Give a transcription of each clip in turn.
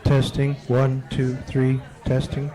Testing, 1, 2, 3, testing.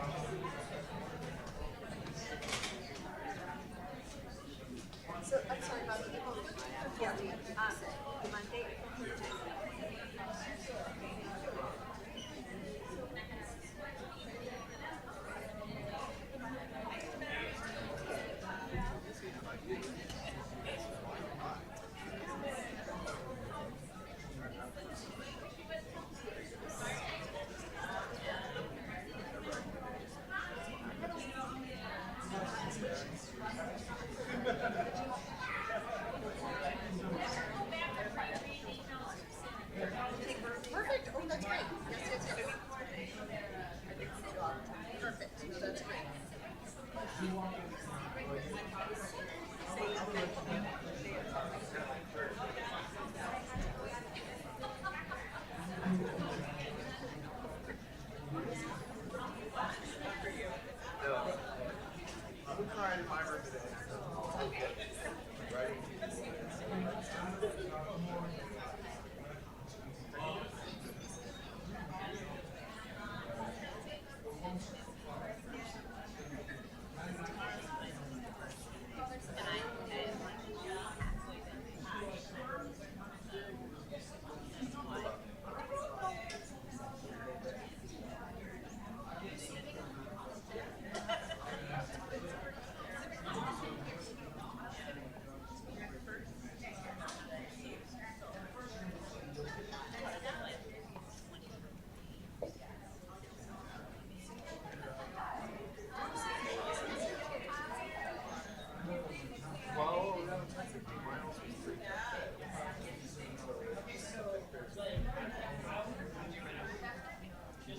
Perfect. Oh, that's great. Yes, yes, yes. Perfect. No, that's great. I'm crying in my room today. Right?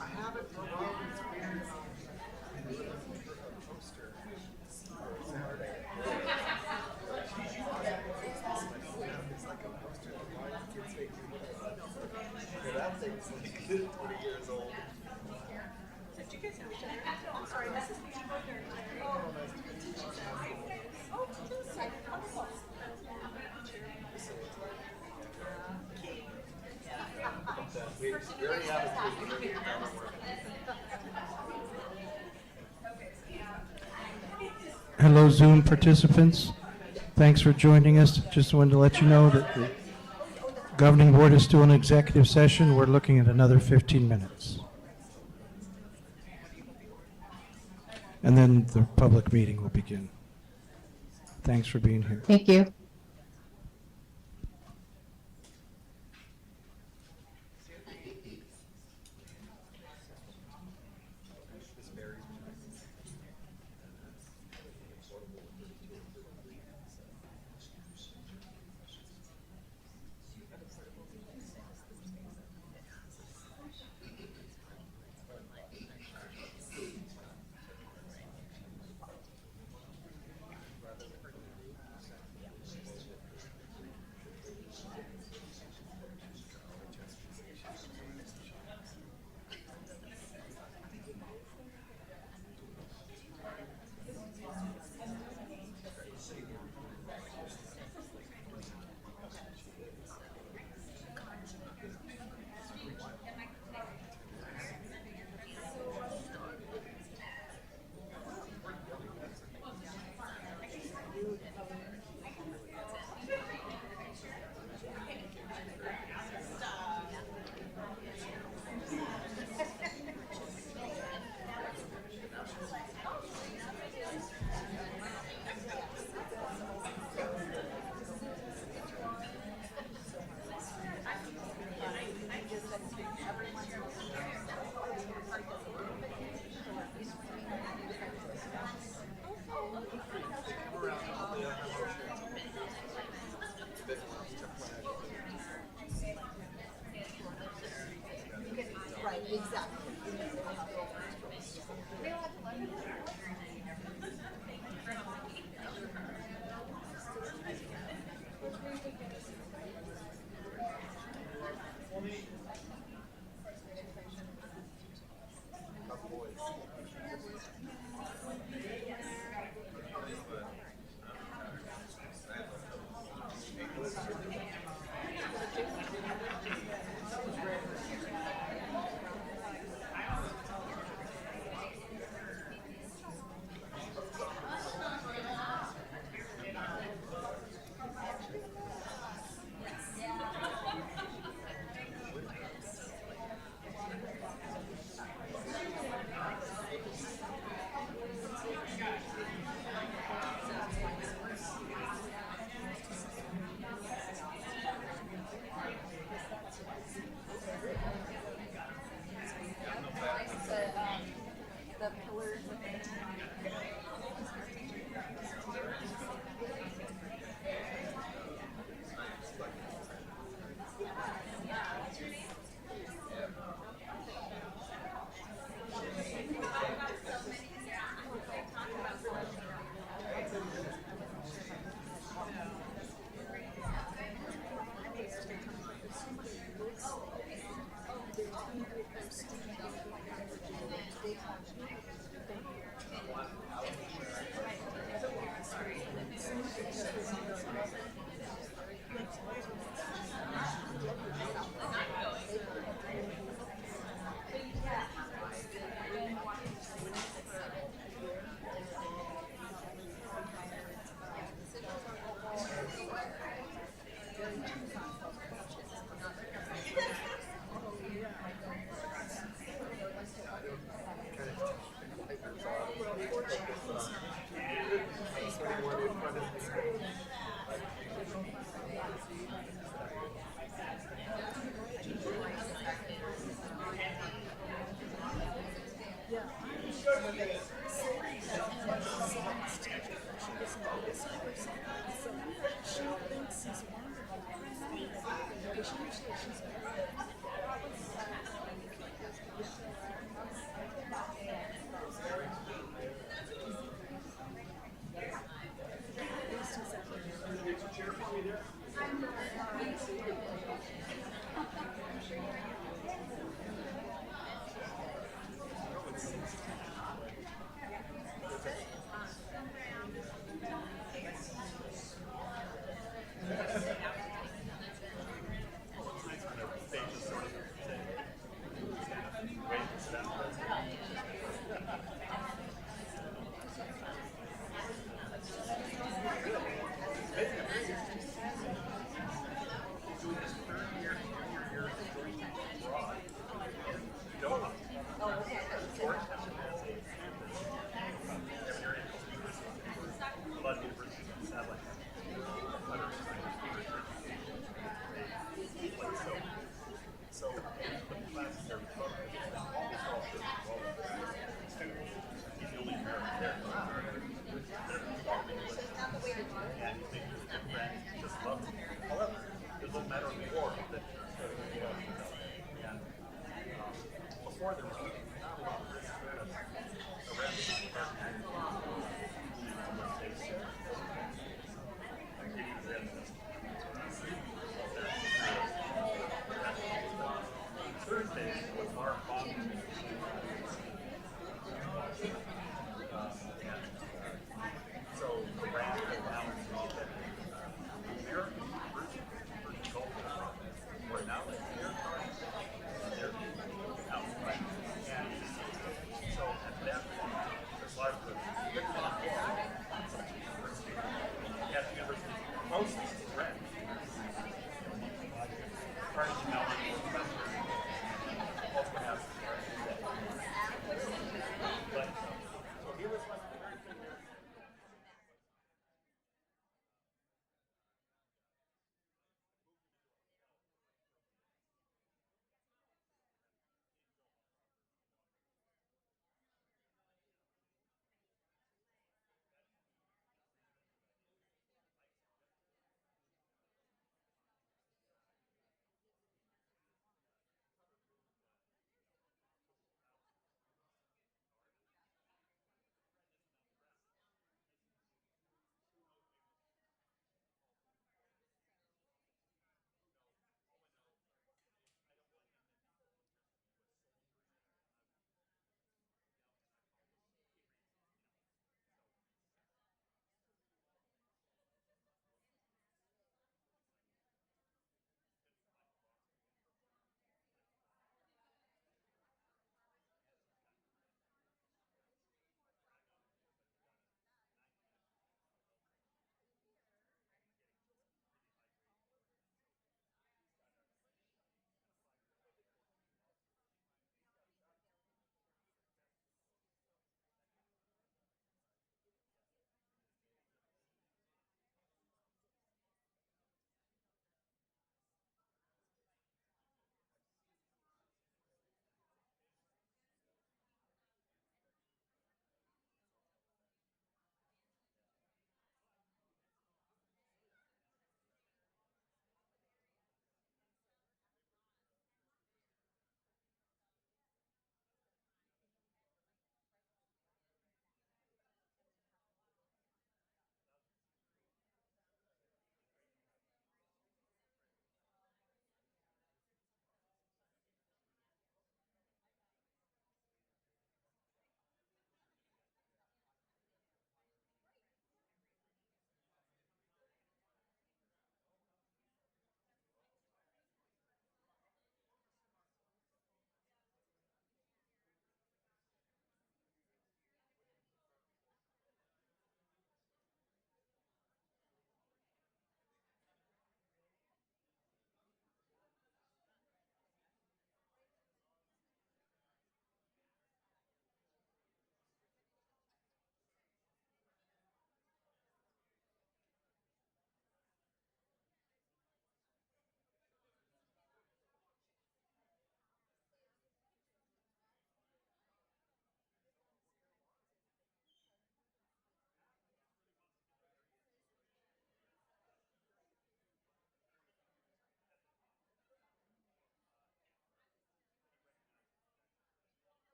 I haven't for a while, but it's weird. Poster. It's like a poster of why kids make you look. Okay, that thing's like 20 years old. Did you guys know each other? I'm sorry, this is the partner. Oh, nice to meet you. Oh, just a second. Wonderful. We already have a Hello, Zoom participants. Thanks for joining us. Just wanted to let you know that the governing board is still in executive session. We're looking at another 15 minutes. And then the public meeting will begin. Thanks for being here. Thank you. The pillars of Stages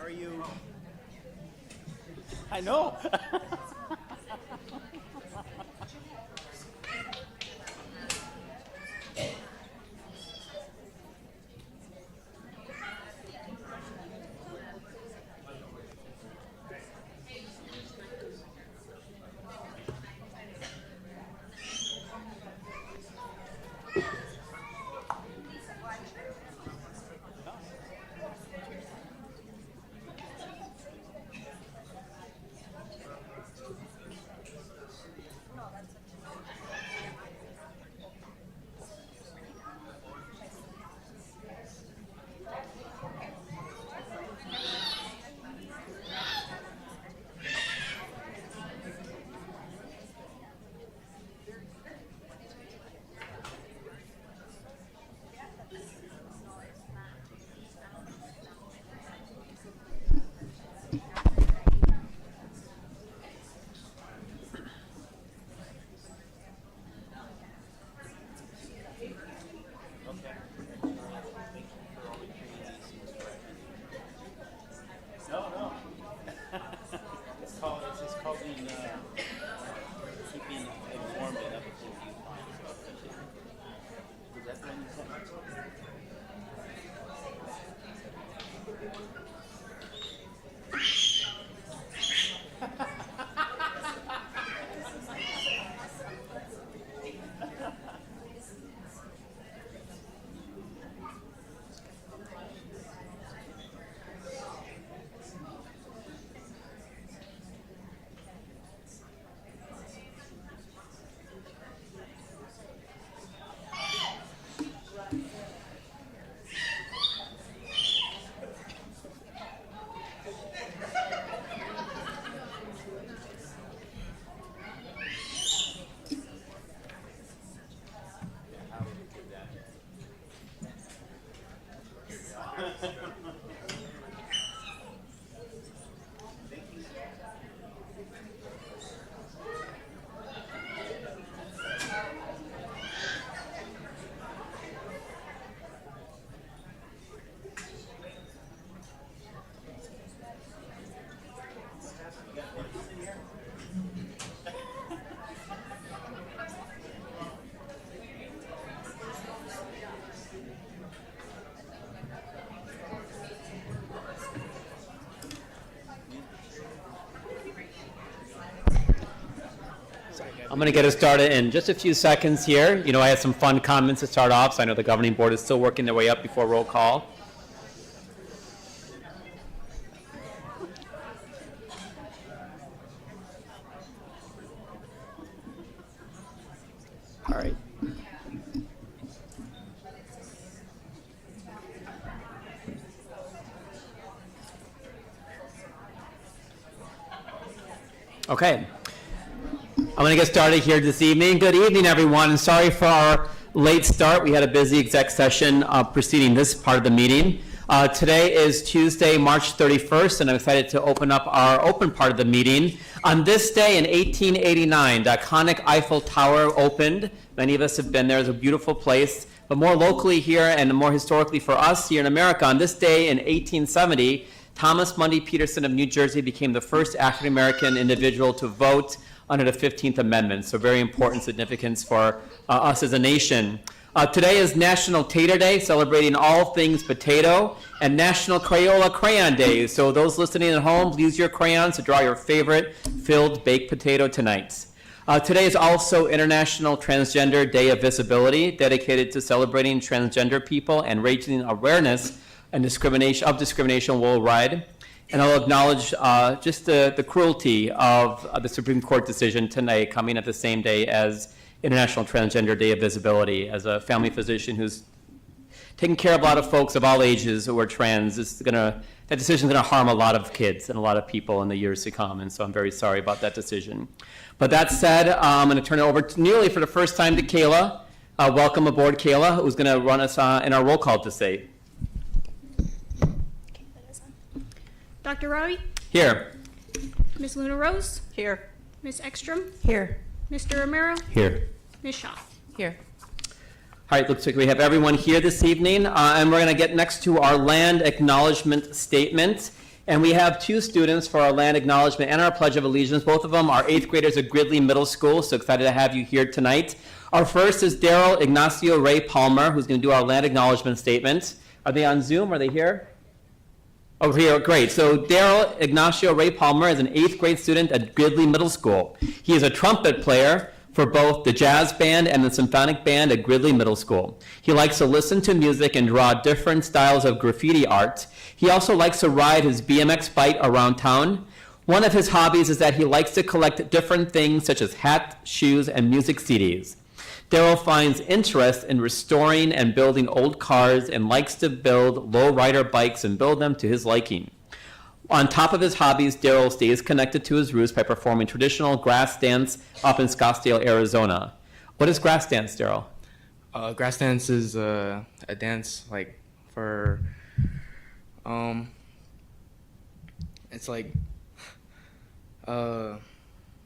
are you? I know. No. It's just called being, keeping informed and everything you find. So I appreciate it. Is that the one you sent? I'm going to get us started in just a few seconds here. You know, I had some fun comments to start off, so I know the governing board is still working their way up before roll call. All right. Okay. I'm going to get started here this evening. Good evening, everyone, and sorry for our late start. We had a busy exec session preceding this part of the meeting. Today is Tuesday, March 31st, and I'm excited to open up our open part of the meeting. On this day in 1889, the iconic Eiffel Tower opened. Many of us have been there. It's a beautiful place. But more locally here and more historically for us here in America, on this day in 1870, Thomas Mundy Peterson of New Jersey became the first African-American individual to vote under the 15th Amendment, so very important significance for us as a nation. Today is National Tater Day, celebrating all things potato, and National Crayola Crayon Day. So those listening at home, use your crayons to draw your favorite filled baked potato tonight. Today is also International Transgender Day of Visibility, dedicated to celebrating transgender people and raising awareness and discrimination worldwide. And I'll acknowledge just the cruelty of the Supreme Court decision tonight, coming at the same day as International Transgender Day of Visibility. As a family physician who's taking care of a lot of folks of all ages who are trans, that decision is going to harm a lot of kids and a lot of people in the years to come. And so I'm very sorry about that decision. But that said, I'm going to turn it over nearly for the first time to Kayla. Welcome aboard, Kayla, who's going to run us in our roll call today. Dr. Rowie? Here. Ms. Luna Rose? Here. Ms. Ekstrom? Here. Mr. Romero? Here. Ms. Shaw? Here. All right, looks like we have everyone here this evening, and we're going to get next to our land acknowledgement statement. And we have two students for our land acknowledgement and our Pledge of Allegiance. Both of them are 8th graders at Gridley Middle School, so excited to have you here tonight. Our first is Daryl Ignacio Ray Palmer, who's going to do our land acknowledgement statement. Are they on Zoom? Are they here? Over here, great. So Daryl Ignacio Ray Palmer is an 8th grade student at Gridley Middle School. He is a trumpet player for both the jazz band and the symphonic band at Gridley Middle School. He likes to listen to music and draw different styles of graffiti art. He also likes to ride his BMX bike around town. One of his hobbies is that he likes to collect different things such as hats, shoes, and music CDs. Daryl finds interest in restoring and building old cars and likes to build low-rider bikes and build them to his liking. On top of his hobbies, Daryl stays connected to his roots by performing traditional grass dance up in Scottsdale, Arizona. What is grass dance, Daryl? Grass dance is a dance like for, it's like,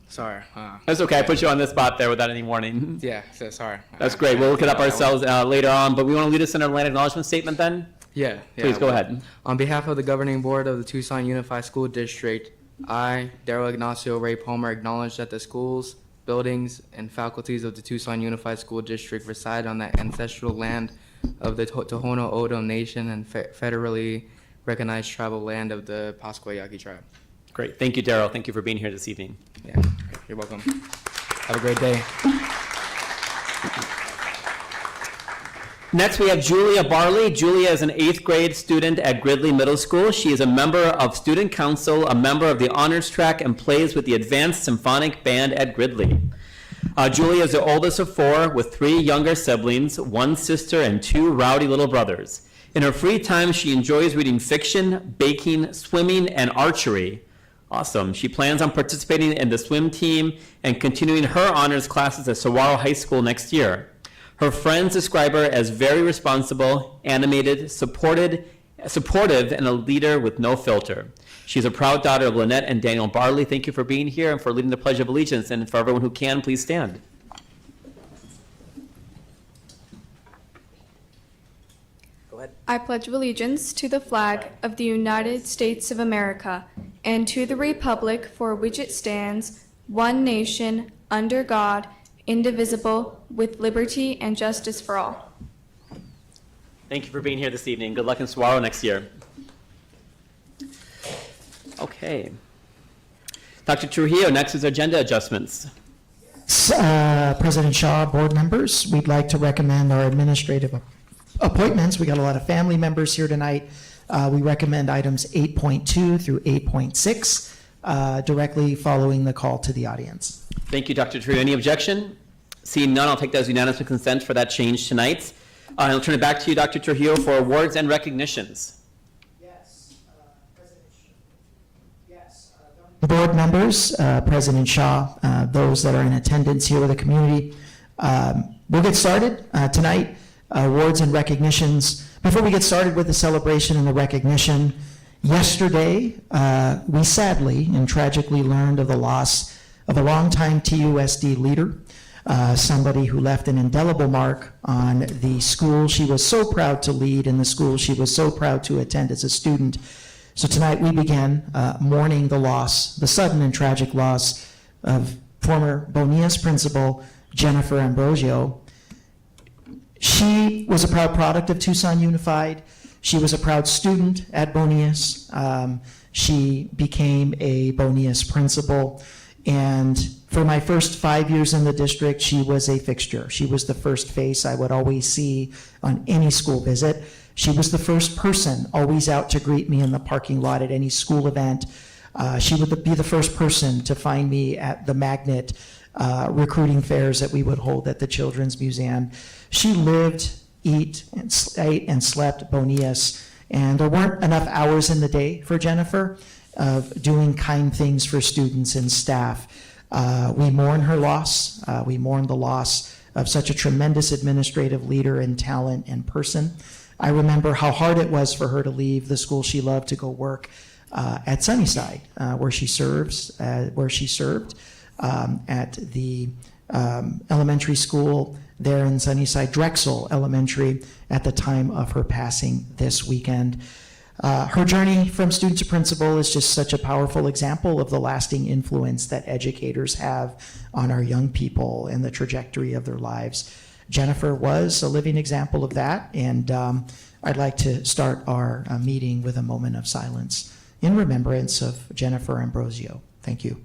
sorry. That's okay. I put you on the spot there without any warning. Yeah, sorry. That's great. We'll look it up ourselves later on, but we want to lead us in our land acknowledgement statement then? Yeah. Please go ahead. On behalf of the governing board of the Tucson Unified School District, I, Daryl Ignacio Ray Palmer, acknowledge that the schools, buildings, and faculties of the Tucson Unified School District reside on the ancestral land of the Tohono O'odham Nation and federally recognized tribal land of the Pascua Yaqui tribe. Great. Thank you, Daryl. Thank you for being here this evening. Yeah, you're welcome. Have a great day. Next, we have Julia Barley. Julia is an 8th grade student at Gridley Middle School. She is a member of Student Council, a member of the honors track, and plays with the Advanced Symphonic Band at Gridley. Julia is the oldest of 4 with 3 younger siblings, 1 sister, and 2 rowdy little brothers. In her free time, she enjoys reading fiction, baking, swimming, and archery. Awesome. She plans on participating in the swim team and continuing her honors classes at Saguaro High School next year. Her friends describe her as very responsible, animated, supportive, and a leader with no filter. She's a proud daughter of Lynette and Daniel Barley. Thank you for being here and for leading the Pledge of Allegiance. And for everyone who can, please stand. Go ahead. I pledge allegiance to the flag of the United States of America and to the republic for which it stands, one nation, under God, indivisible, with liberty and justice for all. Thank you for being here this evening. Good luck in Saguaro next year. Okay. Dr. Trujillo, next is agenda adjustments. President Shaw, board members, we'd like to recommend our administrative appointments. We got a lot of family members here tonight. We recommend items 8.2 through 8.6, directly following the call to the audience. Thank you, Dr. Trujillo. Any objection? Seeing none, I'll take that as unanimous consent for that change tonight. I'll turn it back to you, Dr. Trujillo, for awards and recognitions. Yes, President Shaw. Yes. Board members, President Shaw, those that are in attendance here with the community. We'll get started tonight. Awards and recognitions. Before we get started with the celebration and the recognition, yesterday we sadly and tragically learned of the loss of a longtime TUSD leader, somebody who left an indelible mark on the school she was so proud to lead and the school she was so proud to attend as a student. So tonight we began mourning the loss, the sudden and tragic loss of former Bonillas principal Jennifer Ambrosio. She was a proud product of Tucson Unified. She was a proud student at Bonillas. She became a Bonillas principal. And for my first 5 years in the district, she was a fixture. She was the first face I would always see on any school visit. She was the first person always out to greet me in the parking lot at any school event. She would be the first person to find me at the magnet recruiting fairs that we would hold at the Children's Museum. She lived, ate, and slept Bonillas. And there weren't enough hours in the day for Jennifer of doing kind things for students and staff. We mourn her loss. We mourn the loss of such a tremendous administrative leader and talent and person. I remember how hard it was for her to leave the school she loved to go work at Sunnyside, where she served at the elementary school there in Sunnyside, Drexel Elementary, at the time of her passing this weekend. Her journey from student to principal is just such a powerful example of the lasting influence that educators have on our young people and the trajectory of their lives. Jennifer was a living example of that, and I'd like to start our meeting with a moment of silence in remembrance of Jennifer Ambrosio. Thank you.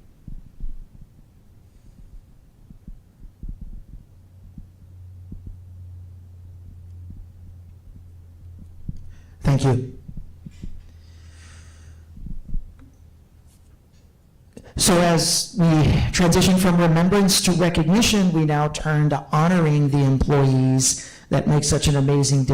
Thank you. So as we transition from remembrance to recognition, we now turn to honoring the employees that make such an amazing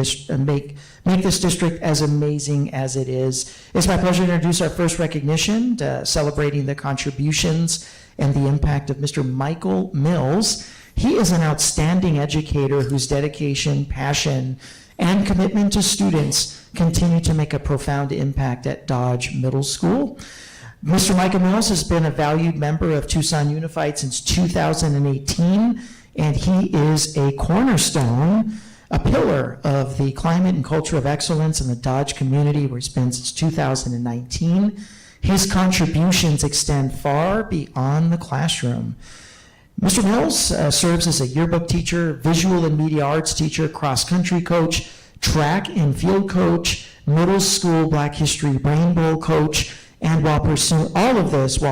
make this district as amazing as it is. It's my pleasure to introduce our first recognition, celebrating the contributions and the impact of Mr. Michael Mills. He is an outstanding educator whose dedication, passion, and commitment to students continue to make a profound impact at Dodge Middle School. Mr. Michael Mills has been a valued member of Tucson Unified since 2018, and he is a cornerstone, a pillar of the climate and culture of excellence in the Dodge community, where he's been since 2019. His contributions extend far beyond the classroom. Mr. Mills serves as a yearbook teacher, visual and media arts teacher, cross-country coach, track and field coach, middle school Black History Brain Bowl coach, and while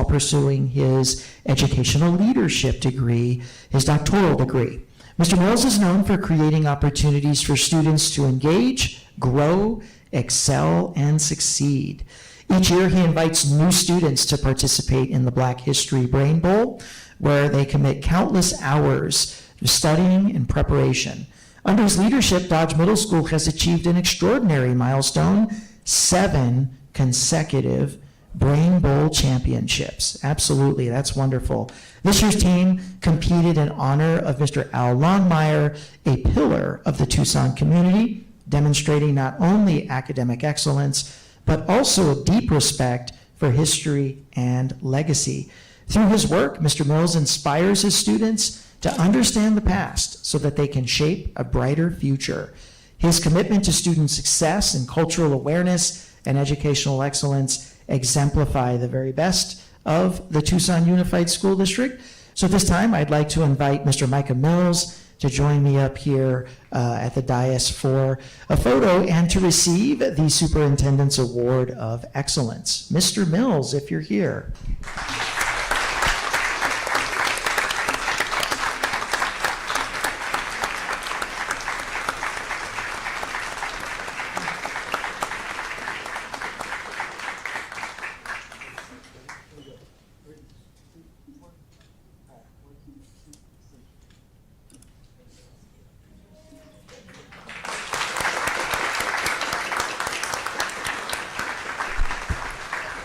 pursuing his educational leadership degree, his doctoral degree. Mr. Mills is known for creating opportunities for students to engage, grow, excel, and succeed. Each year, he invites new students to participate in the Black History Brain Bowl, where they commit countless hours to studying and preparation. Under his leadership, Dodge Middle School has achieved an extraordinary milestone: 7 consecutive Brain Bowl championships. Absolutely, that's wonderful. This year's team competed in honor of Mr. Al Longmire, a pillar of the Tucson community, demonstrating not only academic excellence, but also a deep respect for history and legacy. Through his work, Mr. Mills inspires his students to understand the past so that they can shape a brighter future. His commitment to student success and cultural awareness and educational excellence exemplify the very best of the Tucson Unified School District. So at this time, I'd like to invite Mr. Micah Mills to join me up here at the dais for a photo and to receive the Superintendent's Award of Excellence. Mr. Mills, if you're here.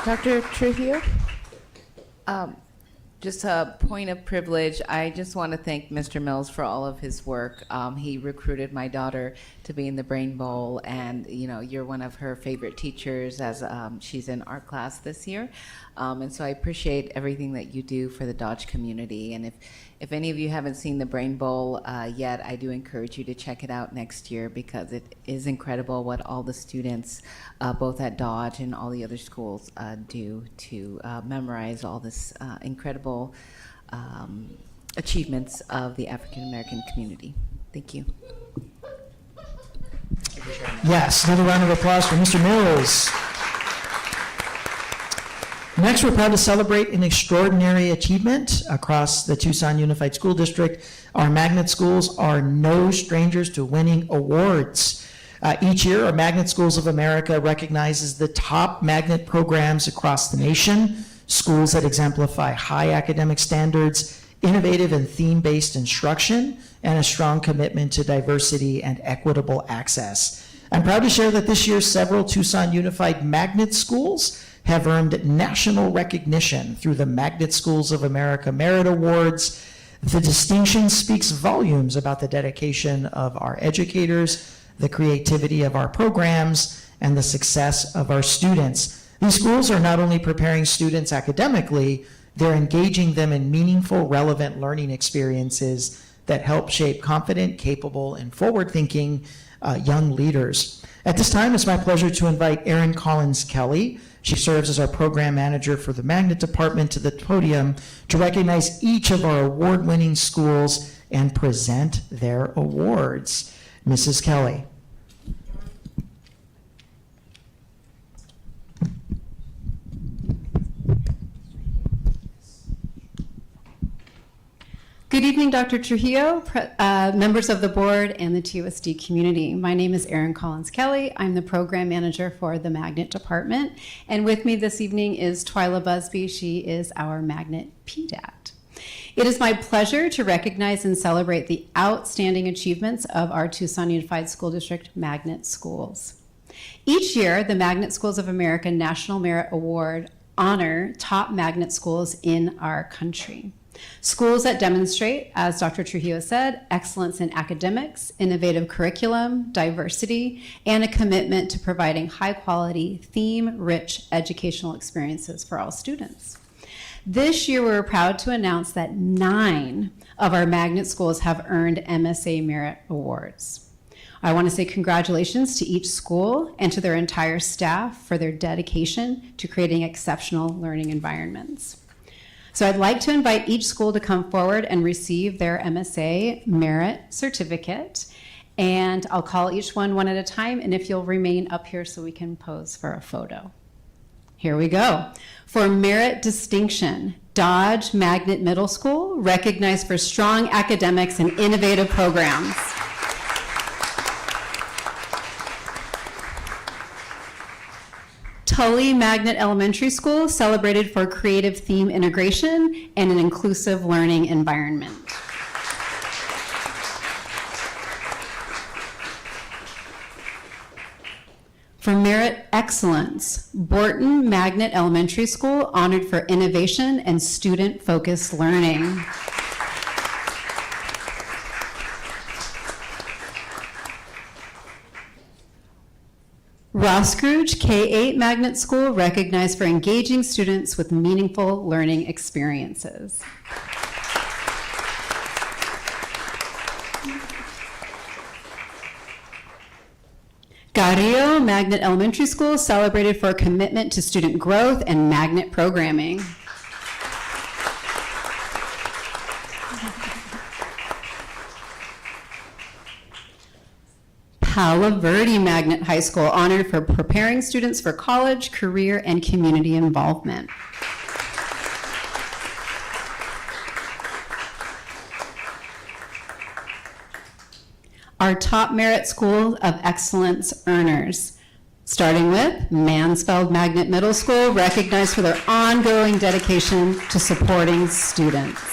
Dr. Trujillo, just a point of privilege. I just want to thank Mr. Mills for all of his work. He recruited my daughter to be in the Brain Bowl, and you're one of her favorite teachers as she's in art class this year. And so I appreciate everything that you do for the Dodge community. And if any of you haven't seen the Brain Bowl yet, I do encourage you to check it out next year, because it is incredible what all the students, both at Dodge and all the other schools, do to memorize all this incredible achievements of the African American community. Thank you. Yes, another round of applause for Mr. Mills. Next, we're proud to celebrate an extraordinary achievement across the Tucson Unified School District. Our magnet schools are no strangers to winning awards. Each year, our Magnet Schools of America recognizes the top magnet programs across the nation, schools that exemplify high academic standards, innovative and theme-based instruction, and a strong commitment to diversity and equitable access. I'm proud to share that this year, several Tucson Unified Magnet Schools have earned national recognition through the Magnet Schools of America Merit Awards. The distinction speaks volumes about the dedication of our educators, the creativity of our programs, and the success of our students. These schools are not only preparing students academically, they're engaging them in meaningful, relevant learning experiences that help shape confident, capable, and forward-thinking young leaders. At this time, it's my pleasure to invite Erin Collins Kelly. She serves as our program manager for the Magnet Department to the podium to recognize each of our award-winning schools and present their awards. Mrs. Kelly. Good evening, Dr. Trujillo, members of the board, and the TUSD community. My name is Erin Collins Kelly. I'm the program manager for the Magnet Department. And with me this evening is Twyla Busby. She is our Magnet PDAT. It is my pleasure to recognize and celebrate the outstanding achievements of our Tucson Unified School District Magnet schools. Each year, the Magnet Schools of America National Merit Award honor top magnet schools in our country. Schools that demonstrate, as Dr. Trujillo said, excellence in academics, innovative curriculum, diversity, and a commitment to providing high-quality, theme-rich educational experiences for all students. This year, we're proud to announce that 9 of our magnet schools have earned MSA Merit Awards. I want to say congratulations to each school and to their entire staff for their dedication to creating exceptional learning environments. So I'd like to invite each school to come forward and receive their MSA Merit Certificate. And I'll call each one at a time, and if you'll remain up here so we can pose for a photo. Here we go. For merit distinction, Dodge Magnet Middle School, recognized for strong academics and innovative programs. Tully Magnet Elementary School, celebrated for creative theme integration and an inclusive learning environment. For merit excellence, Borton Magnet Elementary School, honored for innovation and student-focused learning. Roscrooge K-8 Magnet School, recognized for engaging students with meaningful learning experiences. Carrillo Magnet Elementary School, celebrated for a commitment to student growth and magnet programming. Palo Verde Magnet High School, honored for preparing students for college, career, and community involvement. Our top merit school of excellence earners, starting with Mansfeld Magnet Middle School, recognized for their ongoing dedication to supporting students.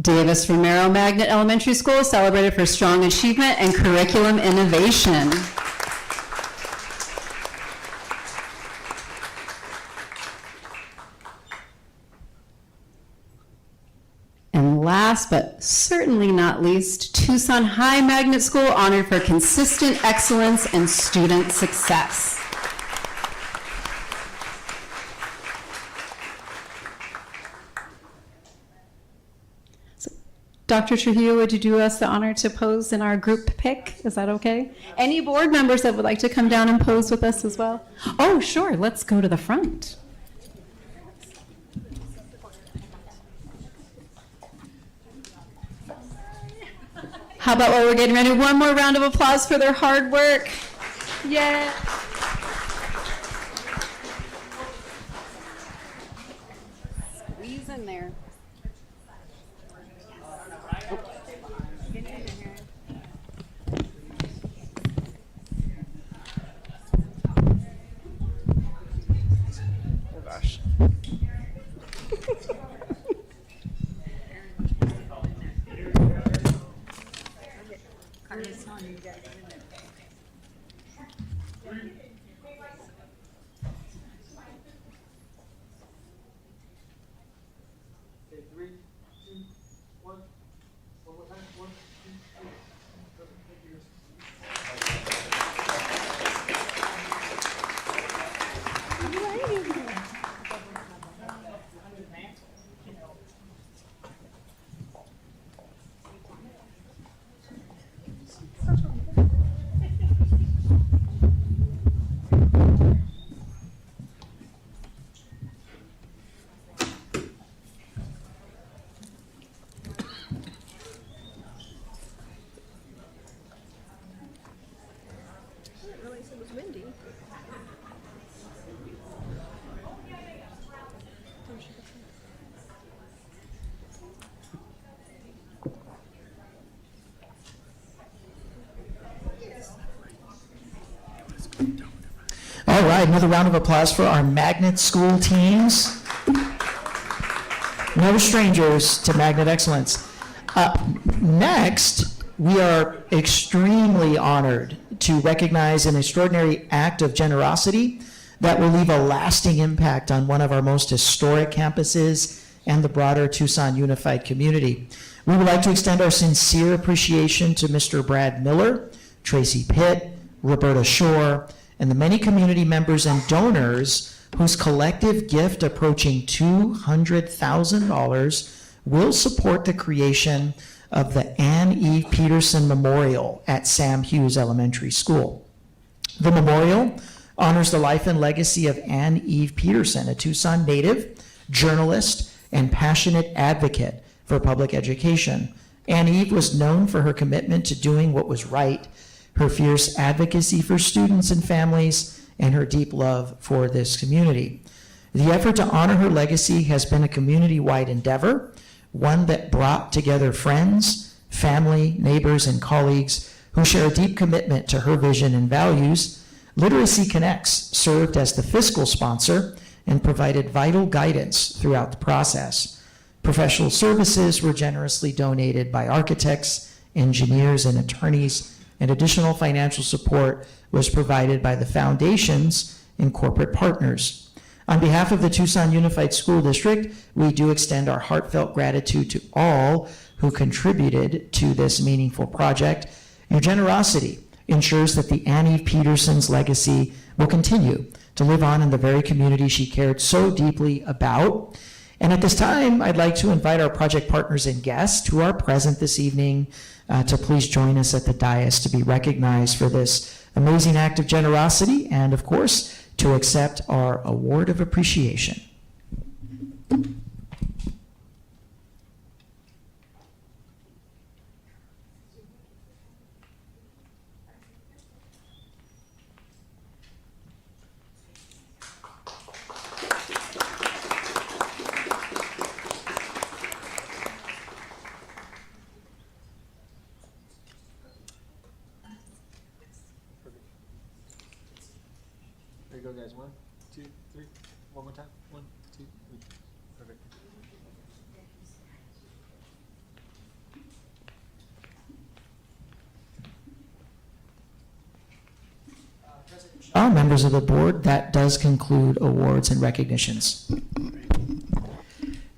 Davis Romero Magnet Elementary School, celebrated for strong achievement and curriculum innovation. And last but certainly not least, Tucson High Magnet School, honored for consistent excellence and student success. Dr. Trujillo, would you do us the honor to pose in our group pic? Is that okay? Any board members that would like to come down and pose with us as well? Oh, sure, let's go to the front. How about while we're getting ready, one more round of applause for their hard work? Yeah. Squeeze in there. right, another round of applause for our magnet school teams. No strangers to magnet excellence. Next, we are extremely honored to recognize an extraordinary act of generosity that will leave a lasting impact on one of our most historic campuses and the broader Tucson Unified community. We would like to extend our sincere appreciation to Mr. Brad Miller, Tracy Pitt, Roberta Shore, and the many community members and donors whose collective gift approaching $200,000 will support the creation of the Ann Eve Peterson Memorial at Sam Hughes Elementary School. The memorial honors the life and legacy of Ann Eve Peterson, a Tucson native, journalist, and passionate advocate for public education. Ann Eve was known for her commitment to doing what was right, her fierce advocacy for students and families, and her deep love for this community. The effort to honor her legacy has been a community-wide endeavor, one that brought together friends, family, neighbors, and colleagues who share a deep commitment to her vision and values. Literacy Connects served as the fiscal sponsor and provided vital guidance throughout the process. Professional services were generously donated by architects, engineers, and attorneys, and additional financial support was provided by the foundations and corporate partners. On behalf of the Tucson Unified School District, we do extend our heartfelt gratitude to all who contributed to this meaningful project. Your generosity ensures that the Ann Eve Peterson's legacy will continue to live on in the very community she cared so deeply about. And at this time, I'd like to invite our project partners and guests who are present this evening to please join us at the dais to be recognized for this amazing act of generosity and, of course, to accept our award of appreciation. There you go, guys. 1, 2, 3. One more time. 1, 2, 3. Perfect. Members of the board, that does conclude awards and recognitions.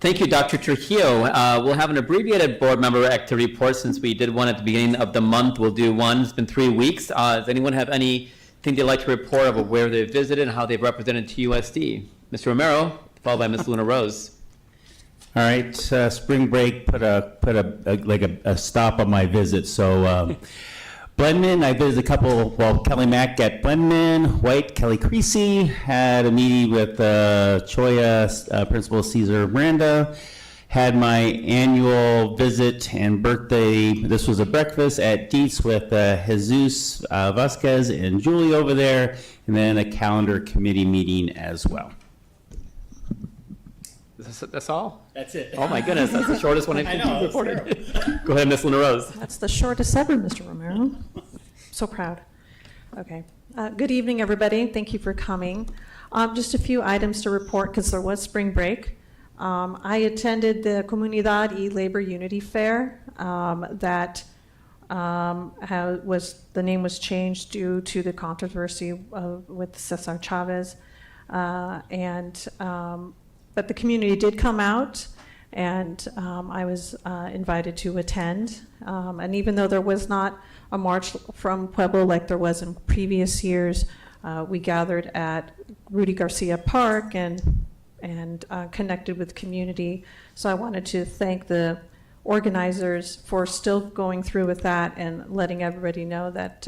Thank you, Dr. Trujillo. We'll have an abbreviated board member activity report since we did one at the beginning of the month. We'll do one. It's been 3 weeks. Does anyone have anything they'd like to report of where they've visited and how they've represented TUSD? Mr. Romero, followed by Ms. Luna Rose. All right, spring break put a stop on my visit. So Blendman, I visited a couple. Well, Kelly Mack at Blendman, White, Kelly Creasy, had a meeting with Choya Principal Cesar Miranda. Had my annual visit and birthday. This was a breakfast at Dietz with Jesus Vasquez and Julie over there, and then a calendar committee meeting as well. That's all? That's it. Oh my goodness, that's the shortest one I know, reported. Go ahead, Ms. Luna Rose. That's the shortest ever, Mr. Romero. So proud. Okay. Good evening, everybody. Thank you for coming. Just a few items to report because there was spring break. I attended the Comunidad y Labor Unity Fair that the name was changed due to the controversy with Cesar Chavez. But the community did come out, and I was invited to attend. And even though there was not a march from Pueblo like there was in previous years, we gathered at Rudy Garcia Park and connected with community. So I wanted to thank the organizers for still going through with that and letting everybody know that,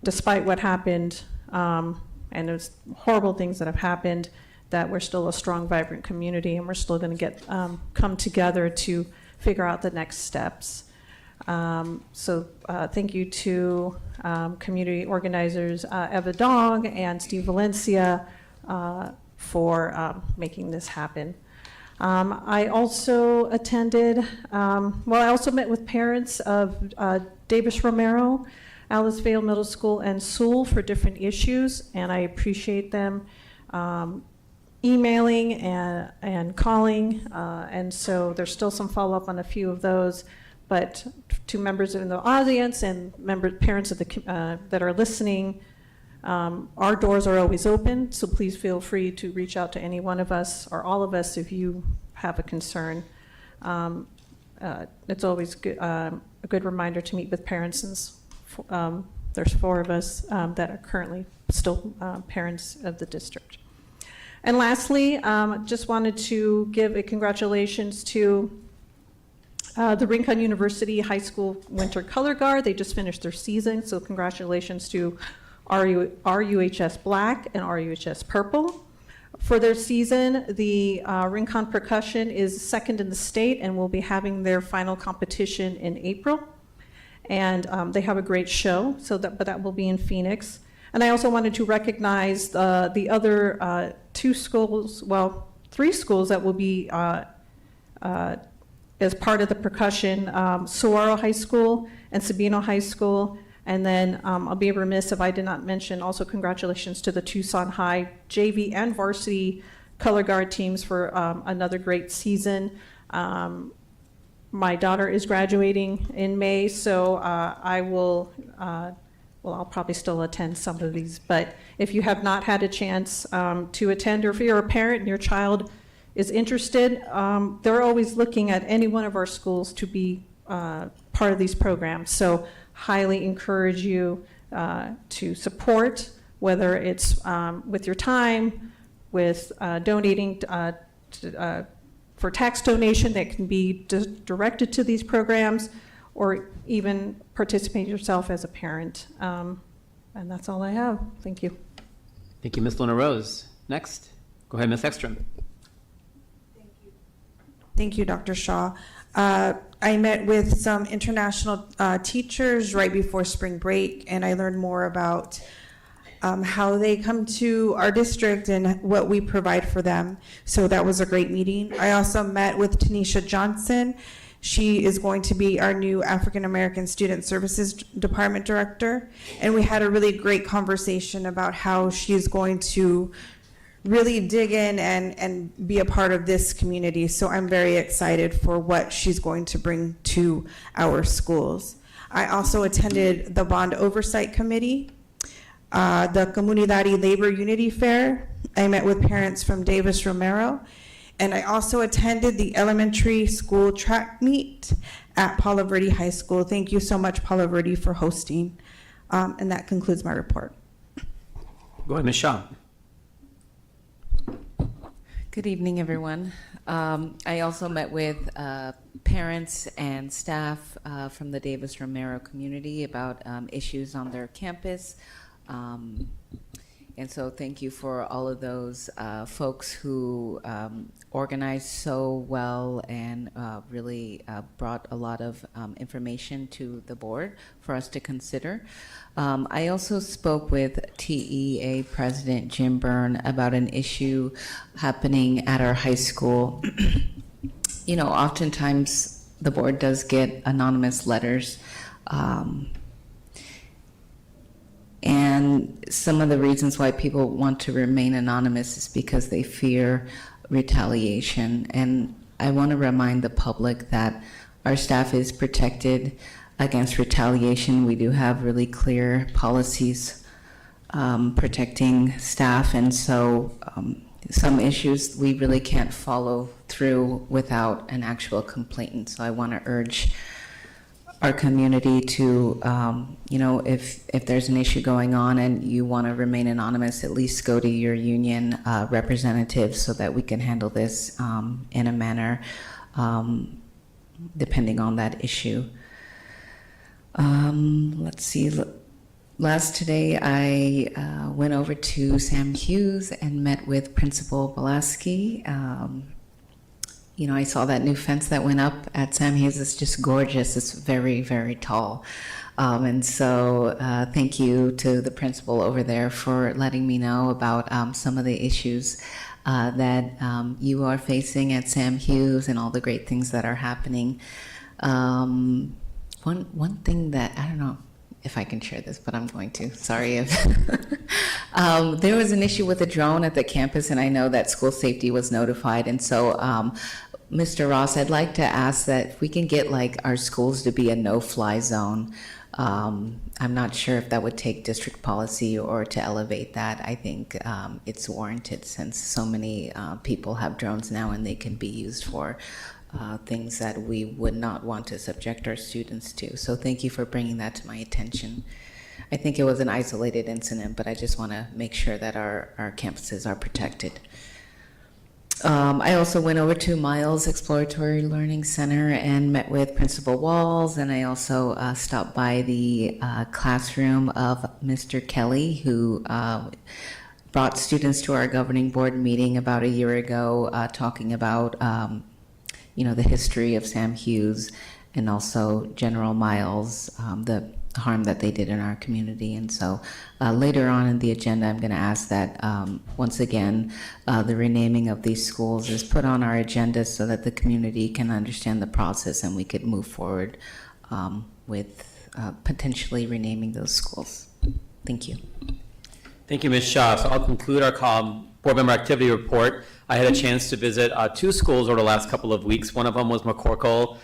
despite what happened, and there's horrible things that have happened, that we're still a strong, vibrant community, and we're still going to come together to figure out the next steps. So thank you to community organizers Eva Dong and Steve Valencia for making this happen. I also attended, I also met with parents of Davis Romero. Aliceville Middle School and Sewell for different issues, and I appreciate them emailing and calling, and so there's still some follow-up on a few of those. But to members in the audience and parents of that are listening, our doors are always open, so please feel free to reach out to any one of us or all of us if you have a concern. It's always good, a good reminder to meet with parents, since there's 4 of us that are currently still parents of the district. And lastly, just wanted to give a congratulations to the Rincon University High School Winter Color Guard. They just finished their season, so congratulations to RUHS Black and RUHS Purple. For their season, the Rincon Percussion is second in the state and will be having their final competition in April. And they have a great show, but that will be in Phoenix. And I also wanted to recognize the other 2 schools, well, 3 schools that will be as part of the percussion, Saguaro High School and Sabino High School. And then I'll be remiss if I did not mention also congratulations to the Tucson High JV and varsity color guard teams for another great season. My daughter is graduating in May, so I will, well, I'll probably still attend some of these, but if you have not had a chance to attend, or if you're a parent and your child is interested, they're always looking at any one of our schools to be part of these programs. So highly encourage you to support, whether it's with your time, with donating for tax donation that can be directed to these programs, or even participate yourself as a parent. And that's all I have. Thank you. Thank you, Ms. Luna Rose. Next, go ahead, Ms. Ekstrom. Thank you, Dr. Shaw. I met with some international teachers right before spring break, and I learned more about how they come to our district and what we provide for them. So that was a great meeting. I also met with Tanisha Johnson. She is going to be our new African American Student Services Department Director, and we had a really great conversation about how she's going to really dig in and be a part of this community. So I'm very excited for what she's going to bring to our schools. I also attended the Bond Oversight Committee, the Comunidad Labor Unity Fair. I met with parents from Davis Romero, and I also attended the elementary school track meet at Palo Verde High School. Thank you so much, Palo Verde, for hosting. And that concludes my report. Go ahead, Ms. Shaw. Good evening, everyone. I also met with parents and staff from the Davis Romero community about issues on their campus. And so thank you for all of those folks who organized so well and really brought a lot of information to the board for us to consider. I also spoke with TEA President Jim Byrne about an issue happening at our high school. You know, oftentimes the board does get anonymous letters. And some of the reasons why people want to remain anonymous is because they fear retaliation. And I want to remind the public that our staff is protected against retaliation. We do have really clear policies protecting staff, and so some issues we really can't follow through without an actual complainant. So I want to urge our community to, you know, if there's an issue going on and you want to remain anonymous, at least go to your union representative so that we can handle this in a manner depending on that issue. Let's see. Last today, I went over to Sam Hughes and met with Principal Belaski. You know, I saw that new fence that went up at Sam Hughes. It's just gorgeous. It's very, very tall. And so thank you to the principal over there for letting me know about some of the issues that you are facing at Sam Hughes and all the great things that are happening. One thing that, I don't know, if I can share this, but I'm going to. Sorry if there was an issue with a drone at the campus, and I know that school safety was notified. And so, Mr. Ross, I'd like to ask that if we can get like our schools to be a no-fly zone. I'm not sure if that would take district policy or to elevate that. I think it's warranted since so many people have drones now and they can be used for things that we would not want to subject our students to. So thank you for bringing that to my attention. I think it was an isolated incident, but I just want to make sure that our campuses are protected. I also went over to Miles Exploratory Learning Center and met with Principal Walls, and I also stopped by the classroom of Mr. Kelly, who brought students to our governing board meeting about a year ago, talking about the history of Sam Hughes and also General Miles, the harm that they did in our community. And so later on in the agenda, I'm going to ask that once again, the renaming of these schools is put on our agenda so that the community can understand the process and we could move forward with potentially renaming those schools. Thank you. Thank you, Ms. Shaw. So I'll conclude our board member activity report. I had a chance to visit 2 schools over the last couple of weeks. One of them was McCorkle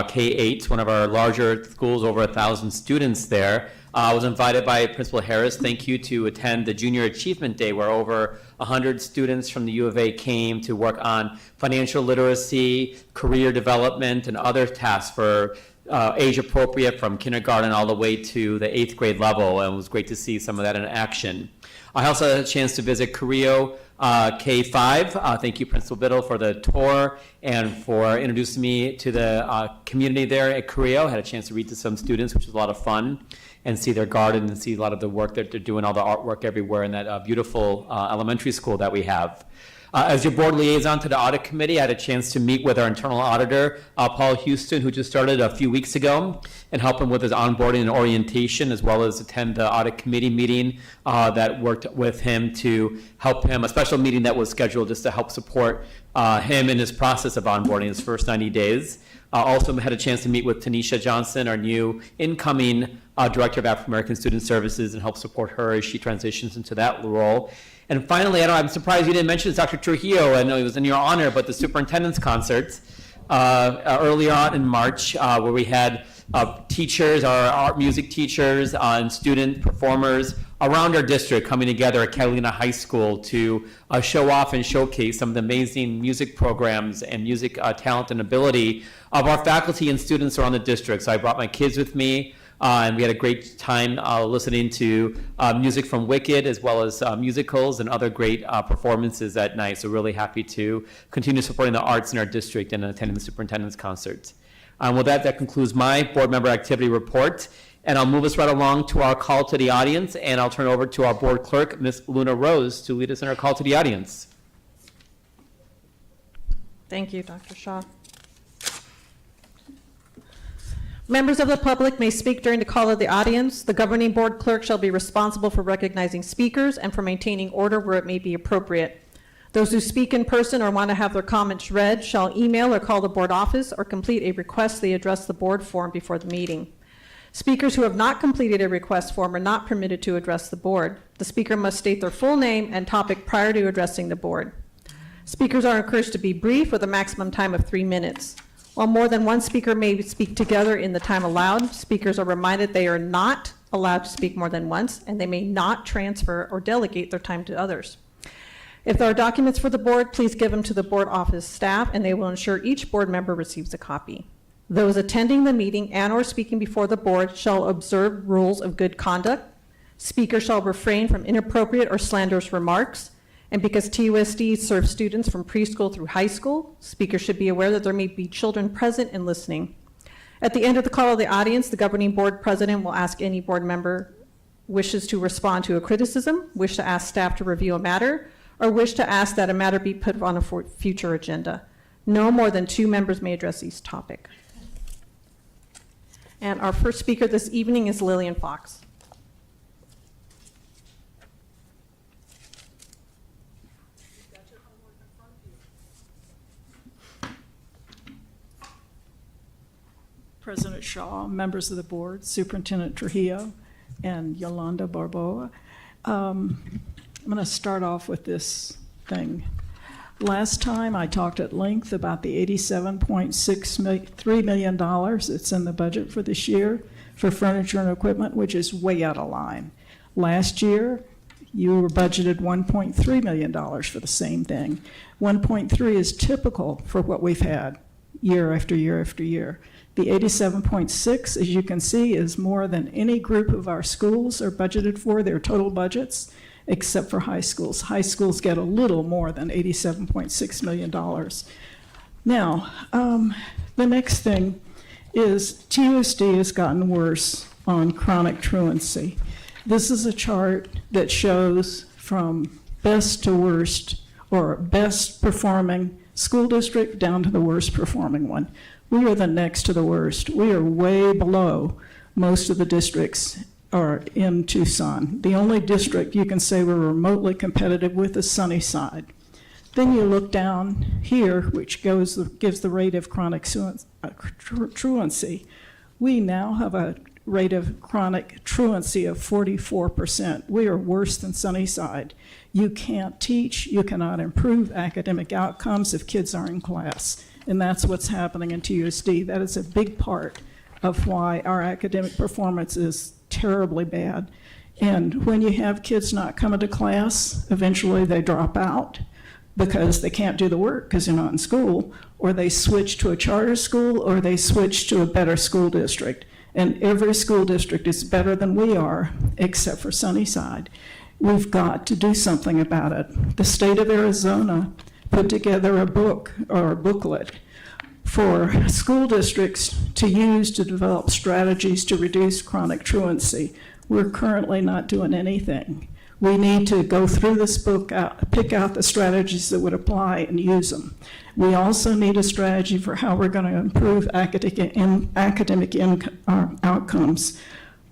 K-8, one of our larger schools, over 1,000 students there. I was invited by Principal Harris, thank you, to attend the Junior Achievement Day, where over 100 students from the U of A came to work on financial literacy, career development, and other tasks for age appropriate from kindergarten all the way to the 8th grade level, and it was great to see some of that in action. I also had a chance to visit Carrillo K-5. Thank you, Principal Biddle, for the tour and for introducing me to the community there at Carrillo. I had a chance to read to some students, which was a lot of fun, and see their garden and see a lot of the work that they're doing, all the artwork everywhere in that beautiful elementary school that we have. As your board liaison to the audit committee, I had a chance to meet with our internal auditor, Paul Houston, who just started a few weeks ago, and help him with his onboarding and orientation, as well as attend the audit committee meeting that worked with him to help him, a special meeting that was scheduled just to help support him in his process of onboarding his first 90 days. Also had a chance to meet with Tanisha Johnson, our new incoming Director of African American Student Services, and help support her as she transitions into that role. And finally, I'm surprised you didn't mention this, Dr. Trujillo. I know it was in your honor, but the superintendent's concert early on in March, where we had teachers, our art music teachers, and student performers around our district coming together at Catalina High School to show off and showcase some of the amazing music programs and music talent and ability of our faculty and students around the district. So I brought my kids with me. And we had a great time listening to music from Wicked, as well as musicals and other great performances that night. So really happy to continue supporting the arts in our district and attending the superintendent's concert. With that concludes my board member activity report. And I'll move us right along to our call to the audience. And I'll turn it over to our board clerk, Ms. Luna Rose, to lead us in our call to the audience. Thank you, Dr. Shaw. Members of the public may speak during the call of the audience. The governing board clerk shall be responsible for recognizing speakers and for maintaining order where it may be appropriate. Those who speak in person or want to have their comments read shall email or call the board office or complete a request they address the board form before the meeting. Speakers who have not completed a request form are not permitted to address the board. The speaker must state their full name and topic prior to addressing the board. Speakers are encouraged to be brief with a maximum time of 3 minutes. While more than one speaker may speak together in the time allowed, speakers are reminded they are not allowed to speak more than once, and they may not transfer or delegate their time to others. If there are documents for the board, please give them to the board office staff, and they will ensure each board member receives a copy. Those attending the meeting and or speaking before the board shall observe rules of good conduct. Speakers shall refrain from inappropriate or slanderous remarks. And because TUSD serves students from preschool through high school, speakers should be aware that there may be children present and listening. At the end of the call of the audience, the governing board president will ask any board member wishes to respond to a criticism, wish to ask staff to review a matter, or wish to ask that a matter be put on a future agenda. No more than 2 members may address each topic. And our first speaker this evening is Lillian Fox. President Shaw, members of the board, Superintendent Trujillo, and Yolanda Barboa. I'm going to start off with this thing. Last time I talked at length about the $87.3 million that's in the budget for this year for furniture and equipment, which is way out of line. Last year, you were budgeted $1.3 million for the same thing. 1.3 is typical for what we've had year after year after year. The 87.6, as you can see, is more than any group of our schools are budgeted for, their total budgets, except for high schools. High schools get a little more than $87.6 million. Now, the next thing is TUSD has gotten worse on chronic truancy. This is a chart that shows from best to worst, or best performing school district down to the worst performing one. We are the next to the worst. We are way below most of the districts are in Tucson. The only district you can say we're remotely competitive with is Sunnyside. Then you look down here, which gives the rate of chronic truancy. We now have a rate of chronic truancy of 44%. We are worse than Sunnyside. You can't teach, you cannot improve academic outcomes if kids are in class. And that's what's happening in TUSD. That is a big part of why our academic performance is terribly bad. And when you have kids not coming to class, eventually they drop out because they can't do the work because they're not in school, or they switch to a charter school, or they switch to a better school district. And every school district is better than we are, except for Sunnyside. We've got to do something about it. The state of Arizona put together a book or a booklet for school districts to use to develop strategies to reduce chronic truancy. We're currently not doing anything. We need to go through this book, pick out the strategies that would apply and use them. We also need a strategy for how we're going to improve academic outcomes.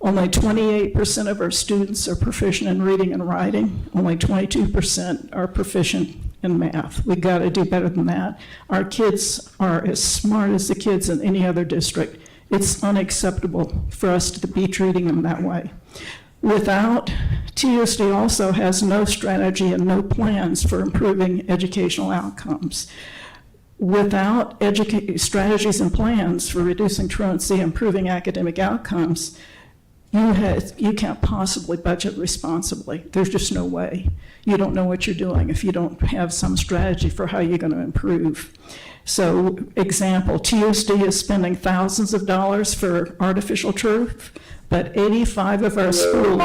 Only 28% of our students are proficient in reading and writing. Only 22% are proficient in math. We've got to do better than that. Our kids are as smart as the kids in any other district. It's unacceptable for us to be treating them that way. TUSD also has no strategy and no plans for improving educational outcomes. Without strategies and plans for reducing truancy, improving academic outcomes, you can't possibly budget responsibly. There's just no way. You don't know what you're doing if you don't have some strategy for how you're going to improve. So, example, TUSD is spending thousands of dollars for artificial turf, but 85 of our schools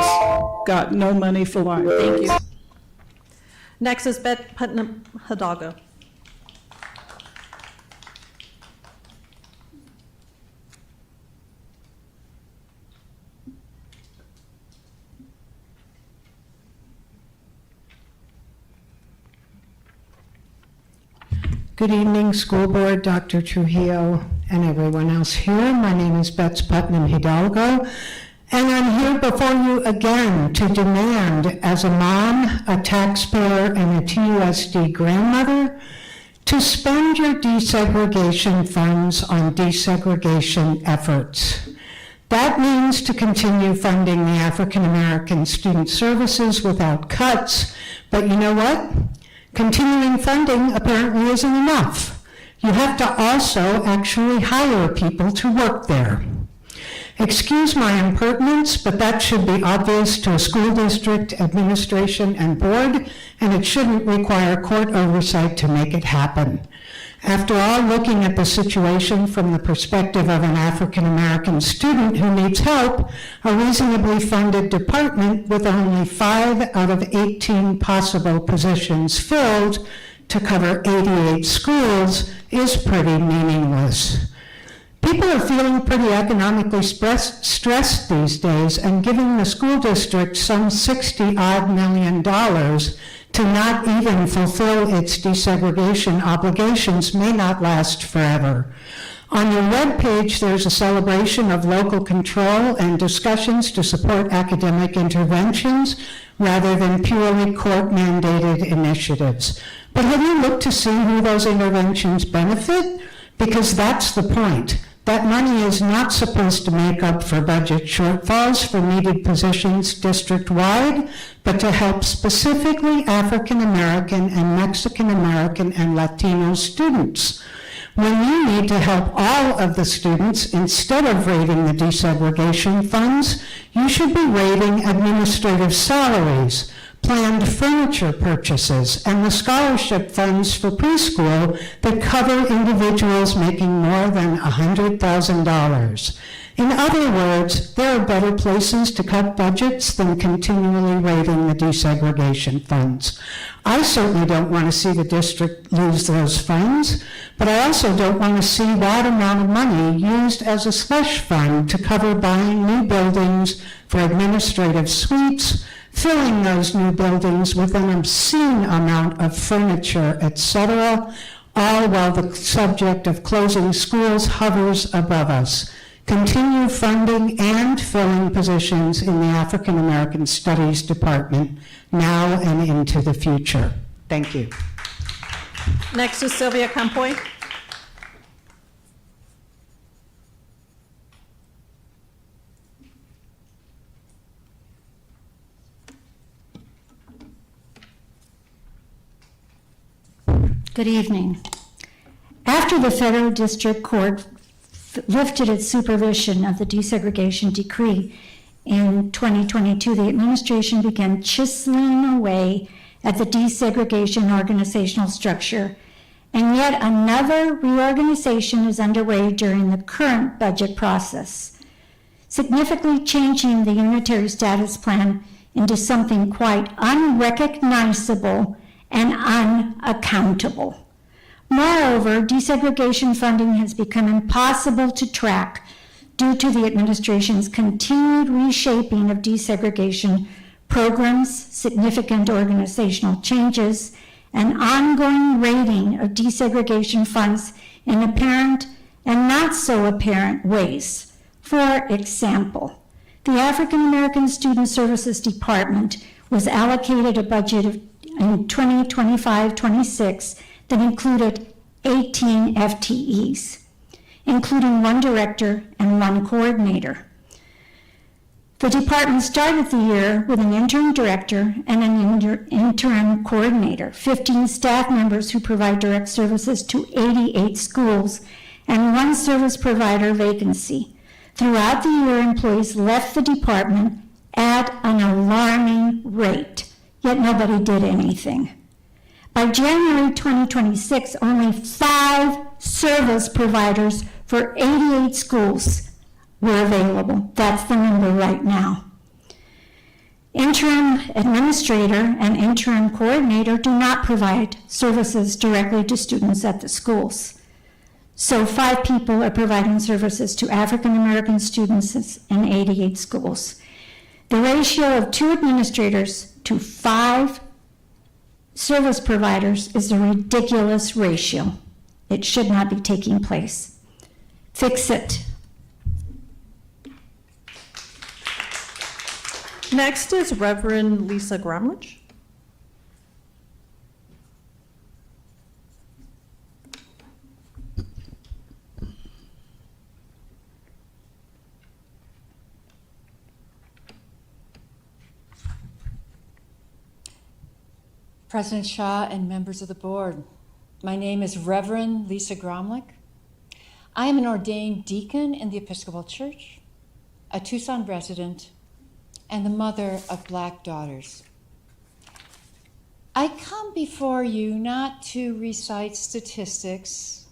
got no money for life. Thank you. Next is Beth Putnam Hidalgo. Good evening, school board, Dr. Trujillo, and everyone else here. My name is Beth Putnam Hidalgo, and I'm here before you again to demand, as a mom, a taxpayer, and a TUSD grandmother, to spend your desegregation funds on desegregation efforts. That means to continue funding the African American Student Services without cuts, but you know what? Continuing funding apparently isn't enough. You have to also actually hire people to work there. Excuse my impertinence, but that should be obvious to a school district, administration, and board, and it shouldn't require court oversight to make it happen. After all, looking at the situation from the perspective of an African American student who needs help, a reasonably funded department with only 5 out of 18 possible positions filled to cover 88 schools is pretty meaningless. People are feeling pretty economically stressed these days, and giving the school district some $60-odd million to not even fulfill its desegregation obligations may not last forever. On your webpage, there's a celebration of local control and discussions to support academic interventions rather than purely court-mandated initiatives. But have you looked to see who those interventions benefit? Because that's the point. That money is not supposed to make up for budget shortfalls for needed positions district-wide, but to help specifically African American and Mexican American and Latino students. When you need to help all of the students, instead of raiding the desegregation funds, you should be raiding administrative salaries, planned furniture purchases, and the scholarship funds for preschool that cover individuals making more than $100,000. In other words, there are better places to cut budgets than continually raiding the desegregation funds. I certainly don't want to see the district lose those funds, but I also don't want to see that amount of money used as a slush fund to cover buying new buildings for administrative suites, filling those new buildings with an obscene amount of furniture, etc., all while the subject of closing schools hovers above us. Continue funding and filling positions in the African American Studies Department now and into the future. Thank you. Next is Sylvia Campoy. Good evening. After the federal district court lifted its supervision of the desegregation decree in 2022, the administration began chiseling away at the desegregation organizational structure, and yet another reorganization is underway during the current budget process, significantly changing the unitary status plan into something quite unrecognizable and unaccountable. Moreover, desegregation funding has become impossible to track due to the administration's continued reshaping of desegregation programs, significant organizational changes, and ongoing raiding of desegregation funds in apparent and not so apparent ways. For example, the African American Student Services Department was allocated a budget of in 2025-26 that included 18 FTEs, including 1 director and 1 coordinator. The department started the year with an interim director and an interim coordinator, 15 staff members who provide direct services to 88 schools, and 1 service provider vacancy. Throughout the year, employees left the department at an alarming rate, yet nobody did anything. By January 2026, only 5 service providers for 88 schools were available. That's the number right now. Interim administrator and interim coordinator do not provide services directly to students at the schools. So 5 people are providing services to African American students in 88 schools. The ratio of 2 administrators to 5 service providers is a ridiculous ratio. It should not be taking place. Fix it. Next is Reverend Lisa Grumlich. President Shaw and members of the board, my name is Reverend Lisa Gromlich. I am an ordained deacon in the Episcopal Church, a Tucson resident, and the mother of Black daughters. I come before you not to recite statistics,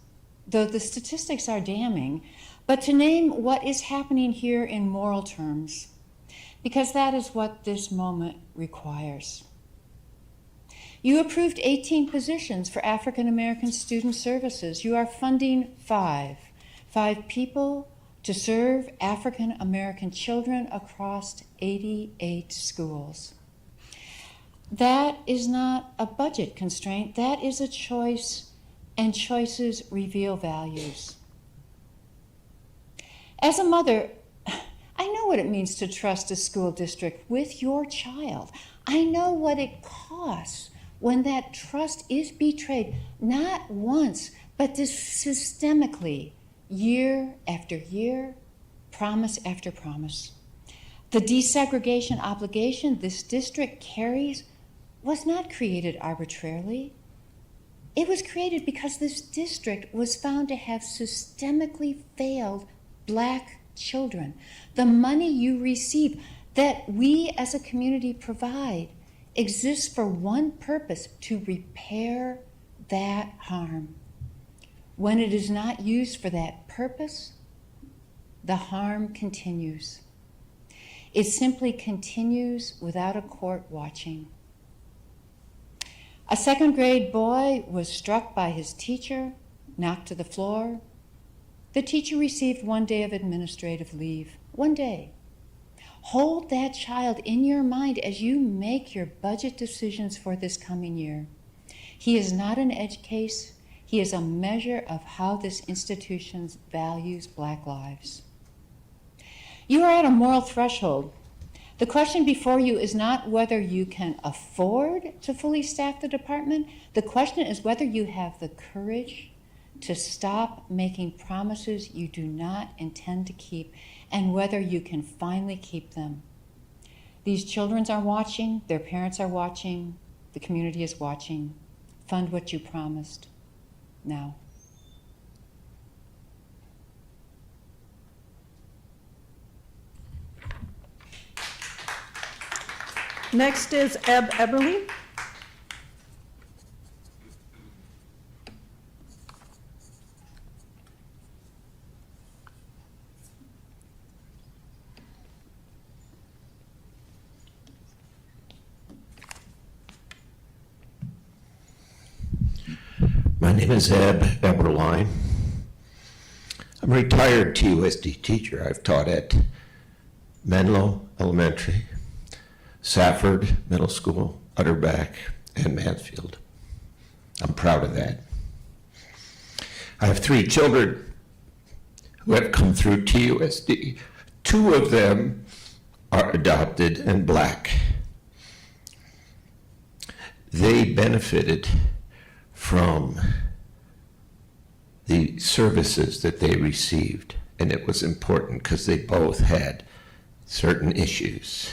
though the statistics are damning, but to name what is happening here in moral terms, because that is what this moment requires. You approved 18 positions for African American Student Services. You are funding 5 people to serve African American children across 88 schools. That is not a budget constraint, that is a choice, and choices reveal values. As a mother, I know what it means to trust a school district with your child. I know what it costs when that trust is betrayed, not once, but systemically. year after year, promise after promise. The desegregation obligation this district carries was not created arbitrarily. It was created because this district was found to have systemically failed Black children. The money you receive that we as a community provide exists for one purpose: to repair that harm. When it is not used for that purpose, the harm continues. It simply continues without a court watching. A second grade boy was struck by his teacher, knocked to the floor. The teacher received 1 day of administrative leave. 1 day. Hold that child in your mind as you make your budget decisions for this coming year. He is not an edge case. He is a measure of how this institution values Black lives. You are at a moral threshold. The question before you is not whether you can afford to fully staff the department. The question is whether you have the courage to stop making promises you do not intend to keep, and whether you can finally keep them. These children are watching, their parents are watching, the community is watching. Fund what you promised now. Next is Eb Eberly. My name is Eb Eberline. I'm a retired TUSD teacher. I've taught at Menlo Elementary, Safford Middle School, Utterback, and Mansfield. I'm proud of that. I have 3 children who have come through TUSD. 2 of them are adopted and Black. They benefited from the services that they received, and it was important because they both had certain issues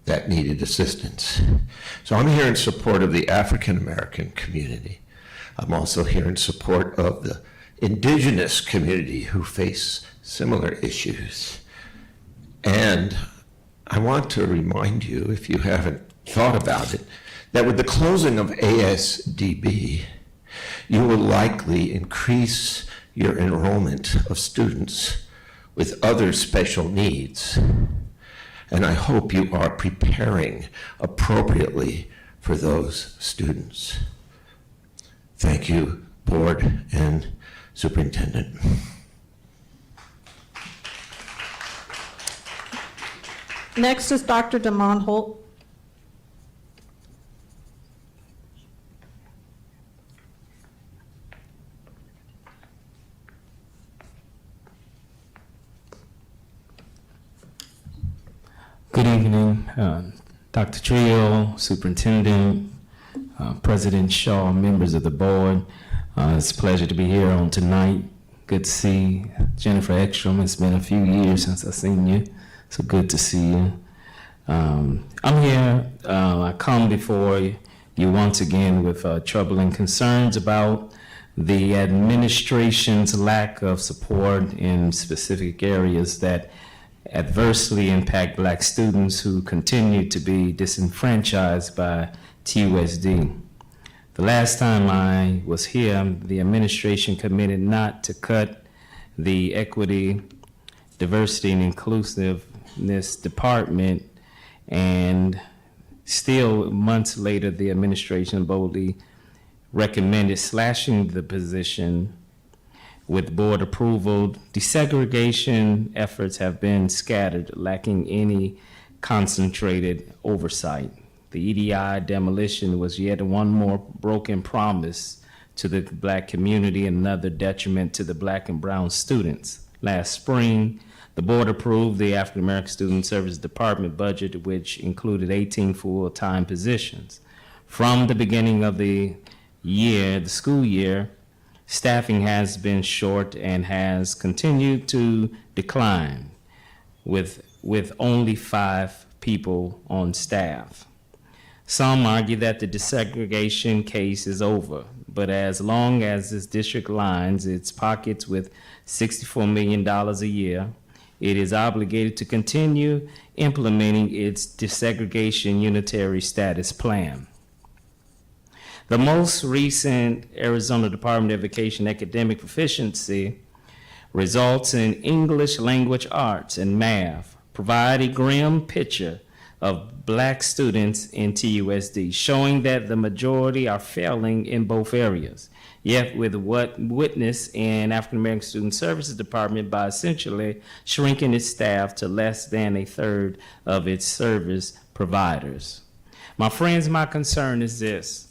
that needed assistance. So I'm here in support of the African American community. I'm also here in support of the indigenous community who face similar issues. And I want to remind you, if you haven't thought about it, that with the closing of ASDB, you will likely increase your enrollment of students with other special needs. And I hope you are preparing appropriately for those students. Thank you, Board and Superintendent. Next is Dr. Damon Holt. Good evening, Dr. Trio, Superintendent, President Shaw, members of the board. It's a pleasure to be here on tonight. Good to see Jennifer Ekstrom. It's been a few years since I've seen you, so good to see you. I'm here, I come before you once again with troubling concerns about the administration's lack of support in specific areas that adversely impact Black students who continue to be disenfranchised by TUSD. The last time I was here, the administration committed not to cut the Equity, Diversity, and Inclusiveness Department, and still months later, the administration boldly recommended slashing the position. With board approval, desegregation efforts have been scattered, lacking any concentrated oversight. The EDI demolition was yet one more broken promise to the Black community and another detriment to the Black and brown students. Last spring, the board approved the African American Student Service Department budget, which included 18 full-time positions. From the beginning of the year, the school year, Staffing has been short and has continued to decline with only 5 people on staff. Some argue that the desegregation case is over, but as long as this district lines its pockets with $64 million a year, it is obligated to continue implementing its desegregation unitary status plan. The most recent Arizona Department of Education academic proficiency results in English language arts and math provide a grim picture of Black students in TUSD, showing that the majority are failing in both areas. Yet with what witnessed in African American Student Services Department by essentially shrinking its staff to less than a third of its service providers. My friends, my concern is this,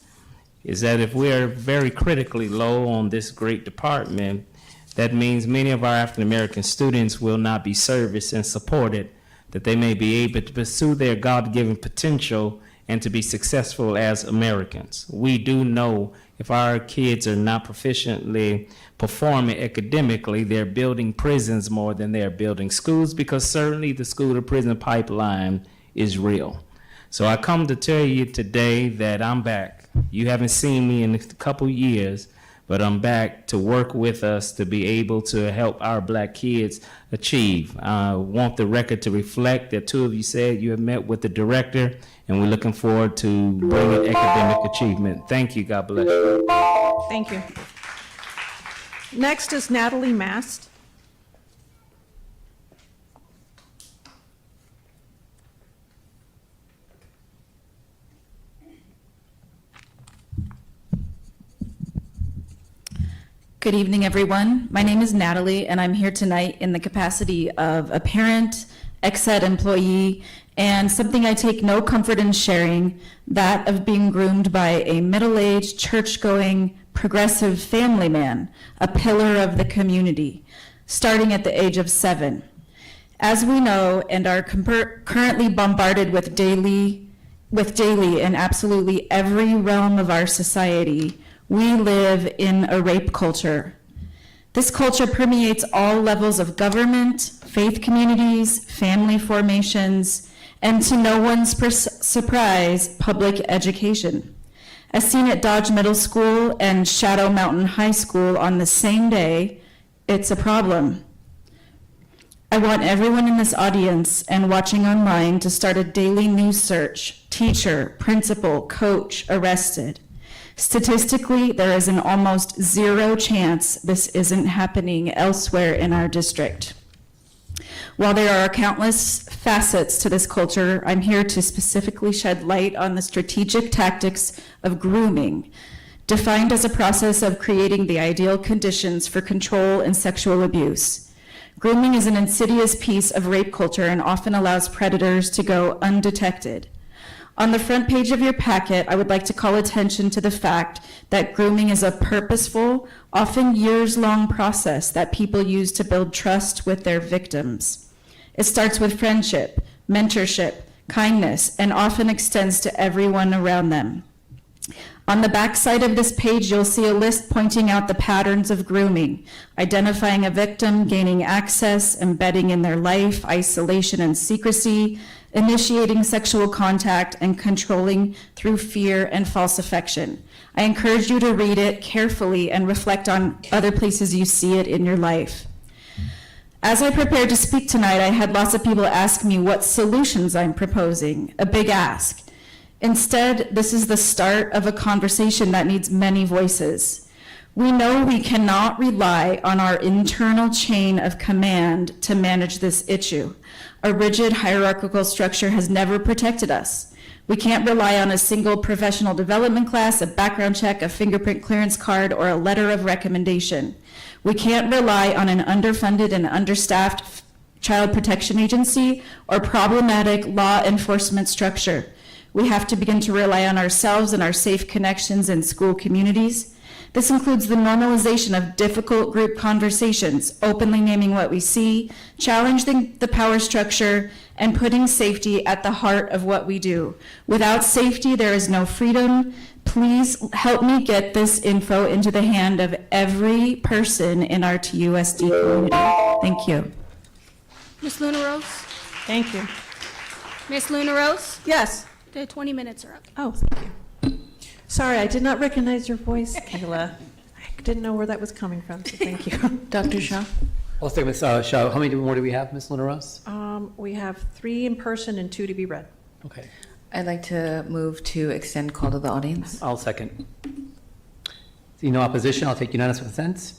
is that if we are very critically low on this great department, that means many of our African American students will not be serviced and supported, that they may be able to pursue their God-given potential and to be successful as Americans. We do know if our kids are not proficiently performing academically, they're building prisons more than they're building schools, because certainly the school to prison pipeline is real. So I come to tell you today that I'm back. You haven't seen me in a couple years, but I'm back to work with us to be able to help our Black kids achieve. I want the record to reflect that 2 of you said you have met with the director, and we're looking forward to bringing academic achievement. Thank you. God bless you. Thank you. Next is Natalie Mast. Good evening, everyone. My name is Natalie, and I'm here tonight in the capacity of a parent, ex-ed employee, and something I take no comfort in sharing, that of being groomed by a middle-aged, church-going, progressive family man, a pillar of the community, starting at the age of 7. As we know and are currently bombarded with daily in absolutely every realm of our society, we live in a rape culture. This culture permeates all levels of government, faith communities, family formations, and to no one's surprise, public education. As seen at Dodge Middle School and Shadow Mountain High School on the same day, it's a problem. I want everyone in this audience and watching online to start a daily news search: teacher, principal, coach arrested. Statistically, there is an almost 0 chance this isn't happening elsewhere in our district. While there are countless facets to this culture, I'm here to specifically shed light on the strategic tactics of grooming, defined as a process of creating the ideal conditions for control and sexual abuse. Grooming is an insidious piece of rape culture and often allows predators to go undetected. On the front page of your packet, I would like to call attention to the fact that grooming is a purposeful, often years-long process that people use to build trust with their victims. It starts with friendship, mentorship, kindness, and often extends to everyone around them. On the back side of this page, you'll see a list pointing out the patterns of grooming, identifying a victim, gaining access, embedding in their life, isolation and secrecy, initiating sexual contact, and controlling through fear and false affection. I encourage you to read it carefully and reflect on other places you see it in your life. As I prepared to speak tonight, I had lots of people ask me what solutions I'm proposing, a big ask. Instead, this is the start of a conversation that needs many voices. We know we cannot rely on our internal chain of command to manage this issue. A rigid hierarchical structure has never protected us. We can't rely on a single professional development class, a background check, a fingerprint clearance card, or a letter of recommendation. We can't rely on an underfunded and understaffed child protection agency or problematic law enforcement structure. We have to begin to rely on ourselves and our safe connections in school communities. This includes the normalization of difficult group conversations, openly naming what we see, challenging the power structure, and putting safety at the heart of what we do. Without safety, there is no freedom. please help me get this info into the hand of every person in our TUSD community. Thank you. Miss Luna Rose? Thank you. Miss Luna Rose? Yes. The 20 minutes are up. Oh, thank you. Sorry, I did not recognize your voice, Kayla. I didn't know where that was coming from, so thank you. Dr. Shaw? Let's take Ms. Shaw. How many more do we have, Ms. Luna Rose? We have 3 in person and 2 to be read. Okay. I'd like to move to extend call to the audience. I'll second. See no opposition, I'll take unanimous consent.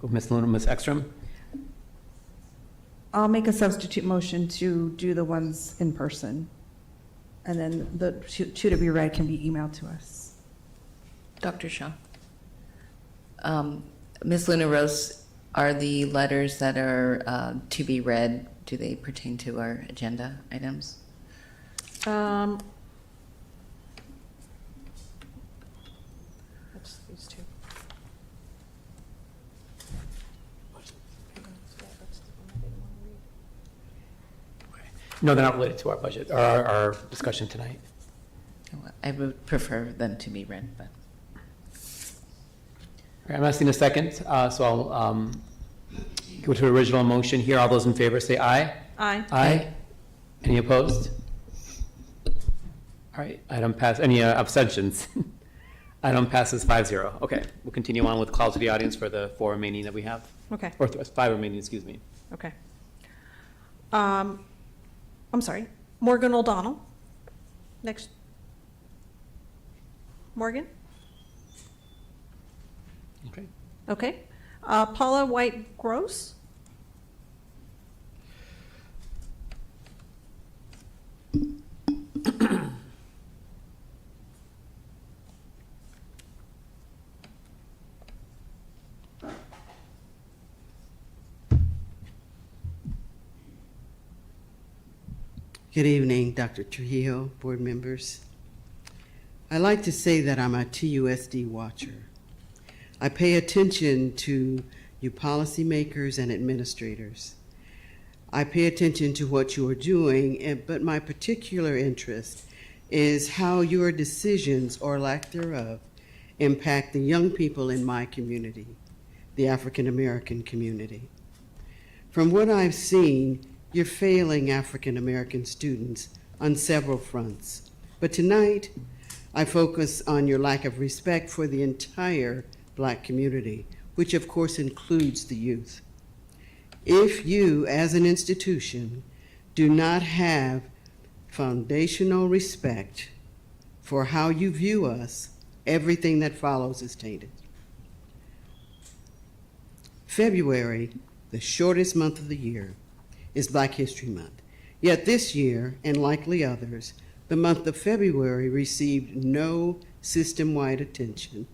Ms. Luna, Ms. Ekstrom? I'll make a substitute motion to do the ones in person. And then the two to be read can be emailed to us. Dr. Shaw? Ms. Luna Rose, are the letters that are to be read, do they pertain to our agenda items? That's these 2. No, they're not related to our budget, or our discussion tonight. I would prefer them to be read, but. All right, I'm asking a second, so I'll go to original motion here. All those in favor say aye. Aye. Aye. Any opposed? All right, item pass. Any abstentions? Item passes 5-0. Okay, we'll continue on with calls to the audience for the 4 remaining that we have. Okay. Or 5 remaining, excuse me. Okay. I'm sorry. Morgan O'Donnell. Next. Morgan? Okay. Okay. Paula White Gross. Good evening, Dr. Trujillo, board members. I like to say that I'm a TUSD watcher. I pay attention to you policymakers and administrators. I pay attention to what you are doing, but my particular interest is how your decisions, or lack thereof, impact the young people in my community, the African American community. From what I've seen, you're failing African American students on several fronts. But tonight, I focus on your lack of respect for the entire Black community, which of course includes the youth. If you, as an institution, do not have foundational respect for how you view us, everything that follows is tainted. February, the shortest month of the year, is Black History Month. Yet this year, and likely others, the month of February received no system-wide attention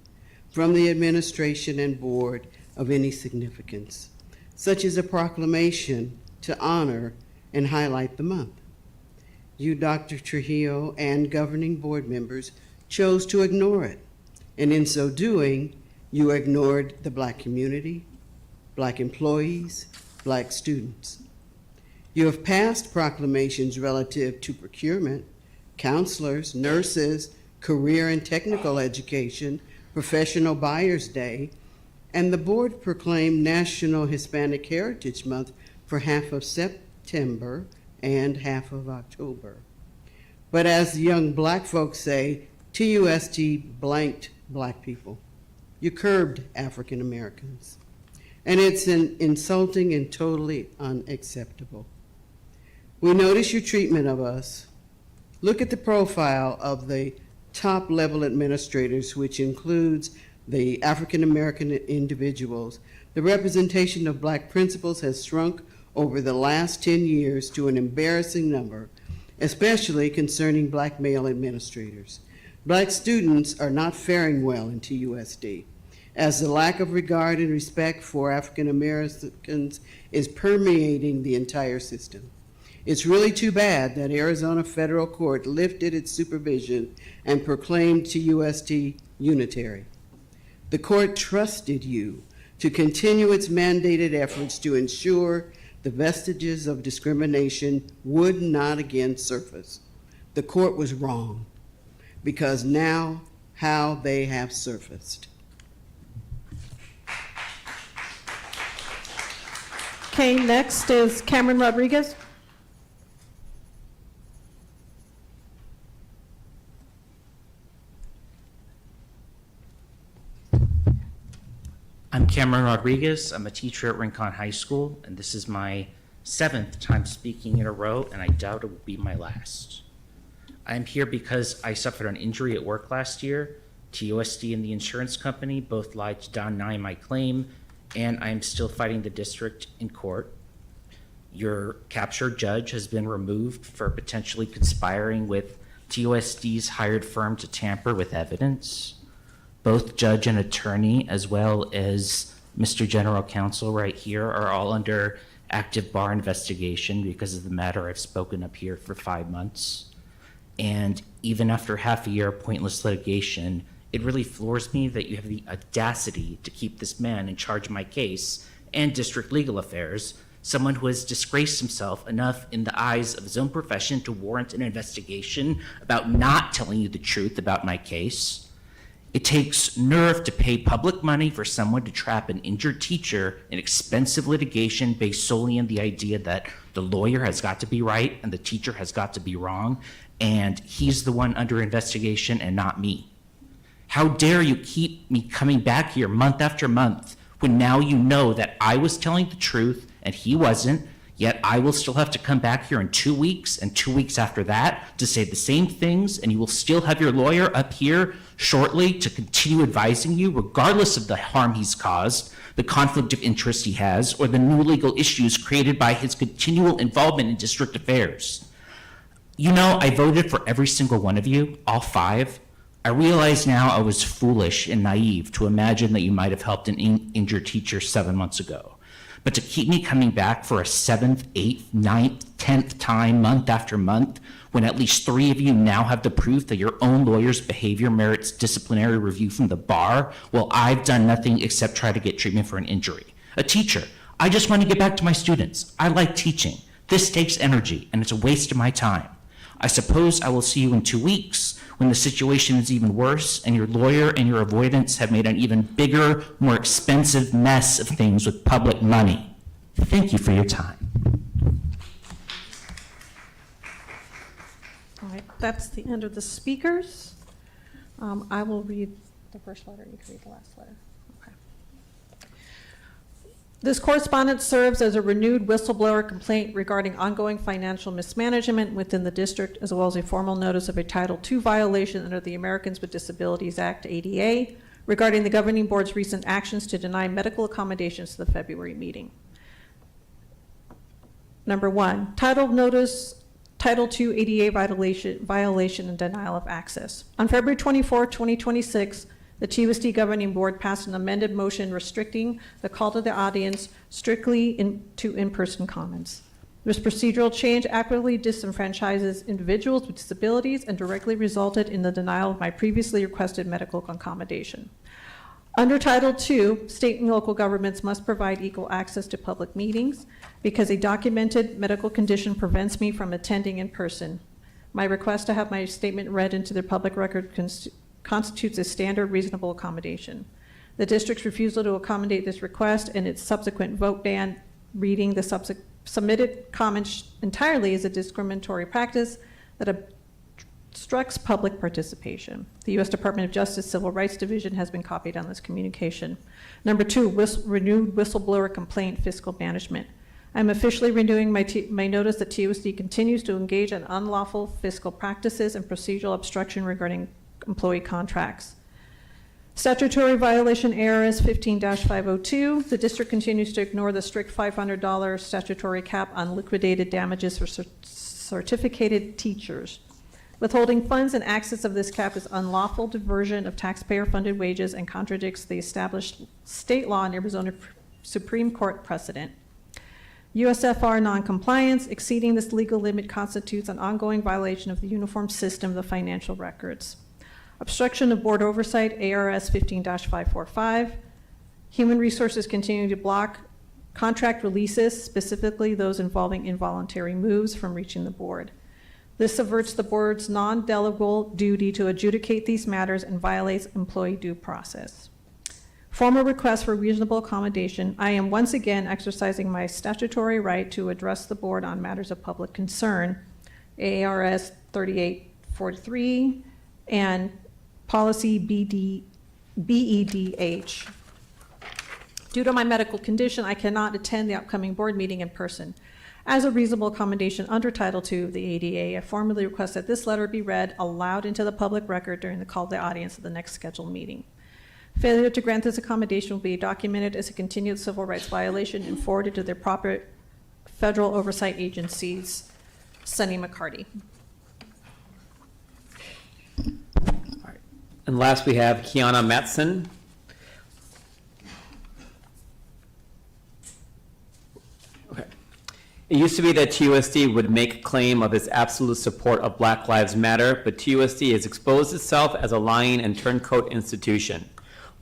from the administration and board of any significance, such as a proclamation to honor and highlight the month. You, Dr. Trujillo, and governing board members chose to ignore it, and in so doing, you ignored the Black community, Black employees, Black students. You have passed proclamations relative to procurement, counselors, nurses, career and technical education, Professional Buyers Day, and the board proclaimed National Hispanic Heritage Month for half of September and half of October. But as the young Black folks say, TUSD blanked Black people. You curbed African Americans. And it's insulting and totally unacceptable. We notice your treatment of us. Look at the profile of the top level administrators, which includes the African American individuals. The representation of Black principals has shrunk over the last 10 years to an embarrassing number, especially concerning Black male administrators. Black students are not faring well in TUSD, as the lack of regard and respect for African Americans is permeating the entire system. It's really too bad that Arizona Federal Court lifted its supervision and proclaimed TUSD unitary. The court trusted you to continue its mandated efforts to ensure the vestiges of discrimination would not again surface. The court was wrong, because now how they have surfaced. Okay, next is Cameron Rodriguez. I'm Cameron Rodriguez. I'm a teacher at Rincon High School, and this is my 7th time speaking in a row, and I doubt it will be my last. I'm here because I suffered an injury at work last year. TUSD and the insurance company both lied to deny my claim, and I am still fighting the district in court. Your captured judge has been removed for potentially conspiring with TUSD's hired firm to tamper with evidence. Both judge and attorney, as well as Mr. General Counsel right here, are all under active bar investigation because of the matter I've spoken up here for 5 months. And even after half a year of pointless litigation, it really floors me that you have the audacity to keep this man in charge of my case and district legal affairs, someone who has disgraced himself enough in the eyes of his own profession to warrant an investigation about not telling you the truth about my case. It takes nerve to pay public money for someone to trap an injured teacher in expensive litigation based solely on the idea that the lawyer has got to be right and the teacher has got to be wrong, and he's the one under investigation and not me. How dare you keep me coming back here month after month when now you know that I was telling the truth and he wasn't, yet I will still have to come back here in 2 weeks and 2 weeks after that to say the same things, and you will still have your lawyer up here shortly to continue advising you, regardless of the harm he's caused, the conflict of interest he has, or the new legal issues created by his continual involvement in district affairs. You know, I voted for every single one of you, all 5. I realize now I was foolish and naive to imagine that you might have helped an injured teacher 7 months ago. But to keep me coming back for a 7th, 8th, 9th, 10th time, month after month, when at least 3 of you now have the proof that your own lawyer's behavior merits disciplinary review from the bar, well, I've done nothing except try to get treatment for an injury. A teacher, I just want to get back to my students. I like teaching. This takes energy, and it's a waste of my time. I suppose I will see you in 2 weeks when the situation is even worse and your lawyer and your avoidance have made an even bigger, more expensive mess of things with public money. Thank you for your time. All right, that's the end of the speakers. I will read the first letter. You can read the last letter. Okay. This correspondence serves as a renewed whistleblower complaint regarding ongoing financial mismanagement within the district, as well as a formal notice of a Title II violation under the Americans with Disabilities Act, ADA, regarding the governing board's recent actions to deny medical accommodations to the February meeting. Number 1, Title II ADA violation and denial of access. On February 24, 2026, the TUSD Governing Board passed an amended motion restricting the call to the audience strictly to in-person comments. This procedural change actively disenfranchises individuals with disabilities and directly resulted in the denial of my previously requested medical accommodation. Under Title II, state and local governments must provide equal access to public meetings because a documented medical condition prevents me from attending in person. My request to have my statement read into the public record constitutes a standard reasonable accommodation. The district's refusal to accommodate this request and its subsequent vote ban reading the submitted comments entirely is a discriminatory practice that obstructs public participation. The U.S. Department of Justice Civil Rights Division has been copied on this communication. Number 2, renewed whistleblower complaint, fiscal management. I'm officially renewing my notice that TUSD continues to engage in unlawful fiscal practices and procedural obstruction regarding employee contracts. Statutory violation ARS 15-502. The district continues to ignore the strict $500 statutory cap on liquidated damages for certificated teachers. Withholding funds in excess of this cap is unlawful diversion of taxpayer-funded wages and contradicts the established state law and Arizona Supreme Court precedent. USFR noncompliance exceeding this legal limit constitutes an ongoing violation of the uniform system of the financial records. Obstruction of board oversight, ARS 15-545. Human resources continue to block contract releases, specifically those involving involuntary moves from reaching the board. This subverts the board's non-delegable duty to adjudicate these matters and violates employee due process. Formal request for reasonable accommodation. I am once again exercising my statutory right to address the board on matters of public concern, ARS 3843 and policy BEDH. Due to my medical condition, I cannot attend the upcoming board meeting in person. As a reasonable accommodation under Title II of the ADA, I formally request that this letter be read aloud into the public record during the call to the audience of the next scheduled meeting. Failure to grant this accommodation will be documented as a continued civil rights violation and forwarded to their proper federal oversight agencies. Sonny McCarty. And last, we have Kiana Matson. Okay. It used to be that TUSD would make claim of its absolute support of Black Lives Matter, but TUSD has exposed itself as a lying and turncoat institution.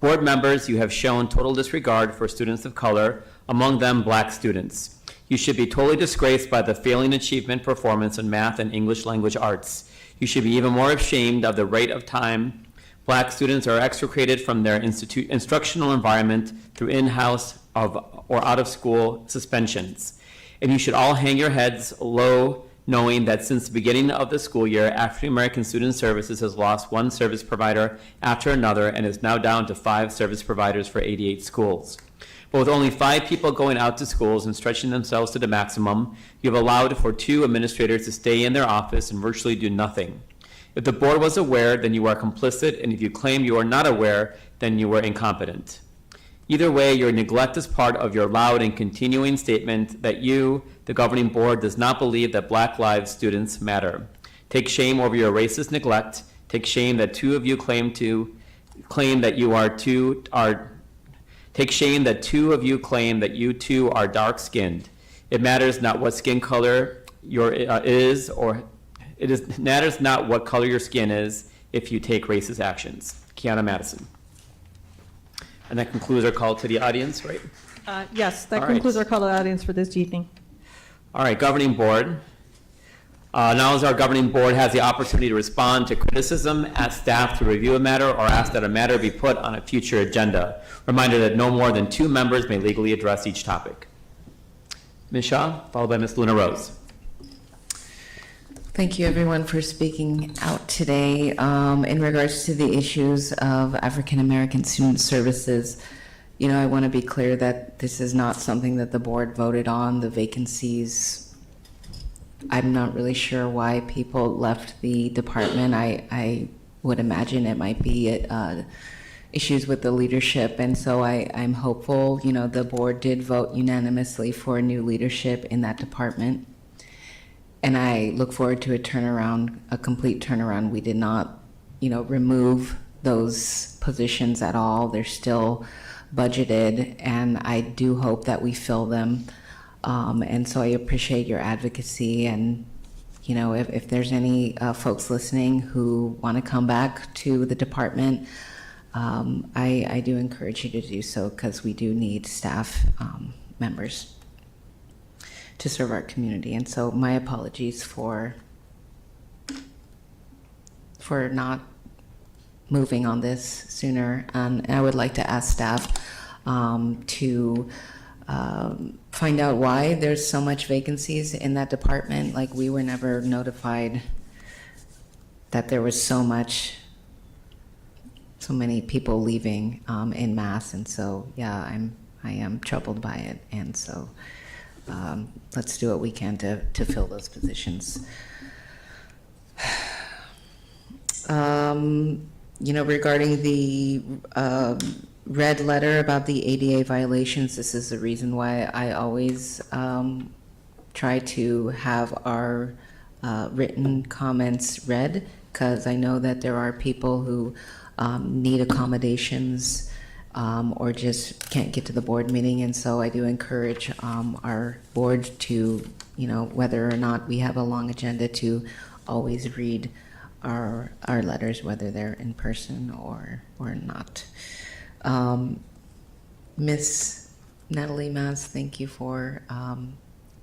Board members, you have shown total disregard for students of color, among them Black students. You should be totally disgraced by the failing achievement performance in math and English language arts. You should be even more ashamed of the rate of time Black students are extricated from their instructional environment through in-house or out-of-school suspensions. And you should all hang your heads low, knowing that since the beginning of the school year, African American Student Services has lost one service provider after another and is now down to 5 service providers for 88 schools. But with only 5 people going out to schools and stretching themselves to the maximum, you have allowed for 2 administrators to stay in their office and virtually do nothing. If the board was aware, then you are complicit, and if you claim you are not aware, then you were incompetent. Either way, your neglect is part of your loud and continuing statement that you, the governing board, does not believe that Black lives students matter. Take shame over your racist neglect. Take shame that 2 of you claim that you too are dark-skinned. It matters not what skin color matters not what color your skin is if you take racist actions. Kiana Madison. And that concludes our call to the audience, right? Yes, that All concludes right. our call to the audience for this evening. All right, governing board. Now as our governing board has the opportunity to respond to criticism, ask staff to review a matter, or ask that a matter be put on a future agenda. Reminder that no more than 2 members may legally address each topic. Ms. Shaw, followed by Ms. Luna Rose. Thank you, everyone, for speaking out today. In regards to the issues of African American Student Services, I want to be clear that this is not something that the board voted on. The vacancies, I'm not really sure why people left the department. I would imagine it might be issues with the leadership, and so I'm hopeful. The board did vote unanimously for new leadership in that department. And I look forward to a complete turnaround. We did not, remove those positions at all. They're still budgeted, and I do hope that we fill them. And so I appreciate your advocacy. And, if there's any folks listening who want to come back to the department, I do encourage you to do so, because we do need staff members to serve our community. And so my apologies for not moving on this sooner. And I would like to ask staff to find out why there's so much vacancies in that department. Like, we were never notified that there was so many people leaving en masse. And so, yeah, I am troubled by it. And so let's do what we can to fill those positions. Regarding the red letter about the ADA violations, this is the reason why I always try to have our written comments read, because I know that there are people who need accommodations or just can't get to the board meeting. And so I do encourage our board to, whether or not we have a long agenda, to always read our letters, whether they're in person or not. Miss Natalie Maz, thank you for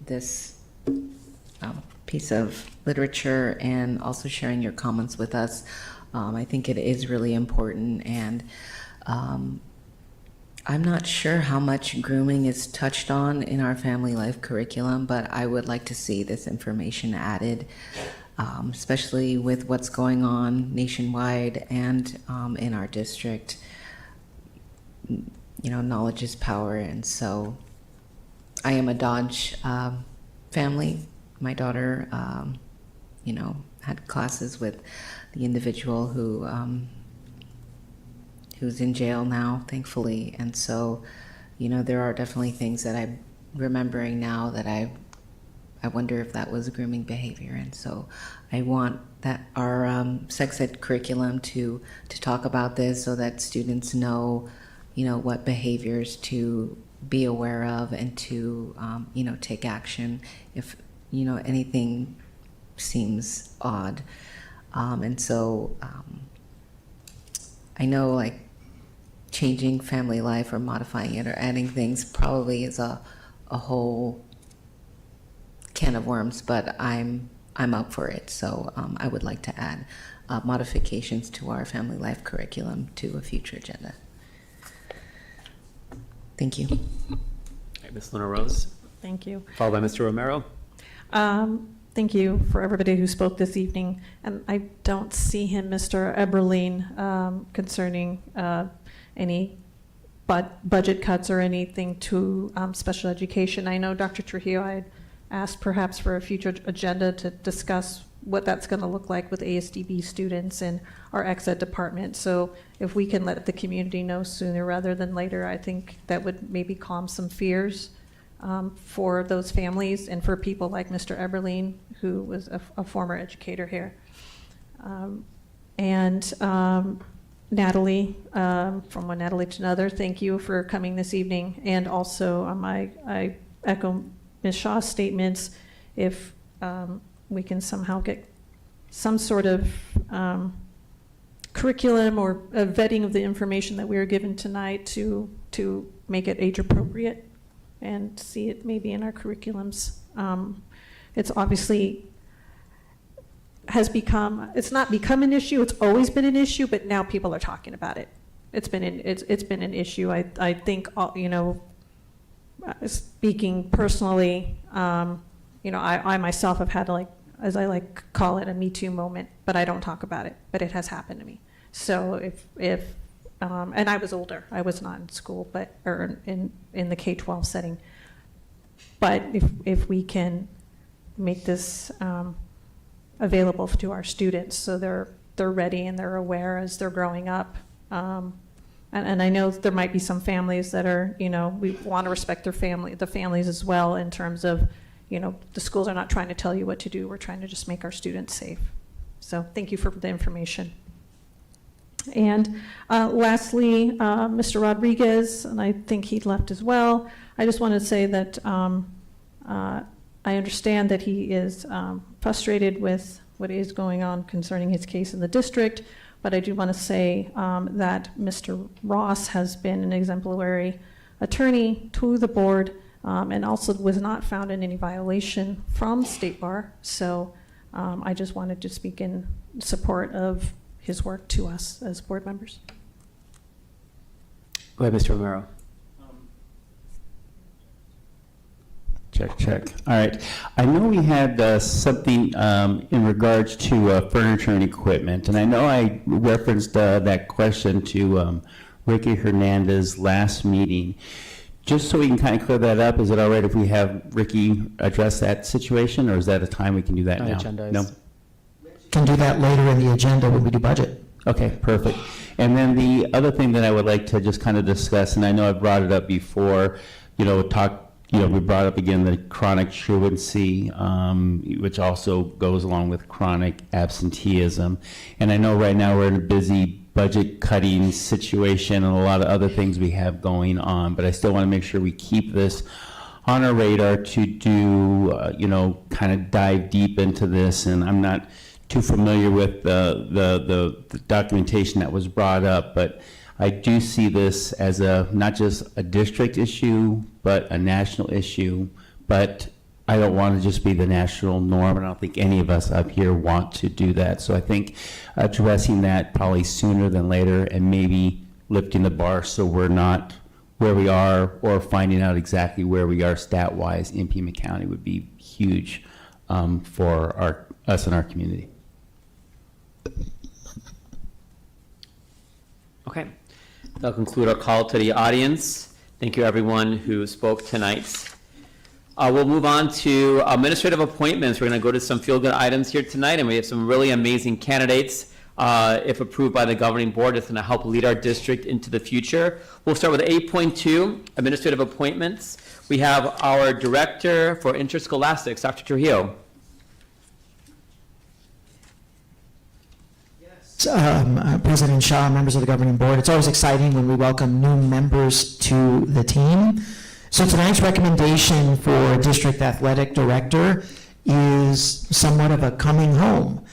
this piece of literature and also sharing your comments with us. I think it is really important, and I'm not sure how much grooming is touched on in our family life curriculum, but I would like to see this information added, especially with what's going on nationwide and in our district. You know, knowledge is power, and so I am a Dodge family. My daughter, you know, had classes with the individual who's in jail now, thankfully. And so, you know, there are definitely things that I'm remembering now that I wonder if that was grooming behavior. And so I want that our sex ed curriculum to talk about this so that students know, you know, what behaviors to be aware of and to, you know, take action if, you know, anything seems odd. And so I know, like, changing family life or modifying it or adding things probably is a whole can of worms, but I'm up for it. So I would like to add modifications to our family life curriculum to a future agenda. Thank you. All right, Ms. Luna Rose. Thank you. Followed by Mr. Romero. Thank you for everybody who spoke this evening. And I don't see him, Mr. Eberlein, concerning any budget cuts or anything to special education. I know Dr. Trujillo, I had asked perhaps for a future agenda to discuss what that's going to look like with ASDB students and our ex-ed department. So if we can let the community know sooner rather than later, I think that would maybe calm some fears for those families and for people like Mr. Eberlein, who was a former educator here. Natalie, from one Natalie to another, thank you for coming this evening. And also, I echo Ms. Shaw's statements. If we can somehow get some sort of curriculum or a vetting of the information that we were given tonight to make it age appropriate and see it maybe in our curriculums. It's obviously it's not become an issue, it's always been an issue, but now people are talking about it. It's been an issue. I think, you know, speaking personally, you know, I myself have had, like, as I like call it, a Me Too moment, but I don't talk about it, but it has happened to me. So if and I was older, I was not in school, or in the K-12 setting. But if we can make this available to our students so they're ready and they're aware as they're growing up. And I know there might be some families that are, you know, we want to respect the families as well, in terms of, you know, the schools are not trying to tell you what to do. We're trying to just make our students safe. So thank you for the information. And lastly, Mr. Rodriguez, and I think he left as well. I just want to say that I understand that he is frustrated with what is going on concerning his case in the district, but I do want to say that Mr. Ross has been an exemplary attorney to the board, and also was not found in any violation from State Bar. So I just wanted to speak in support of his work to us as board members. Go ahead, Mr. Romero. Check. All right. I know we had something in regards to furniture and equipment, and I know I referenced that question to Ricky Hernandez last meeting. Just so we can kind of clear that up, is it all right if we have Ricky address that situation, or is that a time we can do that now? No? Can do that later in the agenda when we do budget. Okay, perfect. And then the other thing that I would like to just kind of discuss, and I know I brought it up before, you know, we brought up again the chronic truancy, which also goes along with chronic absenteeism. And I know right now we're in a busy budget cutting situation and a lot of other things we have going on, but I still want to make sure we keep this on our radar to do, you know, kind of dive deep into this. And I'm not too familiar with the documentation that was brought up, but I do see this as not just a district issue, but a national issue. But I don't want to just be the national norm, and I don't think any of us up here want to do that. So I think addressing that probably sooner than later, and maybe lifting the bar so we're not where we are, or finding out exactly where we are stat-wise in Pima County would be huge for us and our community. Okay, that'll conclude our call to the audience. Thank you, everyone who spoke tonight. We'll move on to administrative appointments. We're going to go to some feel-good items here tonight, and we have some really amazing candidates. If approved by the governing board, it's going to help lead our district into the future. We'll start with 8.2, administrative appointments. We have our Director for Interscholastics, Dr. Trujillo. President Shaw, members of the governing board, it's always exciting when we welcome new members to the team. So tonight's recommendation for District Athletic Director is somewhat of a coming home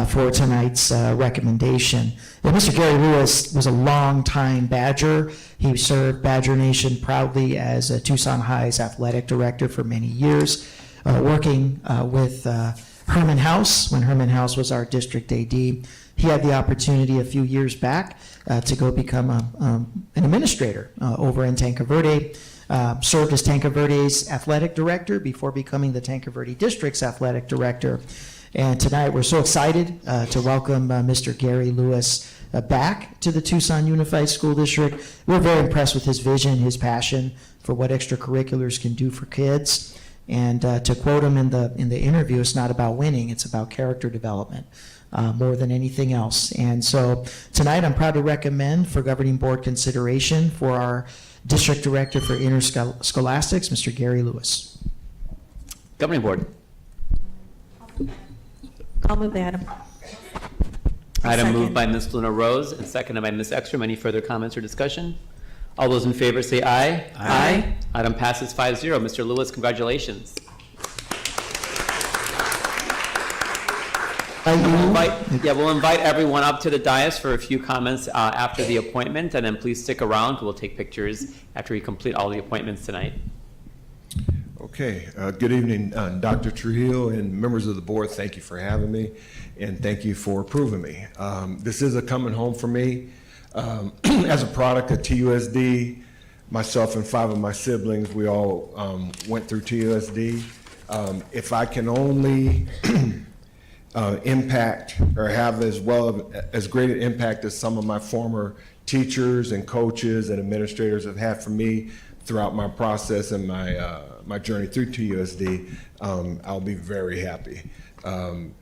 for tonight's recommendation. And Mr. Gary Lewis was a long-time Badger. He served Badger Nation proudly as a Tucson High's athletic director for many years, working with Herman House when Herman House was our district AD. He had the opportunity a few years back to go become an administrator over in Tanque Verde. Served as Tanque Verde's athletic director before becoming the Tanque Verde District's athletic director. And tonight we're so excited to welcome Mr. Gary Lewis back to the Tucson Unified School District. We're very impressed with his vision, his passion for what extracurriculars can do for kids. And to quote him in the interview, it's not about winning, it's about character development. More than anything else. And so tonight I'm proud to recommend for governing board consideration for our District Director for Interscholastics, Mr. Gary Lewis. Governing board. I'll move the item. Item moved by Ms. Luna Rose and seconded by Ms. Ekstrom. Any further comments or discussion? All those in favor say aye. Aye. Item passes 5-0. Mr. Lewis, congratulations. We'll invite everyone up to the dais for a few comments after the appointment, and then please stick around. We'll take pictures after we complete all the appointments tonight. Okay, good evening, Dr. Trujillo and members of the board. Thank you for having me, and thank you for approving me. This is a coming home for me. As a product of TUSD, myself and 5 of my siblings, we all went through TUSD. If I can only impact or have as great an impact as some of my former teachers and coaches and administrators have had for me throughout my process and my journey through TUSD, I'll be very happy. I'm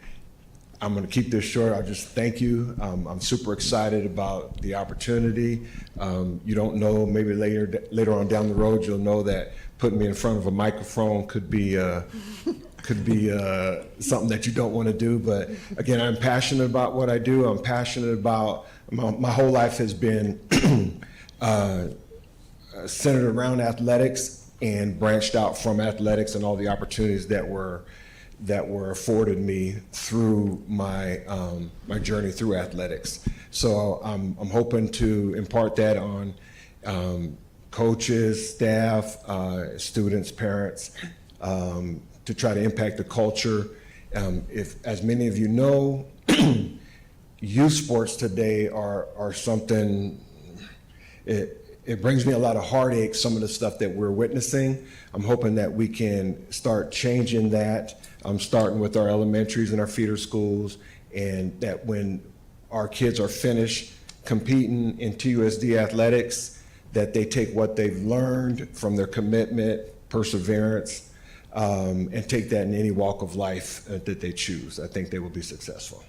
going to keep this short. I'll just thank you. I'm super excited about the opportunity. You don't know, maybe later on down the road, you'll know that putting me in front of a microphone could be something that you don't want to do. But again, I'm passionate about what I do. I'm passionate about, my whole life has been centered around athletics and branched out from athletics and all the opportunities that were afforded me through my journey through athletics. So I'm hoping to impart that on coaches, staff, students, parents, to try to impact the culture. If, as many of you know, youth sports today are something, it brings me a lot of heartache, some of the stuff that we're witnessing. I'm hoping that we can start changing that, starting with our elementaries and our feeder schools, and that when our kids are finished competing in TUSD athletics, that they take what they've learned from their commitment, perseverance, and take that in any walk of life that they choose. I think they will be successful.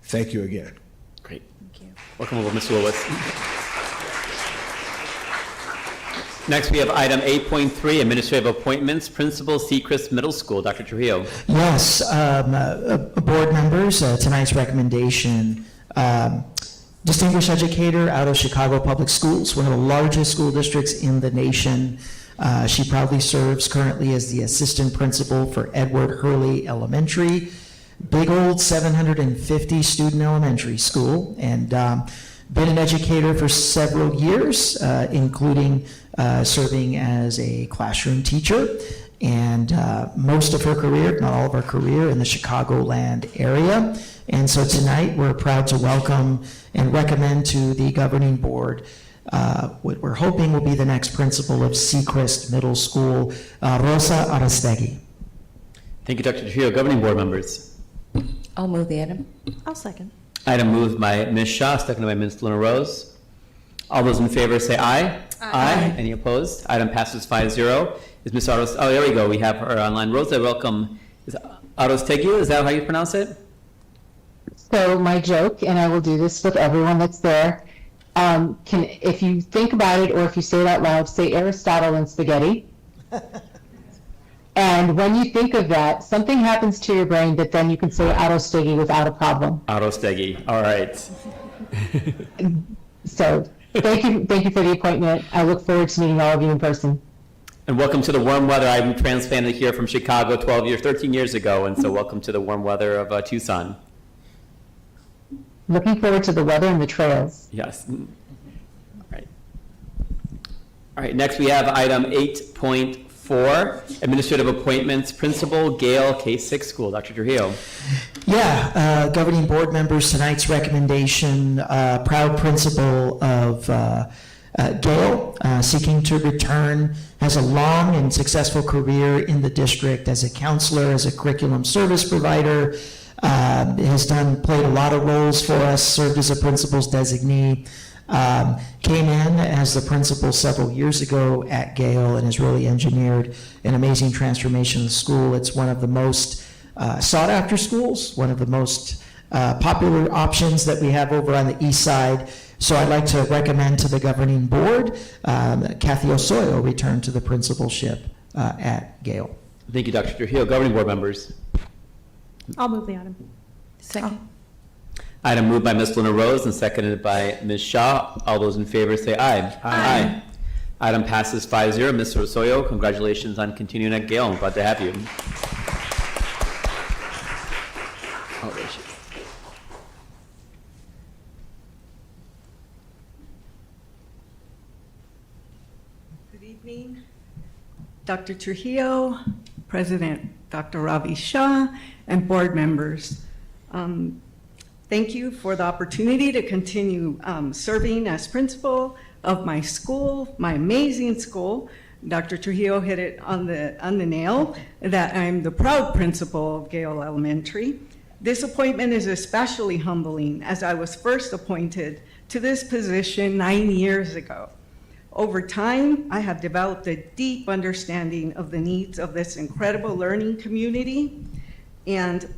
Thank you again. Great. Thank you. Welcome over, Mr. Lewis. Next, we have item 8.3, administrative appointments, Principal Sechrist Middle School. Dr. Trujillo. Yes, board members, tonight's recommendation, distinguished educator out of Chicago Public Schools, one of the largest school districts in the nation. She proudly serves currently as the assistant principal for Edward Hurley Elementary, big old 750 student elementary school, and been an educator for several years, including serving as a classroom teacher and most of her career, not all of her career, in the Chicagoland area. And so tonight, we're proud to welcome and recommend to the governing board what we're hoping will be the next principal of Seacrest Middle School, Rosa Arastegui. Thank you, Dr. Trujillo. Governing board members. I'll move the item. I'll second. Item moved by Ms. Shaw, seconded by Ms. Luna Rose. All those in favor say aye. Aye. Any opposed? Item passes 5-0. Is Ms. Aros? Oh, there we go. We have her online. Rosa, welcome. Is Arostegui? Is that how you pronounce it? So my joke, and I will do this with everyone that's there, if you think about it or if you say it out loud, say Aristotle and spaghetti. And when you think of that, something happens to your brain that then you can say Arostegui without a problem. Arostegui. All right. So thank you for the appointment. I look forward to meeting all of you in person. And welcome to the warm weather. I'm transplanted here from Chicago 13 years ago, and so welcome to the warm weather of Tucson. Looking forward to the weather and the trails. Yes. All right. All right, next we have item 8.4, administrative appointments, Principal Gale K-6 School. Dr. Trujillo. Yeah, governing board members, tonight's recommendation, proud principal of Gale, seeking to return, has a long and successful career in the district as a counselor, as a curriculum service provider, has played a lot of roles for us, served as a principal's designee, came in as the principal several years ago at Gale and has really engineered an amazing transformation of the school. It's one of the most sought after schools, one of the most popular options that we have over on the east side. So I'd like to recommend to the governing board, Kathy Osoyo return to the principalship at Gale. Thank you, Dr. Trujillo. Governing board members. I'll move the item. Second. Item moved by Ms. Luna Rose and seconded by Ms. Shaw. All those in favor say aye. Aye. Item passes 5-0. Mr. Osoyo, congratulations on continuing at Gale. I'm glad to have you. Oh, there she is. Good evening, Dr. Trujillo, President Dr. Ravi Shah, and board members. Thank you for the opportunity to continue serving as principal of my school, my amazing school. Dr. Trujillo hit it on the nail, that I'm the proud principal of Gale Elementary. This appointment is especially humbling as I was first appointed to this position 9 years ago. Over time, I have developed a deep understanding of the needs of this incredible learning community, and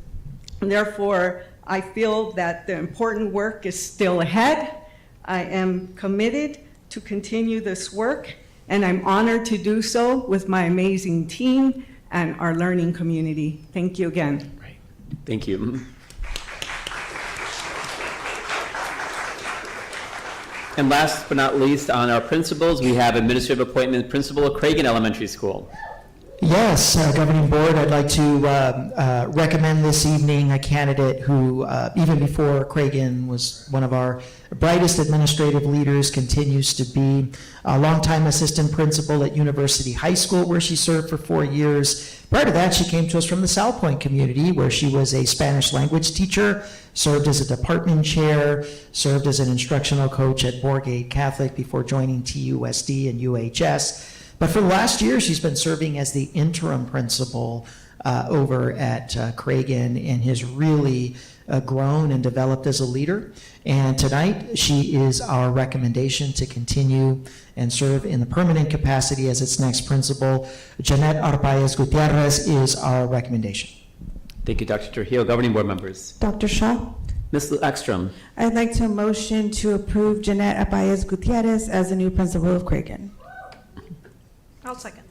therefore, I feel that the important work is still ahead. I am committed to continue this work, and I'm honored to do so with my amazing team and our learning community. Thank you again. Thank you. And last but not least, on our principals, we have administrative appointment, Principal of Cragen Elementary School. Yes, governing board, I'd like to recommend this evening a candidate who, even before Cragen, was one of our brightest administrative leaders, continues to be a longtime assistant principal at University High School, where she served for 4 years. Prior to that, she came to us from the South Point community, where she was a Spanish language teacher, served as a department chair, served as an instructional coach at Borgate Catholic before joining TUSD and UHS. But for the last year, she's been serving as the interim principal over at Cragen and has really grown and developed as a leader. And tonight, she is our recommendation to continue and serve in the permanent capacity as its next principal. Jeanette Arpaez Gutierrez is our recommendation. Thank you, Dr. Trujillo. Governing board members. Dr. Shaw, Ms. Ekstrom. I'd like to motion to approve Jeanette Arpaez Gutierrez as the new principal of Cragen. I'll second.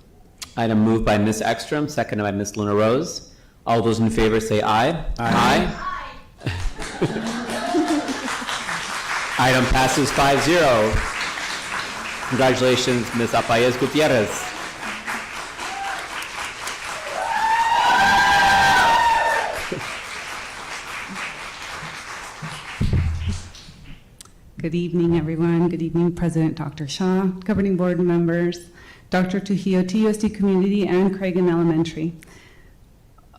Item moved by Ms. Ekstrom, seconded by Ms. Luna Rose. All those in favor say aye. Aye. Item passes 5-0. Congratulations, Ms. Arpaez Gutierrez. Good evening, everyone. Good evening, President Dr. Shah, governing board members. Dr. Trujillo, TUSD Community, and Cragen Elementary.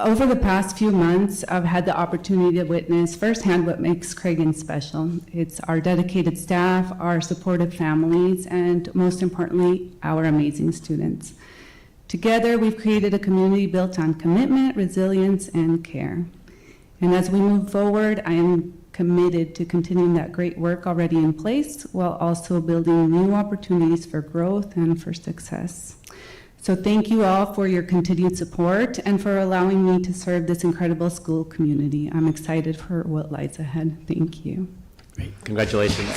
Over the past few months, I've had the opportunity to witness firsthand what makes Cragen special. It's our dedicated staff, our supportive families, and most importantly, our amazing students. Together, we've created a community built on commitment, resilience, and care. And as we move forward, I am committed to continuing that great work already in place while also building new opportunities for growth and for success. So thank you all for your continued support and for allowing me to serve this incredible school community. I'm excited for what lies ahead. Thank you. Great. Congratulations.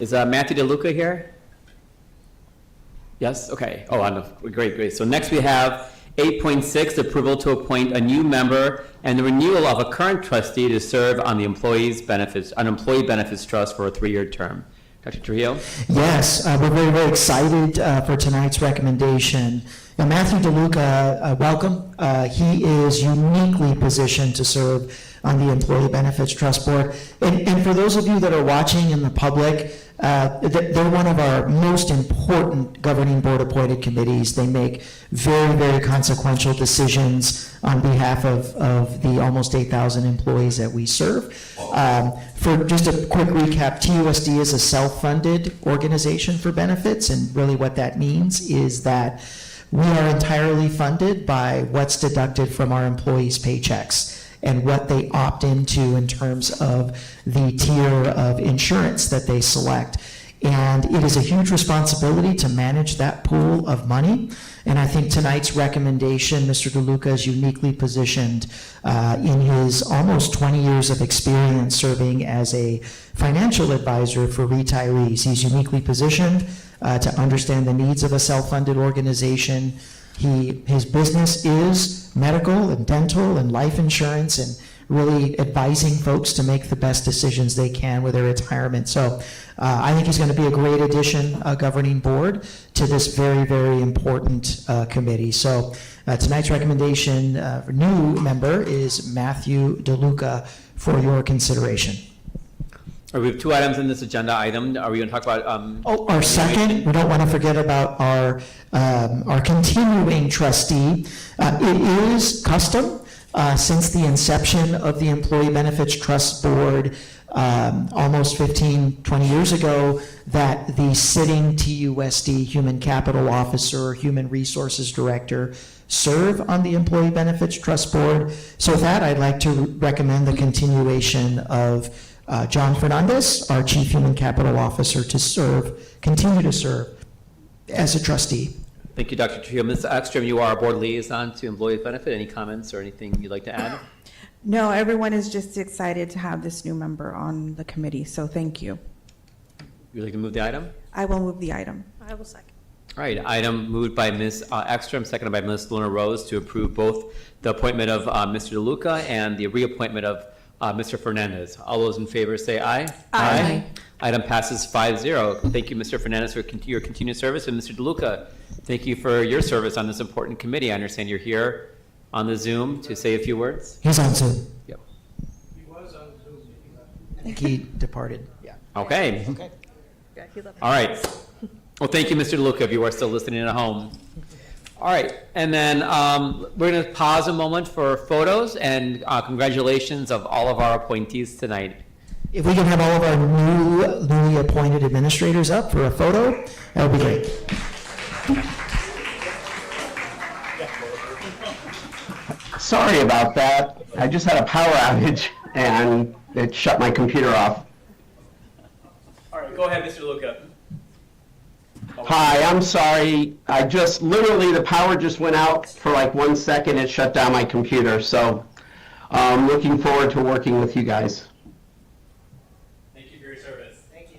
Is Matthew DeLuca here? Yes? Okay. Oh, great, great. So next we have 8.6, approval to appoint a new member and the renewal of a current trustee to serve on the Employee Benefits Trust for a 3-year term. Dr. Trujillo? Yes, we're very, very excited for tonight's recommendation. Now, Matthew DeLuca, welcome. He is uniquely positioned to serve on the Employee Benefits Trust Board. And for those of you that are watching in the public, they're one of our most important governing board appointed committees. They make very, very consequential decisions on behalf of the almost 8,000 employees that we serve. For just a quick recap, TUSD is a self-funded organization for benefits, and really what that means is that we are entirely funded by what's deducted from our employees' paychecks and what they opt into in terms of the tier of insurance that they select. And it is a huge responsibility to manage that pool of money. And I think tonight's recommendation, Mr. DeLuca is uniquely positioned in his almost 20 years of experience serving as a financial advisor for retirees. He's uniquely positioned to understand the needs of a self-funded organization. His business is medical and dental and life insurance and really advising folks to make the best decisions they can with their retirement. So I think he's going to be a great addition, governing board, to this very, very important committee. So tonight's recommendation for new member is Matthew DeLuca for your consideration. All right, we have 2 items in this agenda item. Are we going to talk about? Our second, we don't want to forget about our continuing trustee. It is custom since the inception of the Employee Benefits Trust Board almost 15, 20 years ago that the sitting TUSD Human Capital Officer or Human Resources Director serve on the Employee Benefits Trust Board. So with that, I'd like to recommend the continuation of John Fernandez, our Chief Human Capital Officer, to continue to serve as a trustee. Thank you, Dr. Trujillo. Ms. Ekstrom, you are our board liaison to employee benefit. Any comments or anything you'd like to add? No, everyone is just excited to have this new member on the committee, so thank you. You'd like to move the item? I will move the item. I will second. All right, item moved by Ms. Ekstrom, seconded by Ms. Luna Rose to approve both the appointment of Mr. DeLuca and the reappointment of Mr. Fernandez. All those in favor say aye. Aye. Item passes 5-0. Thank you, Mr. Fernandez, for your continued service. And Mr. DeLuca, thank you for your service on this important committee. I understand you're here on the Zoom to say a few words. He's on Zoom. Yep. He was on Zoom. I think he departed. Yeah. Okay. Okay. Yeah, he left. All right. Well, thank you, Mr. DeLuca, if you are still listening at home. All right, and then we're going to pause a moment for photos and congratulations of all of our appointees tonight. If we can have all of our newly appointed administrators up for a photo, that would be great. Sorry about that. I just had a power outage and it shut my computer off. All right, go ahead, Mr. DeLuca. Hi, I'm sorry. Literally the power just went out for like 1 second. It shut down my computer. So I'm looking forward to working with you guys. Thank you for your service. Thank you.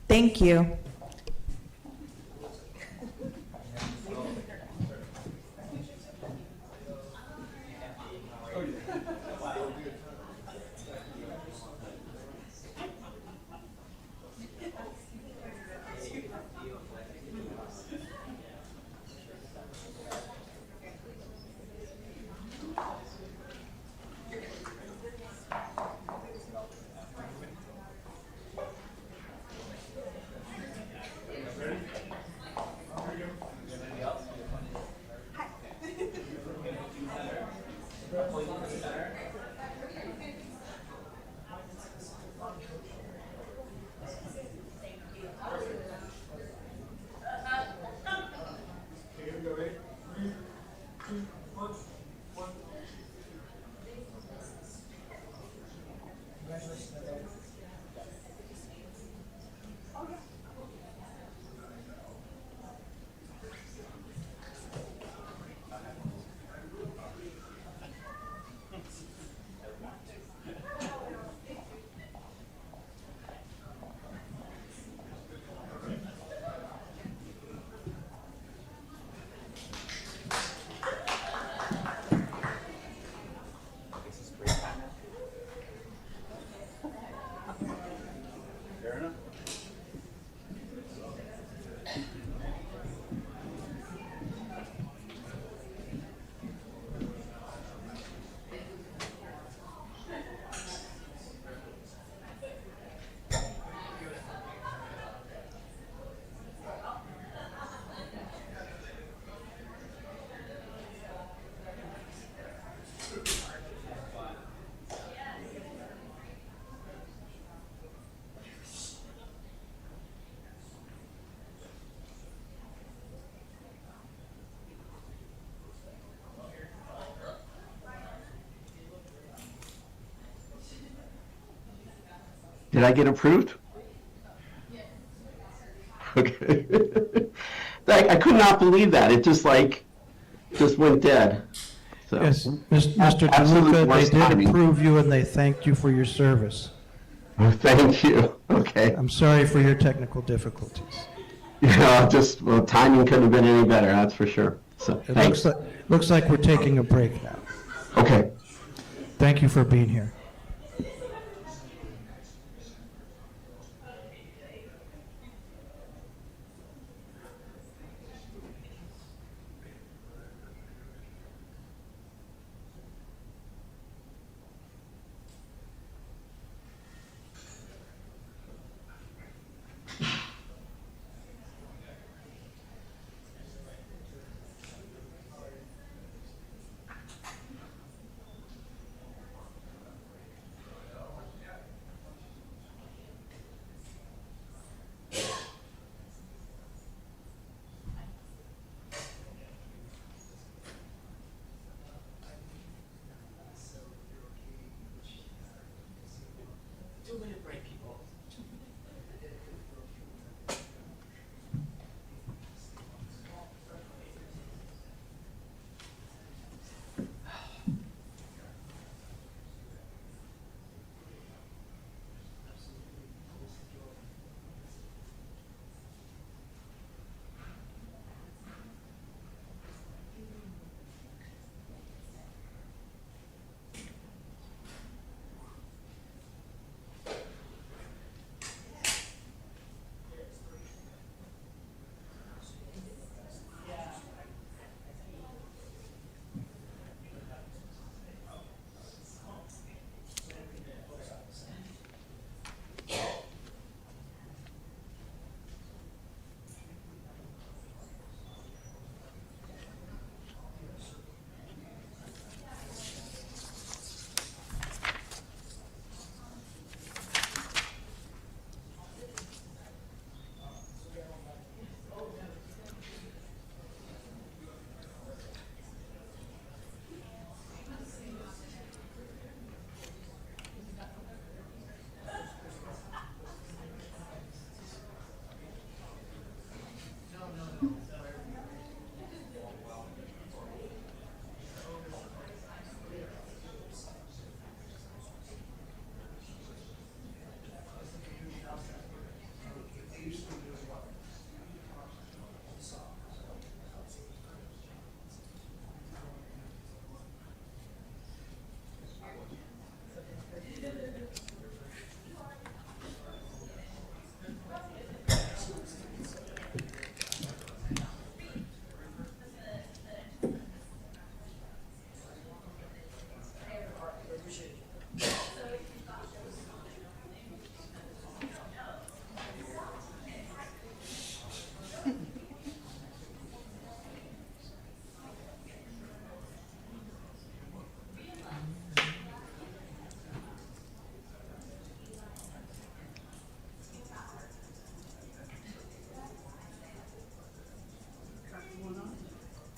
Thank you. Did I get approved? Okay. I could not believe that. It just went dead. So, Yes, Mr. absolute DeLuca, they worst did timing. approve you and they thanked you for your service. Thank you. Okay. I'm sorry for your technical difficulties. Yeah, timing couldn't have been any better, that's for sure. So, It thanks. looks like we're taking a break now. Okay. Thank you for being here.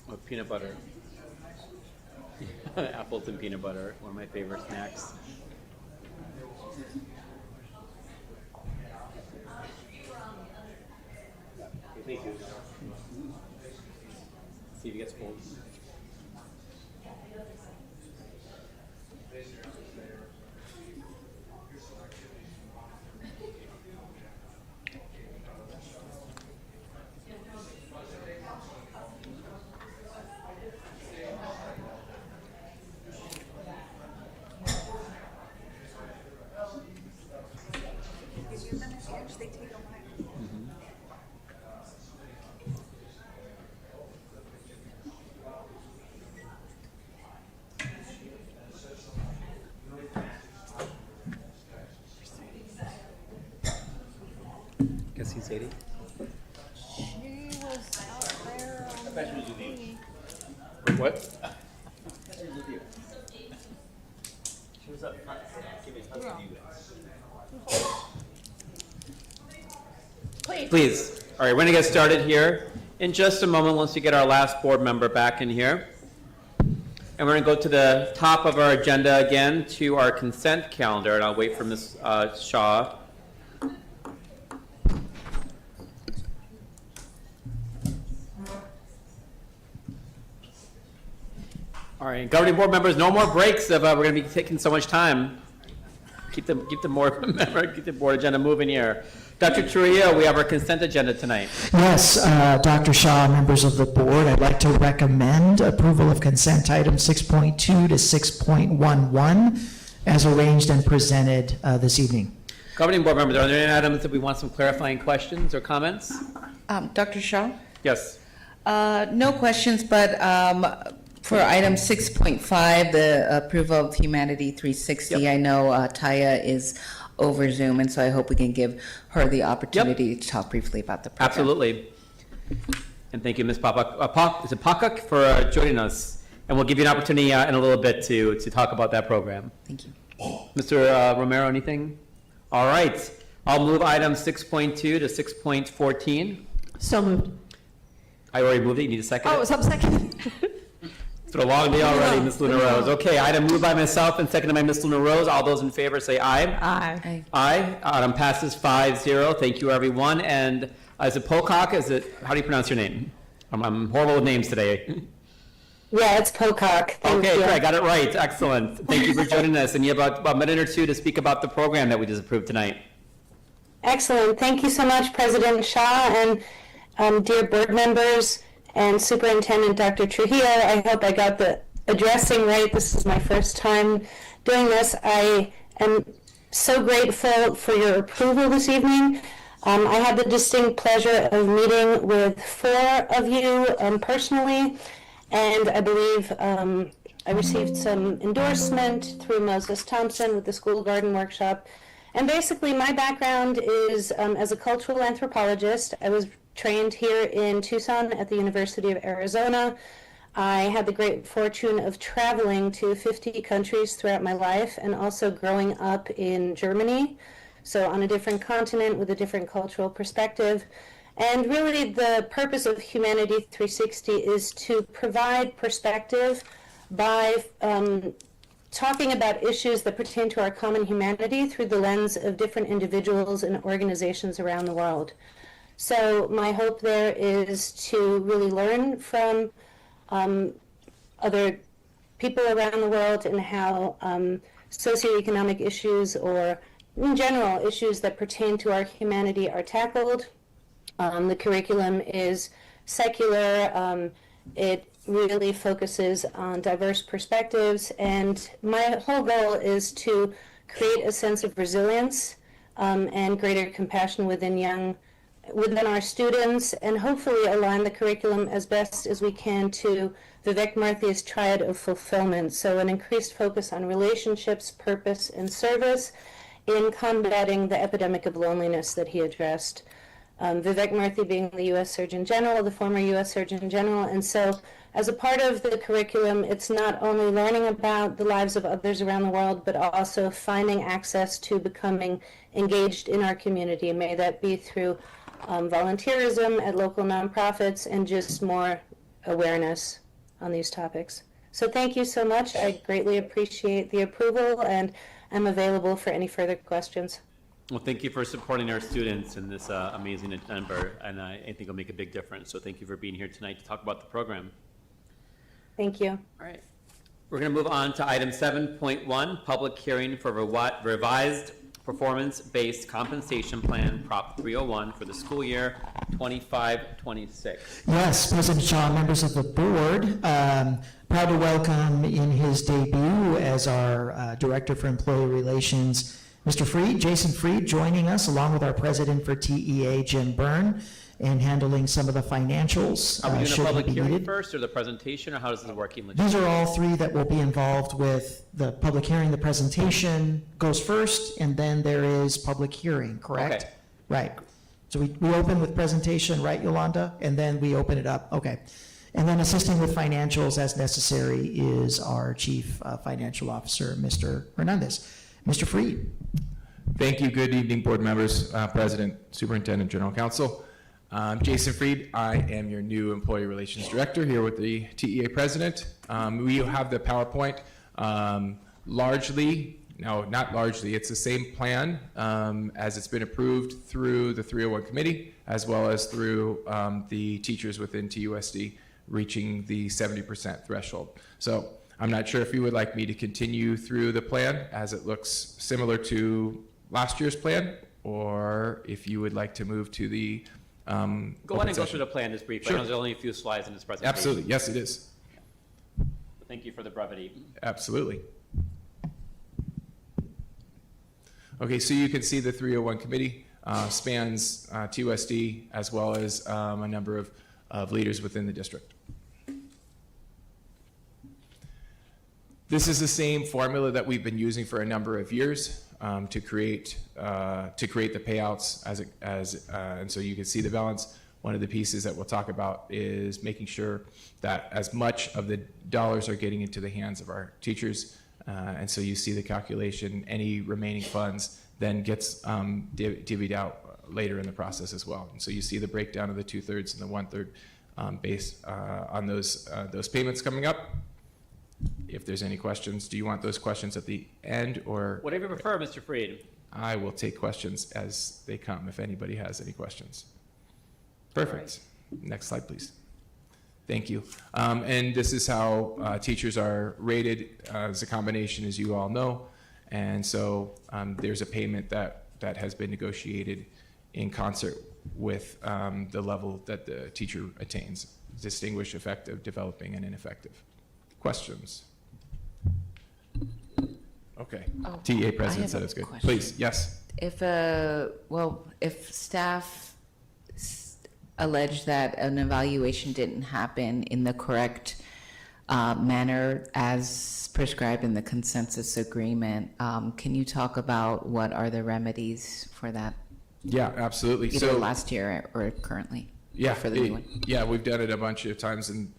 With peanut butter. Apples and peanut butter, one of my favorite snacks. Thank you. See if it gets cold. Guess he's 80. She was out there on I bet she was the with you. thingy. What? She was with you. She was up front. Give me a hug with you. Please. All right, we're going to get started here in just a moment once we get our last board member back in here. And we're going to go to the top of our agenda again to our consent calendar, and I'll wait for Ms. Shaw All right, governing board members, no more breaks if we're going to be taking so much time. Keep the board agenda moving here. Dr. Trujillo, we have our consent agenda tonight. Yes, Dr. Shaw, members of the board, I'd like to recommend approval of consent items 6.2 to 6.11 as arranged and presented this evening. Governing board members, are there any items that we want some clarifying questions or comments? Dr. Shaw? Yes. No questions, but for item 6.5, the approval of Humanity 360, Yep. I know Taya is over Zoom, and so I hope we can give her the opportunity to talk briefly about the program. Absolutely. And thank you, Ms. Pakak, for joining us. And we'll give you an opportunity in a little bit to talk about that program. Thank you. Mr. Romero, anything? All right. I'll move items 6.2 to 6.14. So moved. I already moved it. You need a second? Oh, so I'm second. It's been a long day already, Ms. Luna Rose. Okay, item moved by myself and seconded by Ms. Luna Rose. All those in favor say aye. Aye. Aye. Item passes 5-0. Thank you, everyone. And is it Pocock? How do you pronounce your name? I'm horrible with names today. Yeah, it's Pocock. Okay, great. I got it right. Excellent. Thank you for joining us. And you have about a minute or two to speak about the program that we just approved tonight. Excellent. Thank you so much, President Shaw, and dear board members and Superintendent Dr. Trujillo. I hope I got the addressing right. This is my first time doing this. I am so grateful for your approval this evening. I had the distinct pleasure of meeting with 4 of you personally, and I believe I received some endorsement through Moses Thompson with the School Garden Workshop. And basically, my background is as a cultural anthropologist. I was trained here in Tucson at the University of Arizona. I had the great fortune of traveling to 50 countries throughout my life and also growing up in Germany, so on a different continent with a different cultural perspective. And really the purpose of Humanity 360 is to provide perspective by talking about issues that pertain to our common humanity through the lens of different individuals and organizations around the world. So my hope there is to really learn from other people around the world and how socioeconomic issues or in general issues that pertain to our humanity are tackled. The curriculum is secular. It really focuses on diverse perspectives, and my whole goal is to create a sense of resilience and greater compassion within our students, and hopefully align the curriculum as best as we can to Vivek Murthy's triad of fulfillment. So an increased focus on relationships, purpose, and service in combating the epidemic of loneliness that he addressed. Vivek Murthy being the U.S. Surgeon General, the former U.S. Surgeon General, and so as a part of the curriculum, it's not only learning about the lives of others around the world, but also finding access to becoming engaged in our community. May that be through volunteerism at local nonprofits and just more awareness on these topics. So thank you so much. I greatly appreciate the approval, and I'm available for any further questions. Well, thank you for supporting our students in this amazing endeavor, and I think it'll make a big difference. So thank you for being here tonight to talk about the program. Thank you. All right. We're going to move on to item 7.1, public hearing for revised performance-based compensation plan, Prop 301, for the school year 25-26. Yes, President Shaw, members of the board, proud to welcome in his debut as our Director for Employee Relations, Mr. Freed, Jason Freed, joining us along with our President for TEA, Jim Byrne, and handling some of the financials. Are we doing a should public be hearing needed. first, or the presentation, or how does this work? These are all 3 that will be involved with the public hearing. The presentation goes first, and then there is public hearing, correct? Okay. Right. So we open with presentation, right, Yolanda? And then we open it up. Okay. And then assisting with financials as necessary is our Chief Financial Officer, Mr. Hernandez. Mr. Freed. Thank you. Good evening, board members, President, Superintendent, General Counsel. Jason Freed, I am your new Employee Relations Director here with the TEA President. We have the PowerPoint largely, no, not largely, it's the same plan as it's been approved through the 301 committee, as well as through the teachers within TUSD reaching the 70% threshold. So I'm not sure if you would like me to continue through the plan as it looks similar to last year's plan, or if you would like to move to the Go ahead and go session. through the plan just briefly. Sure. I know there's only a few slides in this presentation. Absolutely, yes, it is. Thank you for the brevity. Absolutely. Okay, so you can see the 301 committee spans TUSD as well as a number of leaders within the district. This is the same formula that we've been using for a number of years to create the payouts and so you can see the balance. One of the pieces that we'll talk about is making sure that as much of the dollars are getting into the hands of our teachers. And so you see the calculation, any remaining funds then gets divvied out later in the process as well. And so you see the breakdown of the 2/3 and the 1/3 based on those payments coming up. If there's any questions, do you want those questions at the end or? Whatever you prefer, Mr. Freed. I will take questions as they come if anybody has any questions. Perfect. Next slide, please. Thank you. And this is how teachers are rated as a combination, as you all know. And so there's a payment that has been negotiated in concert with the level that the teacher attains. Distinguished, effective, developing, and ineffective. Questions? Okay. Oh, TEA I president have said a it's good. question. Please, yes. If staff allege that an evaluation didn't happen in the correct manner as prescribed in the consensus agreement, can you talk about what are the remedies for that? Yeah, absolutely. Either last year or currently? Yeah, For the new one? yeah, we've done it a bunch of times, and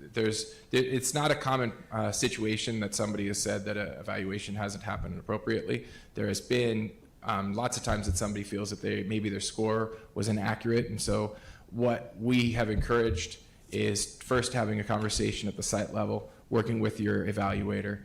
it's not a common situation that somebody has said that an evaluation hasn't happened appropriately. There has been lots of times that somebody feels that maybe their score was inaccurate, and so what we have encouraged is first having a conversation at the site level, working with your evaluator.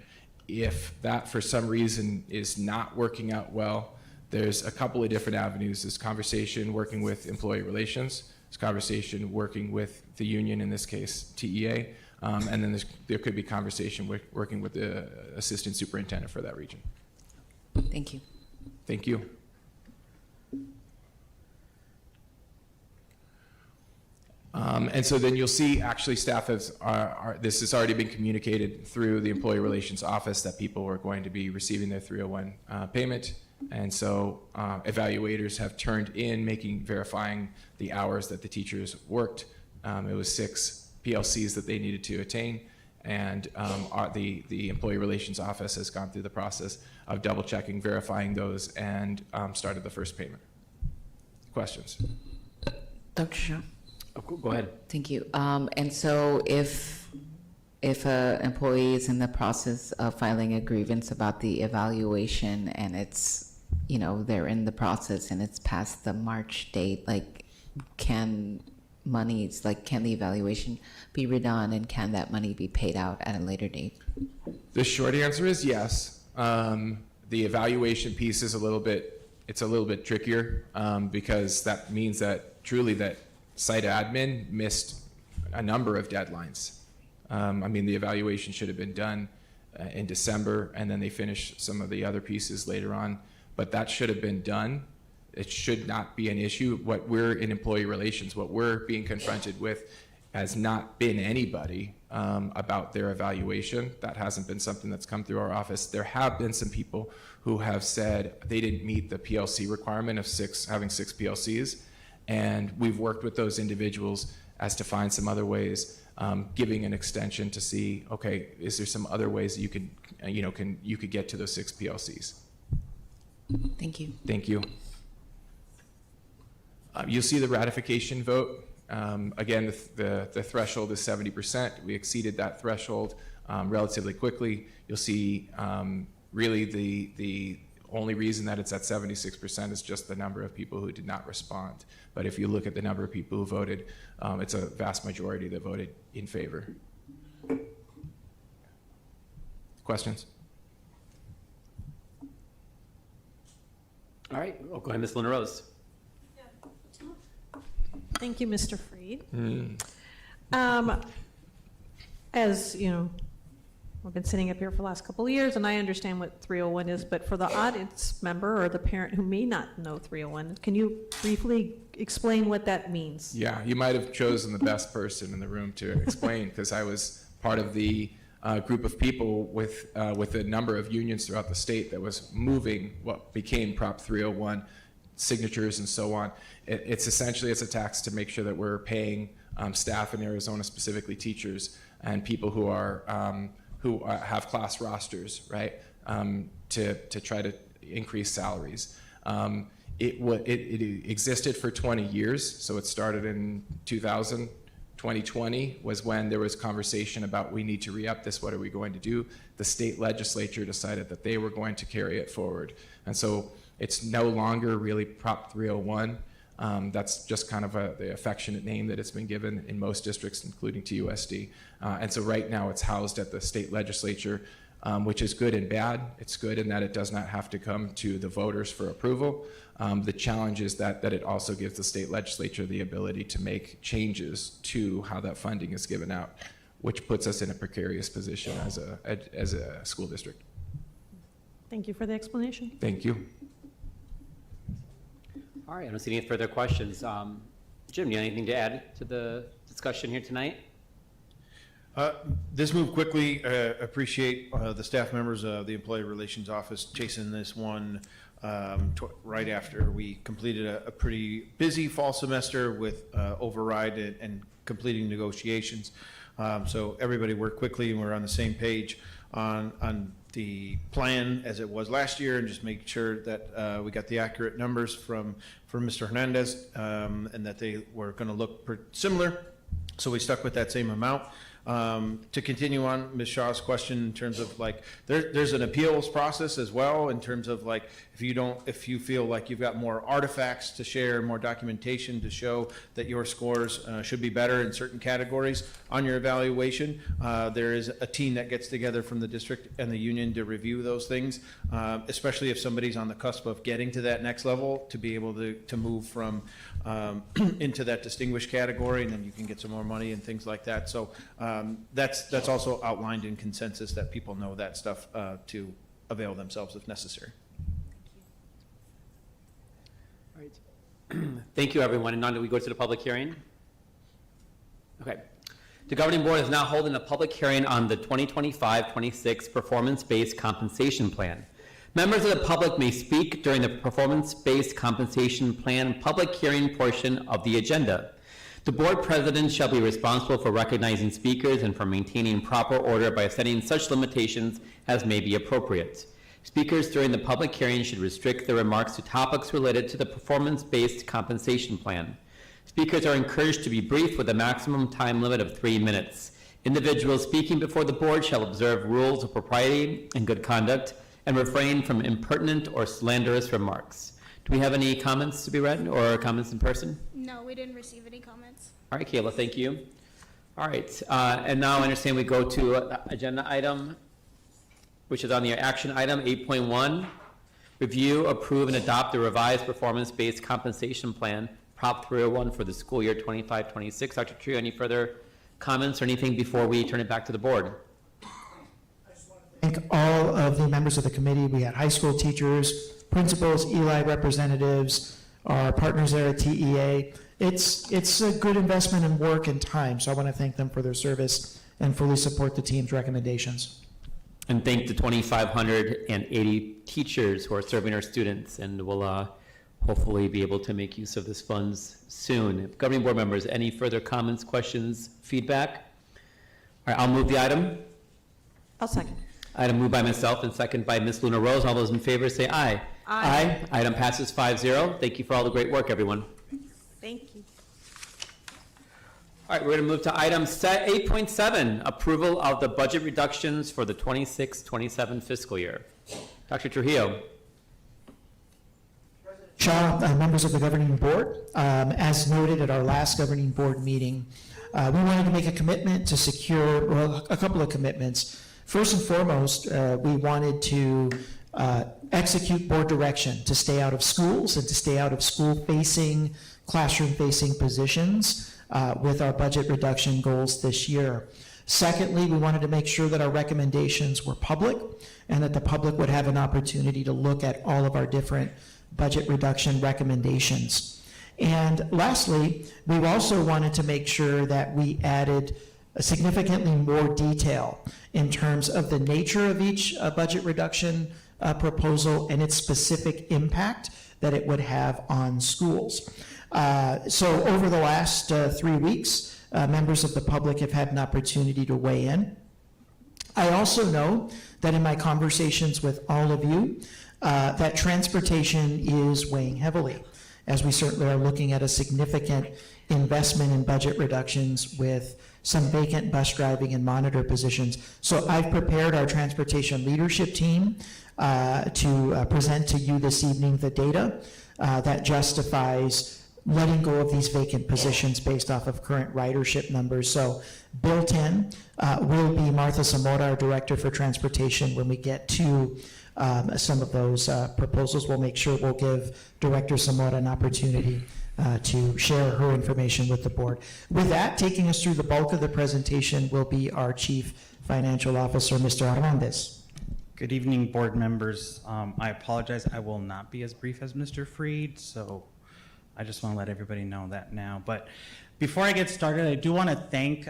If that for some reason is not working out well, there's a couple of different avenues. There's conversation working with employee relations. There's conversation working with the union, in this case, TEA. And then there could be conversation working with the assistant superintendent for that region. Thank you. Thank you. And so then you'll see actually staff this has already been communicated through the employee relations office that people are going to be receiving their 301 payment. And so evaluators have turned in verifying the hours that the teachers worked. It was 6 PLCs that they needed to attain. And the employee relations office has gone through the process of double checking, verifying those, and started the first payment. Questions? Dr. Shaw? Go ahead. Thank you. And so if an employee is in the process of filing a grievance about the evaluation and it's, they're in the process and it's past the March date, can the evaluation be redone and can that money be paid out at a later date? The short answer is yes. The evaluation piece is a little bit trickier because that means that truly that site admin missed a number of deadlines. The evaluation should have been done in December, and then they finished some of the other pieces later on, but that should have been done. It should not be an issue. What we're in employee relations, what we're being confronted with has not been anybody about their evaluation. That hasn't been something that's come through our office. There have been some people who have said they didn't meet the PLC requirement of having 6 PLCs. And we've worked with those individuals as to find some other ways, giving an extension to see, okay, is there some other ways that you could get to those 6 PLCs? Thank you. Thank you. You'll see the ratification vote. Again, the threshold is 70%. We exceeded that threshold relatively quickly. You'll see really the only reason that it's at 76% is just the number of people who did not respond. But if you look at the number of people who voted, it's a vast majority that voted in favor. Questions? All right, go ahead, Ms. Lynn Rose. Thank you, Mr. Freed. Mm. As I've been sitting up here for the last couple of years, and I understand what 301 is, but for the audience member or the parent who may not know 301, can you briefly explain what that means? Yeah, you might have chosen the best person in the room to explain, because I was part of the group of people with a number of unions throughout the state that was moving what became Prop 301 signatures and so on. It's essentially, it's a tax to make sure that we're paying staff in Arizona, specifically teachers and people who are have class rosters, right, to try to increase salaries. It existed for 20 years, so it started in 2000. 2020 was when there was conversation about we need to re-up this, what are we going to do? The state legislature decided that they were going to carry it forward. And so it's no longer really Prop 301. That's just kind of the affectionate name that it's been given in most districts, including TUSD. And so right now it's housed at the state legislature, which is good and bad. It's good in that it does not have to come to the voters for approval. The challenge is that it also gives the state legislature the ability to make changes to how that funding is given out, which puts us in a precarious position as a school district. Thank you for the explanation. Thank you. All right, I don't see any further questions. Jim, do you have anything to add to the discussion here tonight? This moved quickly. Appreciate the staff members of the Employee Relations Office chasing this one right after we completed a pretty busy fall semester with override and completing negotiations. So everybody worked quickly, and we're on the same page on the plan as it was last year, and just make sure that we got the accurate numbers from Mr. Hernandez, and that they were going to look similar. So we stuck with that same amount. To continue on Ms. Shaw's question in terms of like, there's an appeals process as well in terms of like, if you feel like you've got more artifacts to share, more documentation to show that your scores should be better in certain categories on your evaluation, there is a team that gets together from the district and the union to review those things, especially if somebody's on the cusp of getting to that next level, to be able to move from into that distinguished category, and then you can get some more money and things like that. So that's also outlined in consensus, that people know that stuff to avail themselves if necessary. All right. Thank you, everyone. And now do we go to the public hearing? Okay. The governing board is now holding a public hearing on the 2025-26 performance-based compensation plan. Members of the public may speak during the performance-based compensation plan public hearing portion of the agenda. The board president shall be responsible for recognizing speakers and for maintaining proper order by setting such limitations as may be appropriate. Speakers during the public hearing should restrict their remarks to topics related to the performance-based compensation plan. Speakers are encouraged to be brief with a maximum time limit of 3 minutes. Individuals speaking before the board shall observe rules of propriety and good conduct and refrain from impertinent or slanderous remarks. Do we have any comments to be read or comments in person? No, we didn't receive any comments. All right, Kayla, thank you. All right, and now I understand we go to agenda item, which is on the action item 8.1, review, approve, and adopt the revised performance-based compensation plan, Prop 301 for the school year 25-26. Dr. Trio, any further comments or anything before we turn it back to the board? Thank all of the members of the committee. We had high school teachers, principals, Eli representatives, our partners there at TEA. It's a good investment in work and time, so I want to thank them for their service and fully support the team's recommendations. And thank the 2,580 teachers who are serving our students, and will hopefully be able to make use of this funds soon. Governing board members, any further comments, questions, feedback? All right, I'll move the item. I'll second. Item moved by myself and second by Ms. Luna Rose. All those in favor say aye. Aye. Item passes 5-0. Thank you for all the great work, everyone. Thank you. All right, we're going to move to item 8.7, approval of the budget reductions for the 26-27 fiscal year. Dr. Trujillo. Shaw, members of the governing board, as noted at our last governing board meeting, we wanted to make a commitment to secure, well, a couple of commitments. First and foremost, we wanted to execute board direction to stay out of schools and to stay out of school-facing, classroom-facing positions with our budget reduction goals this year. Secondly, we wanted to make sure that our recommendations were public and that the public would have an opportunity to look at all of our different budget reduction recommendations. And lastly, we also wanted to make sure that we added significantly more detail in terms of the nature of each budget reduction proposal and its specific impact that it would have on schools. So over the last 3 weeks, members of the public have had an opportunity to weigh in. I also know that in my conversations with all of you, that transportation is weighing heavily, as we certainly are looking at a significant investment in budget reductions with some vacant bus driving and monitor positions. So I've prepared our transportation leadership team to present to you this evening the data that justifies letting go of these vacant positions based off of current ridership numbers. So built in will be Martha Zamora, our Director for Transportation. When we get to some of those proposals, we'll make sure we'll give Director Zamora an opportunity to share her information with the board. With that, taking us through the bulk of the presentation will be our Chief Financial Officer, Mr. Hernandez. Good evening, board members. I apologize, I will not be as brief as Mr. Freed, so I just want to let everybody know that now. But before I get started, I do want to thank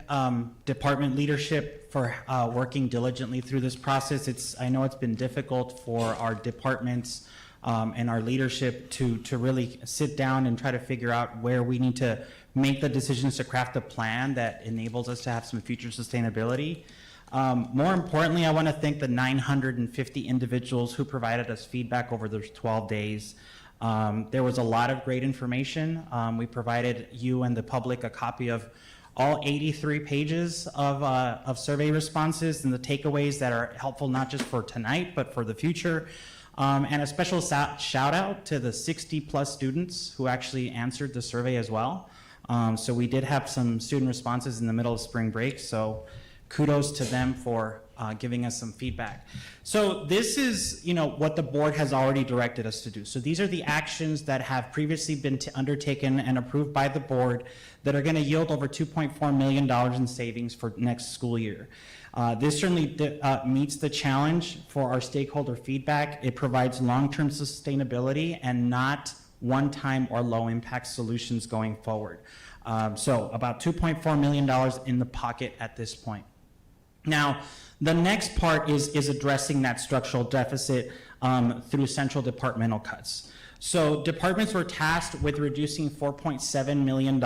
department leadership for working diligently through this process. I know it's been difficult for our departments and our leadership to really sit down and try to figure out where we need to make the decisions to craft a plan that enables us to have some future sustainability. More importantly, I want to thank the 950 individuals who provided us feedback over those 12 days. There was a lot of great information. We provided you and the public a copy of all 83 pages of survey responses and the takeaways that are helpful not just for tonight, but for the future. And a special shout out to the 60+ students who actually answered the survey as well. So we did have some student responses in the middle of spring break, so kudos to them for giving us some feedback. So this is, what the board has already directed us to do. So these are the actions that have previously been undertaken and approved by the board that are going to yield over $2.4 million in savings for next school year. This certainly meets the challenge for our stakeholder feedback. It provides long-term sustainability and not one-time or low-impact solutions going forward. So about $2.4 million in the pocket at this point. Now, the next part is addressing that structural deficit through central departmental cuts. So departments were tasked with reducing $4.7 million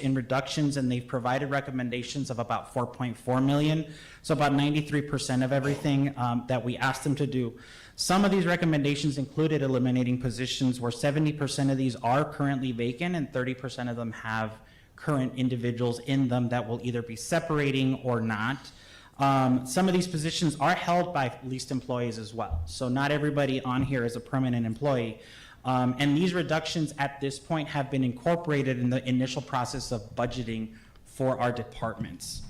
in reductions, and they've provided recommendations of about $4.4 million, so about 93% of everything that we asked them to do. Some of these recommendations included eliminating positions where 70% of these are currently vacant and 30% of them have current individuals in them that will either be separating or not. Some of these positions are held by leased employees as well. So not everybody on here is a permanent employee. And these reductions at this point have been incorporated in the initial process of budgeting for our departments.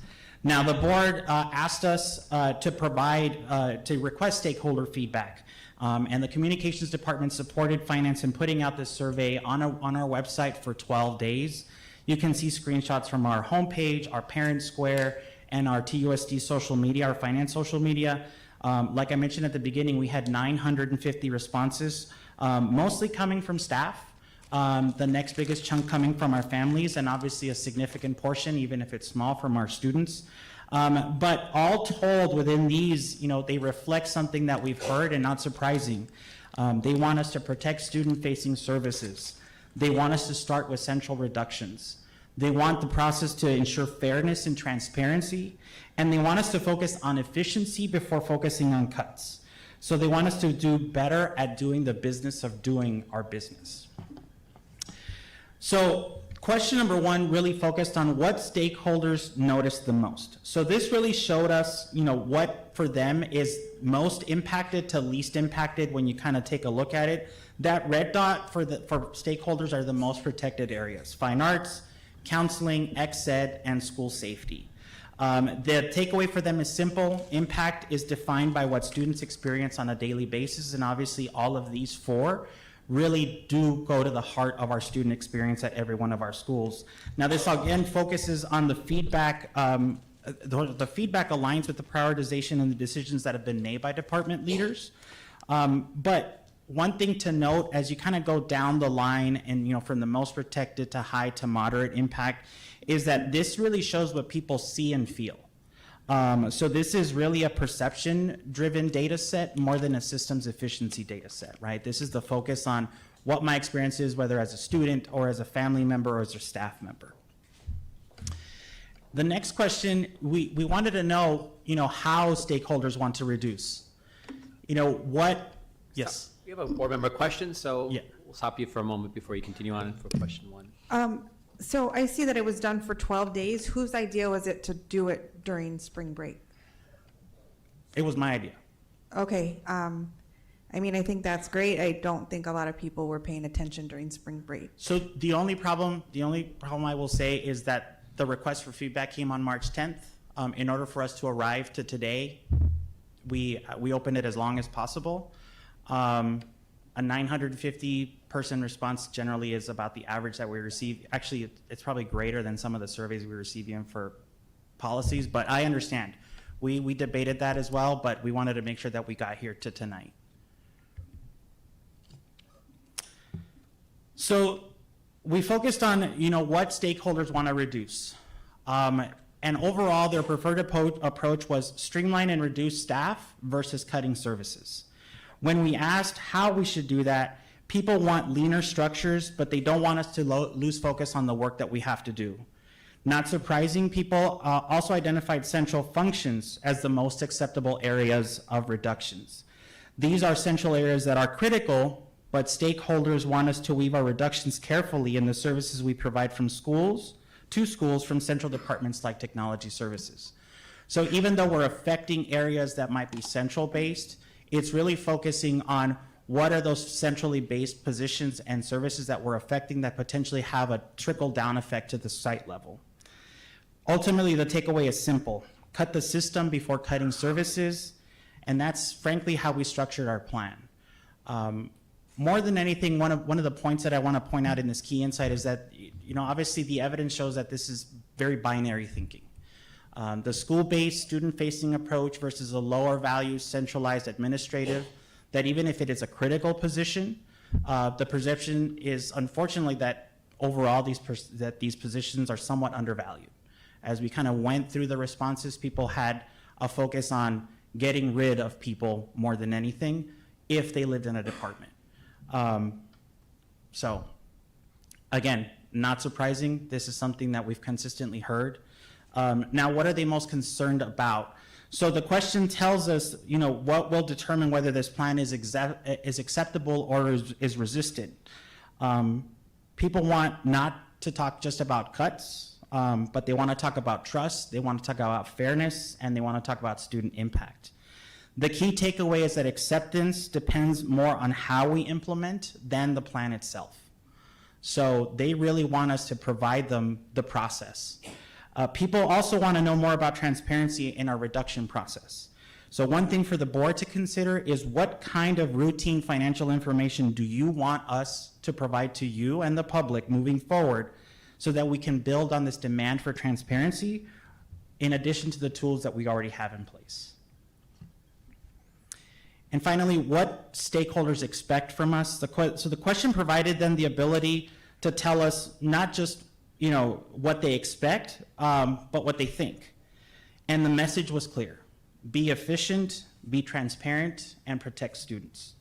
Now, the board asked us to request stakeholder feedback. And the communications department supported finance in putting out this survey on our website for 12 days. You can see screenshots from our homepage, our parent square, and our TUSD social media, our finance social media. Like I mentioned at the beginning, we had 950 responses, mostly coming from staff. The next biggest chunk coming from our families, and obviously a significant portion, even if it's small, from our students. But all told, within these, they reflect something that we've heard and not surprising. They want us to protect student-facing services. They want us to start with central reductions. They want the process to ensure fairness and transparency, and they want us to focus on efficiency before focusing on cuts. So they want us to do better at doing the business of doing our business. So question number one really focused on what stakeholders noticed the most. So this really showed us, what for them is most impacted to least impacted when you kind of take a look at it. That red dot for stakeholders are the most protected areas: fine arts, counseling, ex-ed, and school safety. The takeaway for them is simple. Impact is defined by what students experience on a daily basis, and obviously all of these four really do go to the heart of our student experience at every one of our schools. Now, this again focuses on the feedback the feedback aligns with the prioritization and the decisions that have been made by department leaders. But one thing to note as you kind of go down the line and, from the most protected to high to moderate impact, is that this really shows what people see and feel. So this is really a perception-driven data set more than a systems efficiency data set, right? This is the focus on what my experience is, whether as a student or as a family member or as a staff member. The next question, we wanted to know, how stakeholders want to reduce. Yes? We have a board member question, so we'll stop you for a moment before you continue on for question one. So I see that it was done for 12 days. Whose idea was it to do it during spring break? It was my idea. Okay. I think that's great. I don't think a lot of people were paying attention during spring break. So the only problem I will say is that the request for feedback came on March 10th. In order for us to arrive to today, we opened it as long as possible. A 950-person response generally is about the average that we receive. Actually, it's probably greater than some of the surveys we receive even for policies, but I understand. We debated that as well, but we wanted to make sure that we got here to tonight. So we focused on, what stakeholders want to reduce. And overall, their preferred approach was streamline and reduce staff versus cutting services. When we asked how we should do that, people want leaner structures, but they don't want us to lose focus on the work that we have to do. Not surprising, people also identified central functions as the most acceptable areas of reductions. These are central areas that are critical, but stakeholders want us to weave our reductions carefully in the services we provide from schools from central departments like technology services. So even though we're affecting areas that might be central based, it's really focusing on what are those centrally based positions and services that we're affecting that potentially have a trickle down effect to the site level. Ultimately, the takeaway is simple. Cut the system before cutting services, and that's frankly how we structured our plan. More than anything, one of the points that I want to point out in this key insight is that, obviously the evidence shows that this is very binary thinking. The school-based, student-facing approach versus a lower value, centralized administrative, that even if it is a critical position, the perception is unfortunately that overall these positions are somewhat undervalued. As we kind of went through the responses, people had a focus on getting rid of people more than anything if they lived in a department. So again, not surprising. This is something that we've consistently heard. Now, what are they most concerned about? So the question tells us, what will determine whether this plan is acceptable or is resisted. People want not to talk just about cuts, but they want to talk about trust, they want to talk about fairness, and they want to talk about student impact. The key takeaway is that acceptance depends more on how we implement than the plan itself. So they really want us to provide them the process. People also want to know more about transparency in our reduction process. So one thing for the board to consider is what kind of routine financial information do you want us to provide to you and the public moving forward so that we can build on this demand for transparency in addition to the tools that we already have in place. And finally, what stakeholders expect from us. So the question provided them the ability to tell us not just what they expect, but what they think. And the message was clear. Be efficient, be transparent, and protect students.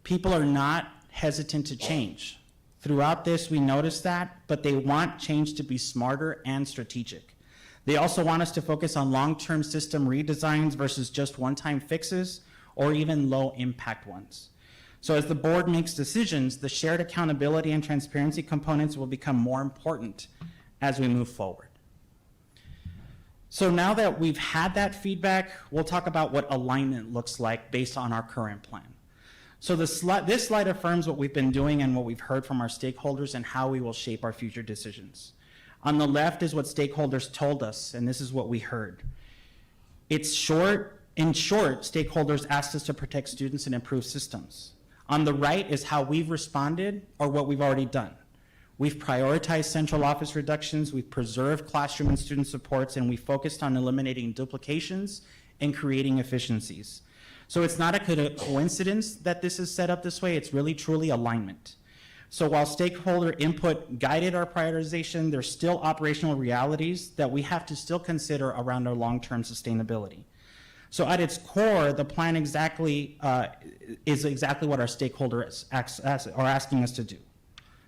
People are not hesitant to change. Throughout this, we noticed that, but they want change to be smarter and strategic. They also want us to focus on long-term system redesigns versus just one-time fixes or even low-impact ones. So as the board makes decisions, the shared accountability and transparency components will become more important as we move forward. So now that we've had that feedback, we'll talk about what alignment looks like based on our current plan. So this slide affirms what we've been doing and what we've heard from our stakeholders and how we will shape our future decisions. On the left is what stakeholders told us, and this is what we heard. In short, stakeholders asked us to protect students and improve systems. On the right is how we've responded or what we've already done. We've prioritized central office reductions, we've preserved classroom and student supports, and we focused on eliminating duplications and creating efficiencies. So it's not a coincidence that this is set up this way, it's really truly alignment. So while stakeholder input guided our prioritization, there's still operational realities that we have to still consider around our long-term sustainability. So at its core, the plan is exactly what our stakeholders are asking us to do.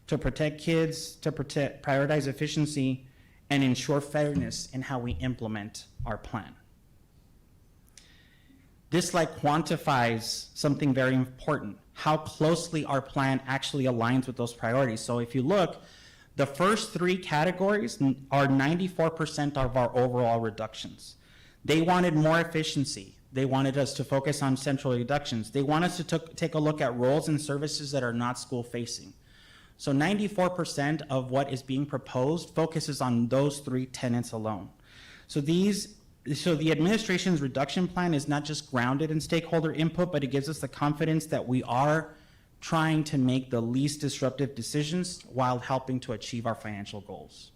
To protect kids, to prioritize efficiency, and ensure fairness in how we implement our plan. This slide quantifies something very important, how closely our plan actually aligns with those priorities. So if you look, the first three categories are 94% of our overall reductions. They wanted more efficiency. They wanted us to focus on central reductions. They want us to take a look at roles and services that are not school facing. So 94% of what is being proposed focuses on those three tenets alone. So the administration's reduction plan is not just grounded in stakeholder input, but it gives us the confidence that we are trying to make the least disruptive decisions while helping to achieve our financial goals.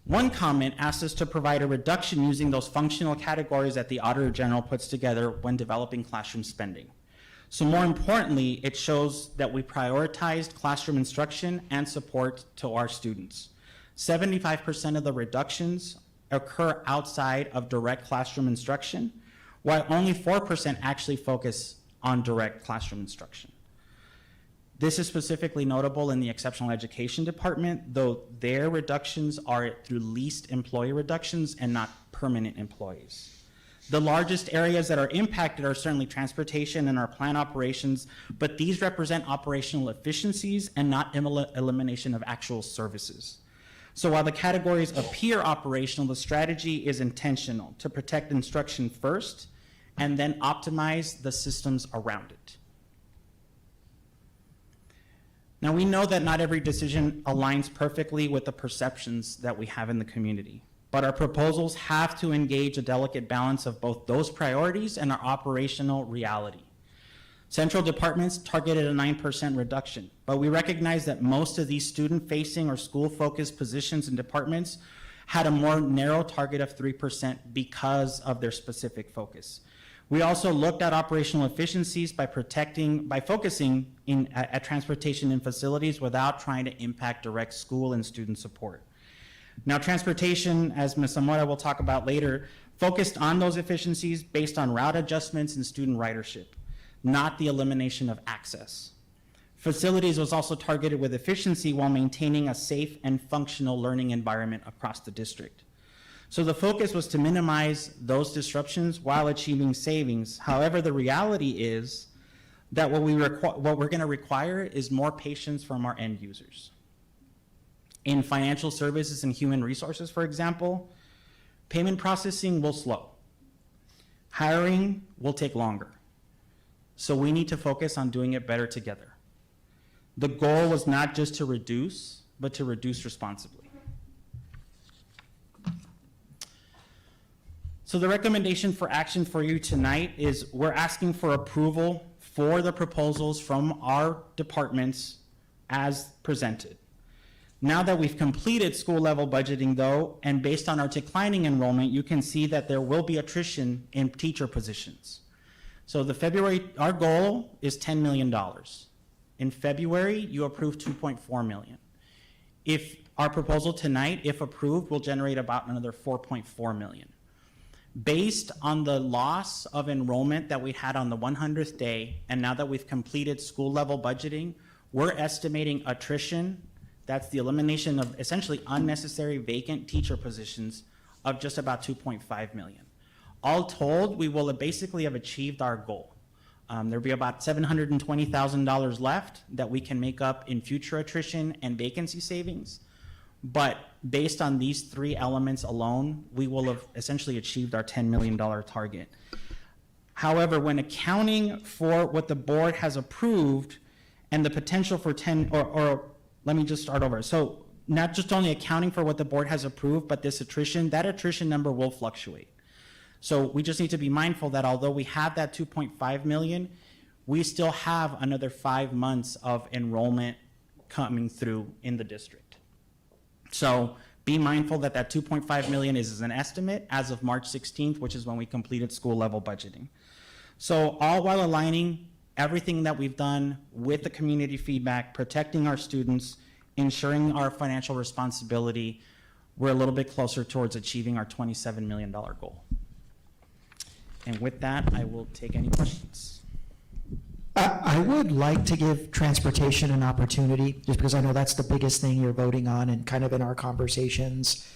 One comment asks us to provide a reduction using those functional categories that the Auditor General puts together when developing classroom spending. So more importantly, it shows that we prioritized classroom instruction and support to our students. 75% of the reductions occur outside of direct classroom instruction, while only 4% actually focus on direct classroom instruction. This is specifically notable in the exceptional education department, though their reductions are through leased employee reductions and not permanent employees. The largest areas that are impacted are certainly transportation and our plant operations, but these represent operational efficiencies and not elimination of actual services. So while the categories appear operational, the strategy is intentional to protect instruction first and then optimize the systems around it. Now we know that not every decision aligns perfectly with the perceptions that we have in the community, but our proposals have to engage a delicate balance of both those priorities and our operational reality. Central departments targeted a 9% reduction, but we recognize that most of these student-facing or school-focused positions and departments had a more narrow target of 3% because of their specific focus. We also looked at operational efficiencies by focusing at transportation and facilities without trying to impact direct school and student support. Now, transportation, as Ms. Zamora will talk about later, focused on those efficiencies based on route adjustments and student ridership, not the elimination of access. Facilities was also targeted with efficiency while maintaining a safe and functional learning environment across the district. So the focus was to minimize those disruptions while achieving savings. However, the reality is that what we're going to require is more patience from our end users. In financial services and human resources, for example, payment processing will slow. Hiring will take longer. So we need to focus on doing it better together. The goal was not just to reduce, but to reduce responsibly. So the recommendation for action for you tonight is we're asking for approval for the proposals from our departments as presented. Now that we've completed school level budgeting though, and based on our declining enrollment, you can see that there will be attrition in teacher positions. So our goal is $10 million. In February, you approved $2.4 million. If our proposal tonight, if approved, will generate about another $4.4 million. Based on the loss of enrollment that we had on the 100th day, and now that we've completed school level budgeting, we're estimating attrition, that's the elimination of essentially unnecessary vacant teacher positions, of just about $2.5 million. All told, we will basically have achieved our goal. There'll be about $720,000 left that we can make up in future attrition and vacancy savings. But based on these three elements alone, we will have essentially achieved our $10 million target. However, when accounting for what the board has approved and the potential for let me just start over. So not just only accounting for what the board has approved, but this attrition, that attrition number will fluctuate. So we just need to be mindful that although we have that 2.5 million, we still have another 5 months of enrollment coming through in the district. So be mindful that that 2.5 million is an estimate as of March 16th, which is when we completed school level budgeting. So all while aligning everything that we've done with the community feedback, protecting our students, ensuring our financial responsibility, we're a little bit closer towards achieving our $27 million goal. And with that, I will take any questions. I would like to give transportation an opportunity, just because I know that's the biggest thing you're voting on, and kind of in our conversations,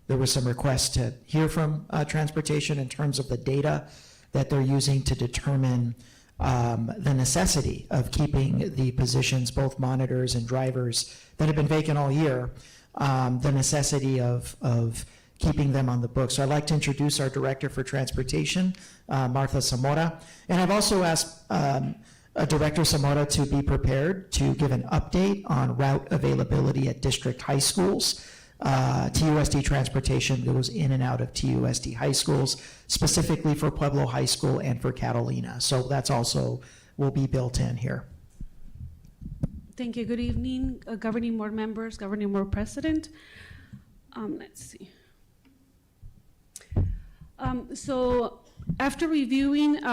there was some requests to hear from transportation in terms of the data that they're using to determine the necessity of keeping the positions, both monitors and drivers, that have been vacant all year, the necessity of keeping them on the books. So I'd like to introduce our Director for Transportation, Martha Zamora. And I've also asked Director Zamora to be prepared to give an update on route availability at district high schools. TUSD transportation goes in and out of TUSD high schools, specifically for Pueblo High School and for Catalina. So that's also will be built in here. Thank you. Good evening, governing board members, governing board president. Let's see. So after reviewing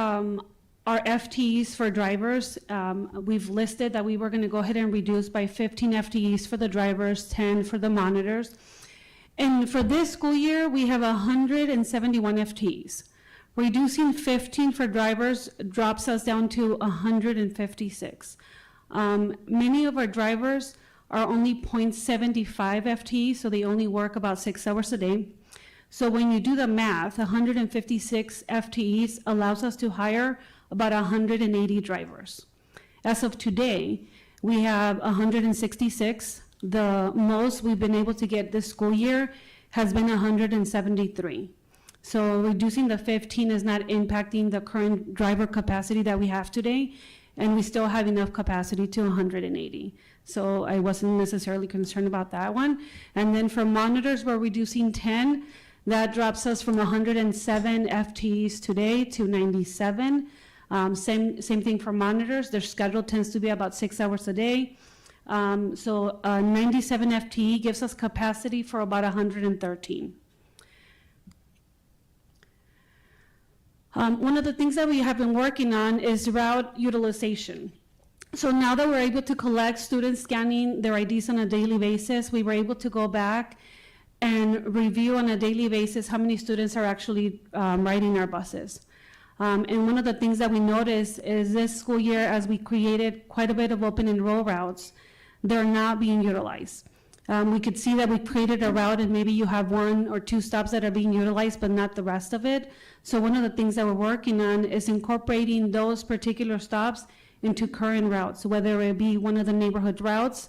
our FTEs for drivers, we've listed that we were going to go ahead and reduce by 15 FTEs for the drivers, 10 for the monitors. And for this school year, we have 171 FTEs. Reducing 15 for drivers drops us down to 156. Many of our drivers are only 0.75 FTE, so they only work about 6 hours a day. So when you do the math, 156 FTEs allows us to hire about 180 drivers. As of today, we have 166. The most we've been able to get this school year has been 173. So reducing the 15 is not impacting the current driver capacity that we have today, and we still have enough capacity to 180. So I wasn't necessarily concerned about that one. And then for monitors, we're reducing 10. That drops us from 107 FTEs today to 97. Same thing for monitors. Their schedule tends to be about 6 hours a day. So 97 FTE gives us capacity for about 113. One of the things that we have been working on is route utilization. So now that we're able to collect students scanning their IDs on a daily basis, we were able to go back and review on a daily basis how many students are actually riding our buses. And one of the things that we noticed is this school year, as we created quite a bit of open enroll routes, they're not being utilized. We could see that we created a route and maybe you have 1 or 2 stops that are being utilized, but not the rest of it. So one of the things that we're working on is incorporating those particular stops into current routes, whether it be one of the neighborhood routes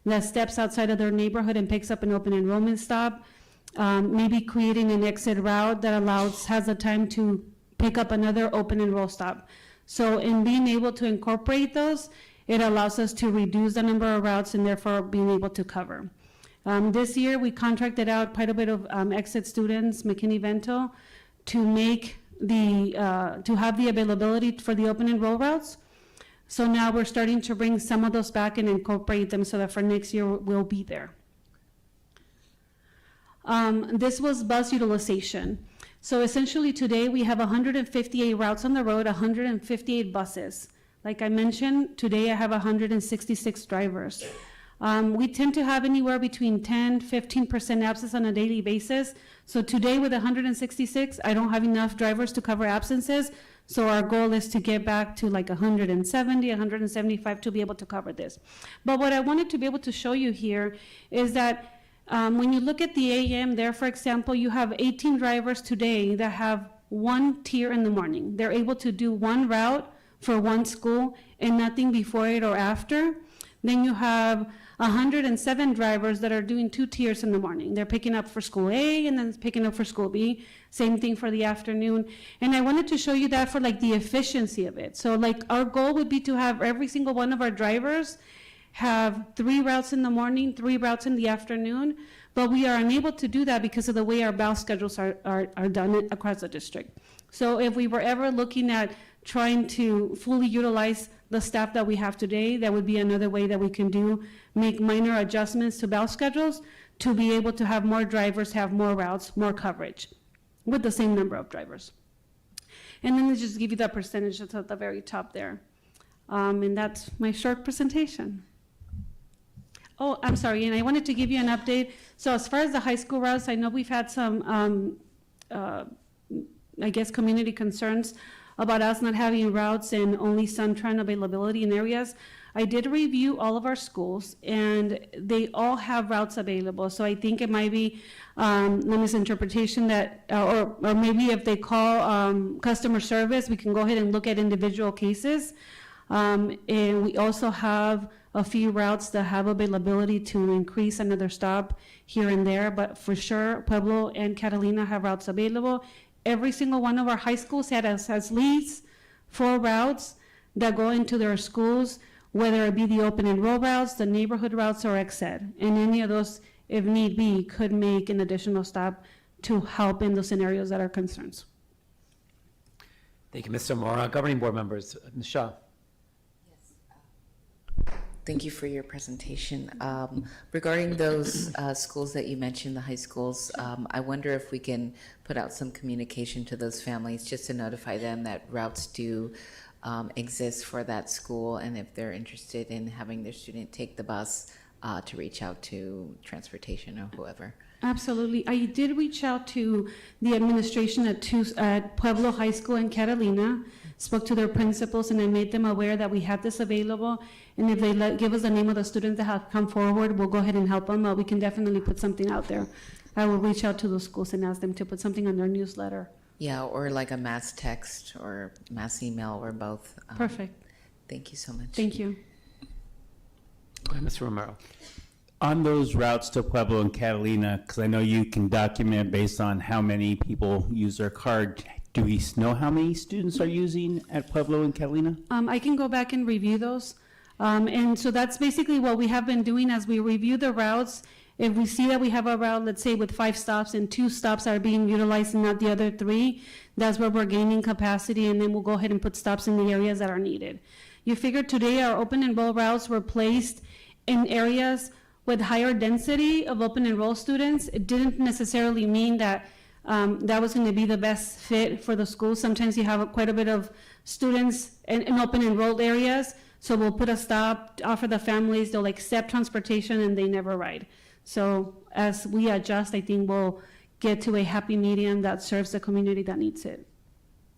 that steps outside of their neighborhood and picks up an open enrollment stop, maybe creating an exit route that has the time to pick up another open enroll stop. So in being able to incorporate those, it allows us to reduce the number of routes and therefore being able to cover. This year, we contracted out quite a bit of exit students, McKinney-Vento, to have the availability for the open enroll routes. So now we're starting to bring some of those back and incorporate them so that for next year we'll be there. This was bus utilization. So essentially today we have 158 routes on the road, 158 buses. Like I mentioned, today I have 166 drivers. We tend to have anywhere between 10-15% absence on a daily basis. So today with 166, I don't have enough drivers to cover absences. So our goal is to get back to like 170, 175 to be able to cover this. But what I wanted to be able to show you here is that when you look at the AM there, for example, you have 18 drivers today that have 1 tier in the morning. They're able to do 1 route for 1 school and nothing before it or after. Then you have 107 drivers that are doing 2 tiers in the morning. They're picking up for school A and then picking up for school B. Same thing for the afternoon. And I wanted to show you that for like the efficiency of it. So like our goal would be to have every single one of our drivers have 3 routes in the morning, 3 routes in the afternoon, but we are unable to do that because of the way our BAL schedules are done across the district. So if we were ever looking at trying to fully utilize the staff that we have today. That would be another way that we can make minor adjustments to bell schedules to be able to have more drivers, have more routes, more coverage with the same number of drivers. And then they just give you that percentage that's at the very top there. And that's my short presentation. Oh, I'm sorry, and I wanted to give you an update. So as far as the high school routes, I know we've had some, I guess, community concerns about us not having routes and only Suntran availability in areas. I did review all of our schools, and they all have routes available. So I think it might be a misinterpretation that, or maybe if they call customer service, we can go ahead and look at individual cases. And we also have a few routes that have availability to increase another stop here and there, but for sure, Pueblo and Catalina have routes available. Every single one of our high schools has at least 4 routes that go into their schools, whether it be the open enroll routes, the neighborhood routes, or EXED. And any of those, if need be, could make an additional stop to help in those scenarios that are concerns. Thank you, Mr. Mora. Governing board members, Ms. Shaw. Thank you for your presentation. Regarding those schools that you mentioned, the high schools, I wonder if we can put out some communication to those families just to notify them that routes do exist for that school, and if they're interested in having their student take the bus to reach out to transportation or whoever. Absolutely. I did reach out to the administration at Pueblo High School in Catalina, spoke to their principals, and I made them aware that we had this available. And if they give us the name of the students that have come forward, we'll go ahead and help them. We can definitely put something out there. I will reach out to those schools and ask them to put something on their newsletter. Yeah, or like a mass text or mass email or both. Perfect. Thank you so much. Thank you. Go ahead, Mr. Romero. On those routes to Pueblo and Catalina, because I know you can document based on how many people use their card, do we know how many students are using at Pueblo and Catalina? I can go back and review those. And so that's basically what we have been doing as we review the routes. If we see that we have a route, let's say with 5 stops and 2 stops are being utilized and not the other 3, that's where we're gaining capacity, and then we'll go ahead and put stops in the areas that are needed. You figure today our open enroll routes were placed in areas with higher density of open enroll students. It didn't necessarily mean that that was going to be the best fit for the school. Sometimes you have quite a bit of students in open enrolled areas, so we'll put a stop, offer the families, they'll accept transportation, and they never ride. So as we adjust, I think we'll get to a happy medium that serves the community that needs it.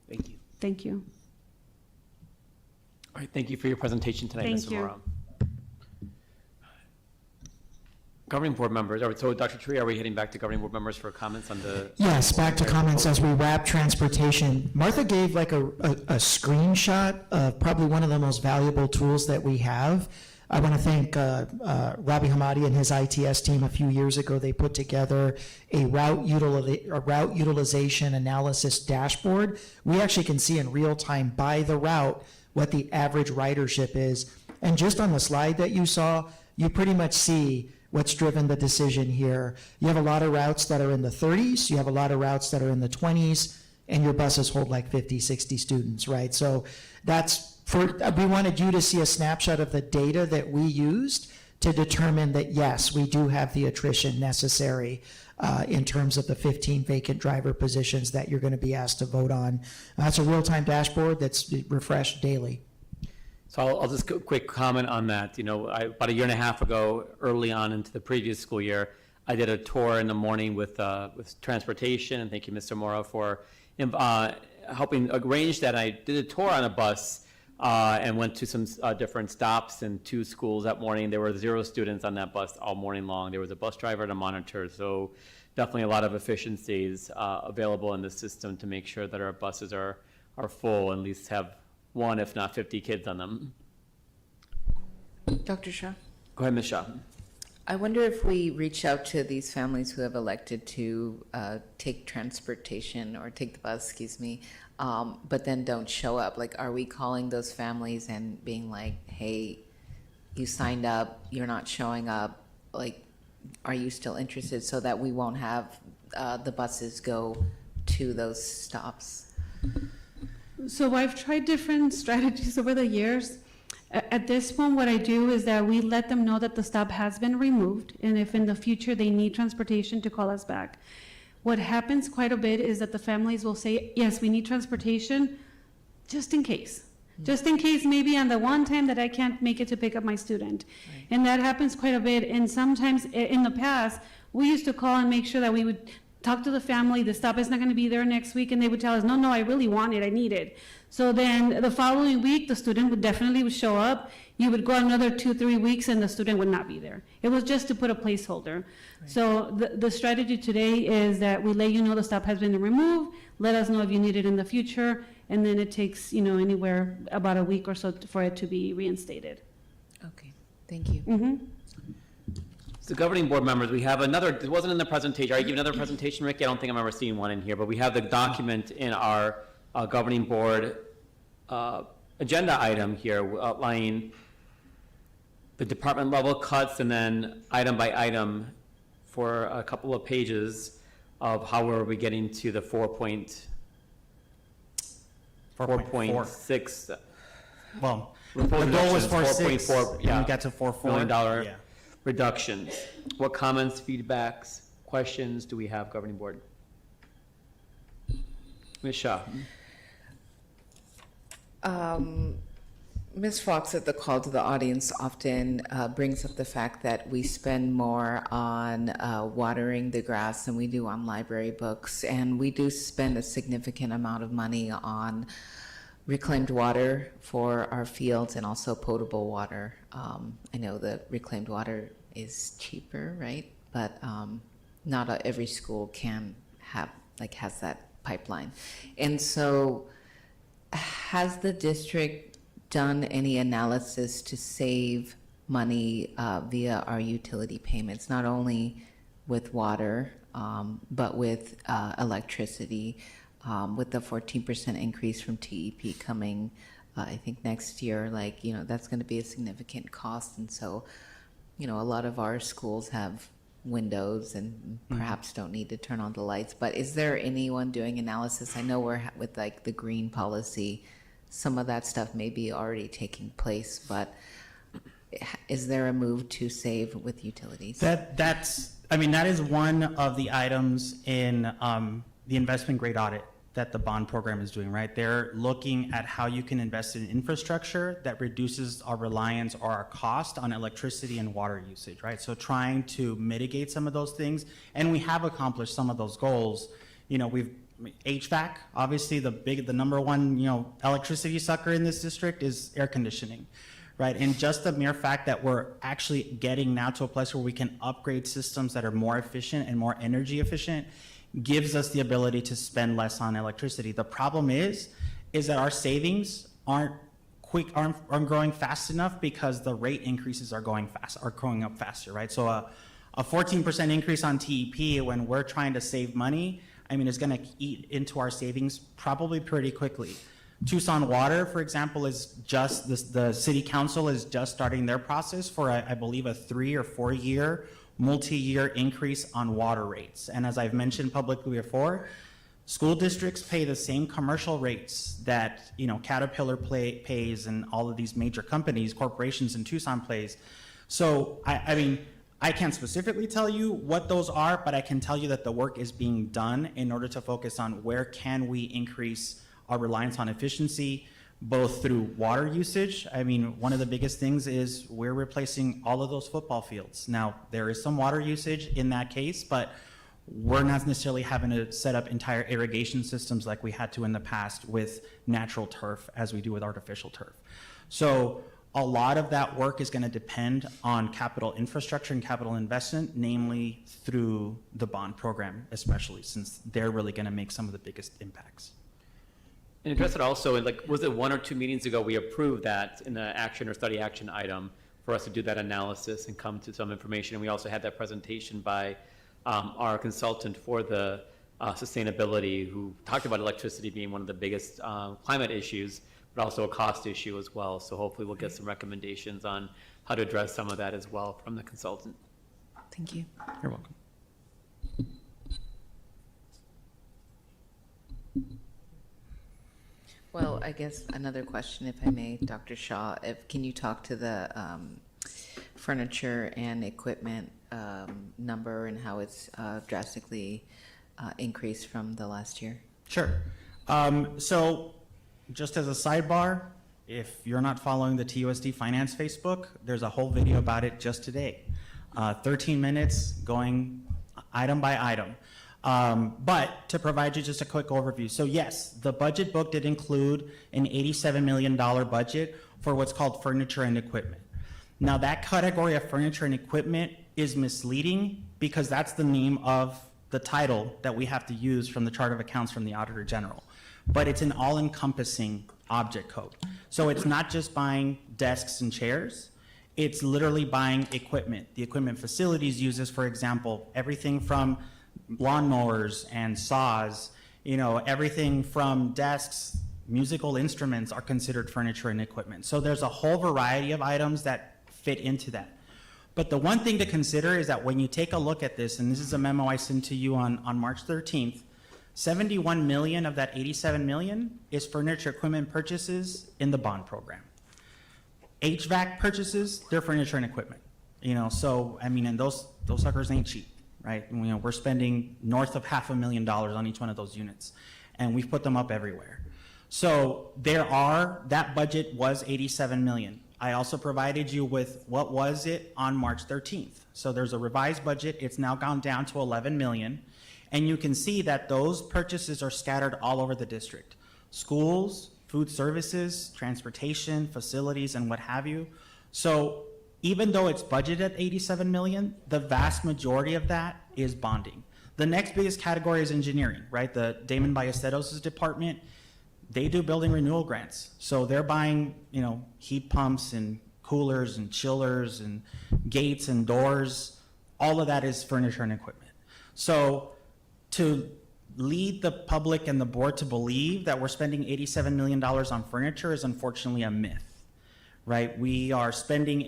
Thank you. Thank you. All right, thank you for your presentation tonight, Thank Mr. you. Mora. Governing board members, so Dr. Tree, are we heading back to governing board members for comments on the? Yes, back to comments as we wrap transportation. Martha gave like a screenshot of probably one of the most valuable tools that we have. I want to thank Robbie Hamadi and his ITS team. A few years ago, they put together a route utilization analysis dashboard. We actually can see in real time by the route what the average ridership is. And just on the slide that you saw, you pretty much see what's driven the decision here. You have a lot of routes that are in the 30s, you have a lot of routes that are in the 20s, and your buses hold like 50, 60 students, right? So that's we wanted you to see a snapshot of the data that we used to determine that, yes, we do have the attrition necessary in terms of the 15 vacant driver positions that you're going to be asked to vote on. That's a real-time dashboard that's refreshed daily. So I'll just go quick comment on that. You know, about 1.5 years ago, early on into the previous school year, I did a tour in the morning with transportation, and thank you, Mr. Mora, for helping arrange that. I did a tour on a bus and went to some different stops in 2 schools that morning. There were 0 students on that bus all morning long. There was a bus driver and a monitor, so definitely a lot of efficiencies available in the system to make sure that our buses are full, and at least have 1, if not 50 kids on them. Dr. Shaw? Go ahead, Ms. Shaw. I wonder if we reach out to these families who have elected to take transportation or take the bus, but then don't show up. Like, are we calling those families and being like, hey, you signed up, you're not showing up, like, are you still interested, so that we won't have the buses go to those stops? So I've tried different strategies over the years. At this point, what I do is that we let them know that the stop has been removed, and if in the future they need transportation, to call us back. What happens quite a bit is that the families will say, yes, we need transportation, just in case. Just in case, maybe on the one time that I can't make it to pick up my student. And that happens quite a bit, and sometimes in the past, we used to call and make sure that we would talk to the family, the stop is not gonna be there next week, and they would tell us, no, I really want it, I need it. So then the following week, the student would definitely show up. You would go another 2-3 weeks and the student would not be there. It was just to put a placeholder. So the strategy today is that we let you know the stop has been removed, let us know if you need it in the future, and then it takes, anywhere about a week or so for it to be reinstated. Okay, thank you. So governing board members, we have another, it wasn't in the presentation. Are you giving another presentation, Ricky? I don't think I've ever seen one in here, but we have the document in our governing board agenda item here outlining the department level cuts and then item by item for a couple of pages of how are we getting to the 4.6. Well, the goal was 4.6, 4.4, yeah, and we got to 4.4. $4 million Yeah. reductions. What comments, feedbacks, questions do we have, governing board? Ms. Shaw. Ms. Fox at the call to the audience often brings up the fact that we spend more on watering the grass than we do on library books, and we do spend a significant amount of money on reclaimed water for our fields and also potable water. I know that reclaimed water is cheaper, right? But not every school can have, has that pipeline. And so has the district done any analysis to save money via our utility payments, not only with water, but with electricity, with the 14% increase from TEP coming, I think next year, that's going to be a significant cost. And so, a lot of our schools have windows and perhaps don't need to turn on the lights, but is there anyone doing analysis? I know we're with the green policy, some of that stuff may be already taking place, but is there a move to save with utilities? That is one of the items in the investment grade audit that the bond program is doing, right? They're looking at how you can invest in infrastructure that reduces our reliance or our cost on electricity and water usage, right? So trying to mitigate some of those things, and we have accomplished some of those goals. HVAC, obviously the number one, electricity sucker in this district is air conditioning, right? And just the mere fact that we're actually getting now to a place where we can upgrade systems that are more efficient and more energy efficient gives us the ability to spend less on electricity. The problem is that our savings aren't growing fast enough because the rate increases are growing up faster, right? So a 14% increase on TEP when we're trying to save money, is going to eat into our savings probably pretty quickly. Tucson Water, for example, the city council is just starting their process for, I believe, a 3 or 4 year multi-year increase on water rates. And as I've mentioned publicly before, school districts pay the same commercial rates that Caterpillar pays and all of these major corporations in Tucson pays. So I can't specifically tell you what those are, but I can tell you that the work is being done in order to focus on where can we increase our reliance on efficiency, both through water usage. One of the biggest things is we're replacing all of those football fields. Now, there is some water usage in that case, but we're not necessarily having to set up entire irrigation systems like we had to in the past with natural turf as we do with artificial turf. So a lot of that work is going to depend on capital infrastructure and capital investment, namely through the bond program, especially since they're really going to make some of the biggest impacts. And address it also, was it 1 or 2 meetings ago we approved that in the action or study action item for us to do that analysis and come to some information. And we also had that presentation by our consultant for the sustainability, who talked about electricity being one of the biggest climate issues, but also a cost issue as well. So hopefully we'll get some recommendations on how to address some of that as well from the consultant. Thank you. You're welcome. Well, I guess another question, if I may, Dr. Shaw, can you talk to the furniture and equipment number and how it's drastically increased from the last year? Sure. So just as a sidebar, if you're not following the TUSD Finance Facebook, there's a whole video about it just today. 13 minutes going item by item. But to provide you just a quick overview. So yes, the budget book did include an $87 million budget for what's called furniture and equipment. Now that category of furniture and equipment is misleading because that's the name of the title that we have to use from the chart of accounts from the Auditor General. But it's an all-encompassing object code. So it's not just buying desks and chairs, it's literally buying equipment. The equipment facilities uses, for example, everything from lawnmowers and saws, everything from desks, musical instruments are considered furniture and equipment. So there's a whole variety of items that fit into that. But the one thing to consider is that when you take a look at this, and this is a memo I sent to you on March 13th, 71 million of that 87 million is furniture equipment purchases in the bond program. HVAC purchases, they're furniture and equipment. So, and those suckers ain't cheap, right? We're spending north of $500,000 on each one of those units, and we've put them up everywhere. So that budget was 87 million. I also provided you with what was it on March 13th. So there's a revised budget. It's now gone down to 11 million. And you can see that those purchases are scattered all over the district. Schools, food services, transportation, facilities, and what have you. So even though it's budgeted at 87 million, the vast majority of that is bonding. The next biggest category is engineering, right? The Damon Ballesteros' department, they do building renewal grants. So they're buying, heat pumps and coolers and chillers and gates and doors. All of that is furniture and equipment. So to lead the public and the board to believe that we're spending $87 million on furniture is unfortunately a myth, right? We are spending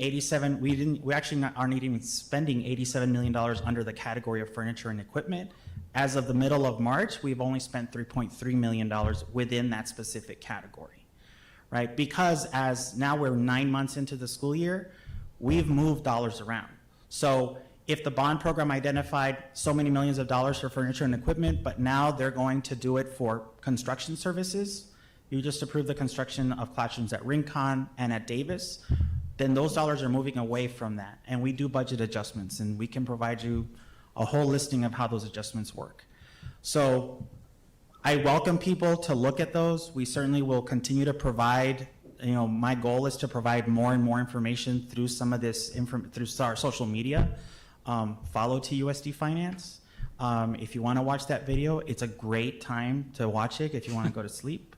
we actually aren't even spending $87 million under the category of furniture and equipment. As of the middle of March, we've only spent $3.3 million within that specific category, right? Because as now we're 9 months into the school year, we've moved dollars around. So if the bond program identified so many millions of dollars for furniture and equipment, but now they're going to do it for construction services, you just approved the construction of classrooms at Rincon and at Davis, then those dollars are moving away from that. And we do budget adjustments, and we can provide you a whole listing of how those adjustments work. So I welcome people to look at those. We certainly will continue to provide, my goal is to provide more and more information through some of this, through our social media. Follow TUSD Finance. If you want to watch that video, it's a great time to watch it if you want to go to sleep.